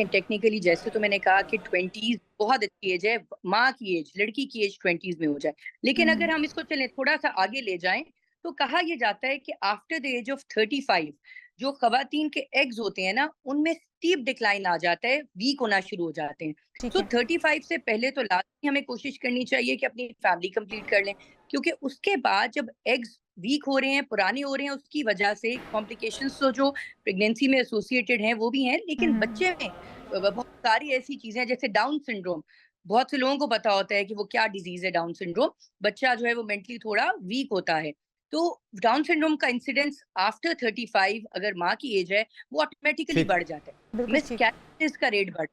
टेक्निकली जैसे तो मैंने कहा कि 20s बहुत अच्छी एज है, माँ की एज, लड़की की एज 20s में हो जाए, लेकिन अगर हम इसको चलें थोड़ा सा आगे ले जाएं तो कहा यह जाता है कि आफ्टर द एज ऑफ 35 जो खवातीन के एग्स होते हैं ना, उनमें स्टीप डिक्लाइन आ जाता है, वीक होना शुरू हो जाते हैं। तो 35 से पहले तो लाजमी हमें कोशिश करनी चाहिए कि अपनी फैमिली कंप्लीट कर लें, क्योंकि उसके बाद जब एग्स वीक हो रहे हैं, पुराने हो रहे हैं, उसकी वजह से कॉम्प्लिकेशंस तो जो प्रेगनेंसी में एसोसिएटेड हैं वो भी हैं, लेकिन बच्चे में बहुत सारी ऐसी चीजें हैं जैसे डाउन सिंड्रोम। बहुत से लोगों को पता होता है कि वो क्या डिजीज है डाउन सिंड्रोम, बच्चा जो है वो मेंटली थोड़ा वीक होता है। तो डाउन सिंड्रोम का इंसिडेंस आफ्टर 35 अगर माँ की एज है वो ऑटोमेटिकली बढ़ जाता है, मिसकैरेजेस का रेट बढ़।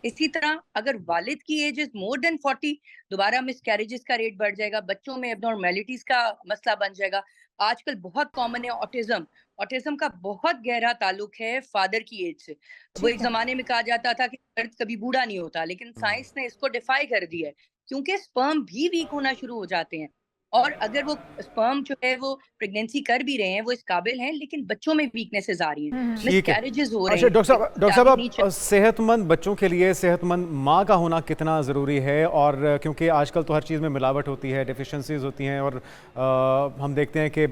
इसी तरह अगर वालिद की एज इज मोर देन 40 दोबारा मिसकैरेजेस का रेट बढ़ जाएगा, बच्चों में एब्नॉर्मैलिटीज का मसला बन जाएगा। आजकल बहुत कॉमन है ऑटिज्म, ऑटिज्म का बहुत गहरा ताल्लुक है फादर की एज से। वो एक जमाने में कहा जाता था कि दर्द कभी बूढ़ा नहीं होता, लेकिन साइंस ने इसको डिफाई कर दिया है, क्योंकि स्पर्म भी वीक होना शुरू हो जाते हैं, और अगर वो स्पर्म जो है वो प्रेगनेंसी कर भी रहे हैं, वो इस काबिल हैं, लेकिन बच्चों में वीकनेसेस आ रही हैं, मिसकैरेजेस हो रहे हैं। डॉक्टर साहब आप सेहतमंद बच्चों के लिए सेहतमंद माँ का होना कितना ज़रूरी है, और क्योंकि आजकल तो हर चीज़ में मिलावट होती है, डिफिशेंसीज होती हैं, और हम देखते हैं कि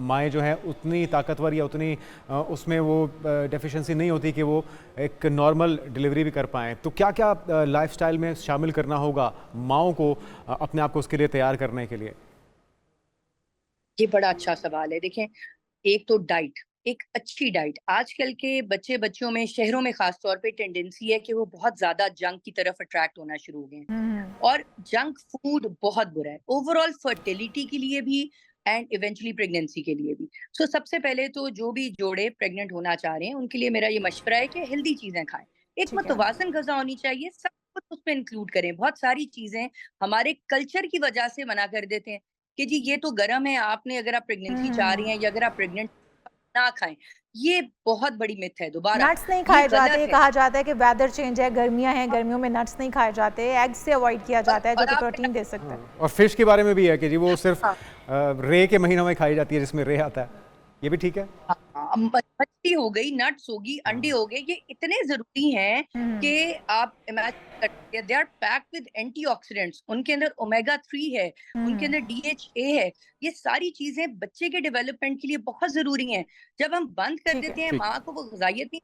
माएँ जो हैं उतनी ताकतवर या उतनी उसमें वो डिफिशेंसी नहीं होती कि वो एक नॉर्मल डिलीवरी भी कर पाएँ, तो क्या क्या लाइफस्टाइल में शामिल करना होगा माँओं को अपने आप को उसके लिए तैयार करने के लिए? ये बड़ा अच्छा सवाल है। देखें, एक तो डाइट, एक अच्छी डाइट। आजकल के बच्चों में, शहरों में खास तौर पे टेंडेंसी है कि वो बहुत ज्यादा जंक की तरफ अट्रैक्ट होना शुरू हो गए हैं, और जंक फूड बहुत बुरा है ओवरऑल फर्टिलिटी के लिए भी एंड इवेंचुअली प्रेगनेंसी के लिए भी। सो सबसे पहले तो जो भी जोड़े प्रेग्नेंट होना चाह रहे हैं उनके लिए मेरा ये मशवरा है कि हेल्दी चीजें खाएं, एक मुतवाज़न ग़िज़ा होनी चाहिए, सब कुछ उसमें इंक्लूड करें। बहुत सारी चीजें हमारे कल्चर की वजह से मना कर देते हैं कि जी ये तो गर्म है, आपने अगर आप प्रेगनेंसी चाह रही हैं या अगर आप प्रेग्नेंट ना खाएं, ये बहुत बड़ी मिथ है। दोबारा नट्स नहीं खाए जाते, कहा जाता है कि वेदर चेंज है, गर्मियां हैं, गर्मियों में नट्स नहीं खाए जाते, एग्स से अवॉइड किया जाता है जो कि प्रोटीन दे सकता है। और फिश के बारे में भी है कि जी वो सिर्फ रे के महीनों में खाई जाती है जिसमें रे आता है, ये भी ठीक है? मछली हो गई, नट्स होगी, अंडे हो गए, ये इतने जरूरी हैं कि आप इमेजिन करते हैं, they are packed with antioxidants, उनके अंदर ओमेगा 3 है, उनके अंदर DHA है, ये सारी चीजें बच्चे के डेवलपमेंट के लिए बहुत जरूरी हैं। जब हम बंद कर देते हैं माँ को वो ग़िज़ाइयत नहीं,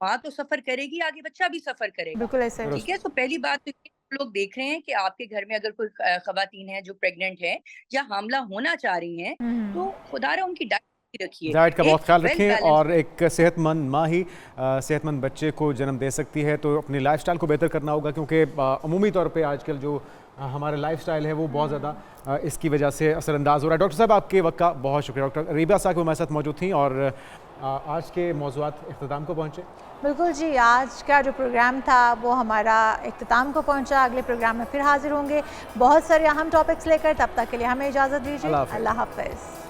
माँ तो सफर करेगी, आगे बच्चा भी सफर करेगा। बिल्कुल ऐसा है। ठीक है, तो पहली बात तो लोग देख रहे हैं कि आपके घर में अगर कोई खवातीन है जो प्रेग्नेंट है या हामला होना चाह रही हैं, तो खुदारा उनकी डाइट का बहुत ख्याल रखें, और एक सेहतमंद माँ ही सेहतमंद बच्चे को जन्म दे सकती है। तो अपनी लाइफस्टाइल को बेहतर करना होगा, क्योंकि अमूमी तौर पे आजकल जो हमारा लाइफस्टाइल है वो बहुत ज़्यादा इसकी वजह से असरअंदाज हो रहा है। डॉक्टर साहब आपके वक्त का बहुत शुक्रिया। डॉक्टर रीबा साहब हमारे साथ मौजूद थी, और आज के मौज़ूआत इख्तिताम को पहुँचे। बिल्कुल जी, आज का जो प्रोग्राम था वो हमारा इख्तिताम को पहुंचा। अगले प्रोग्राम में फिर हाजिर होंगे बहुत सारे अहम टॉपिक्स लेकर, तब तक के लिए हमें इजाज़त दीजिए। अल्लाह हाफ़िज़।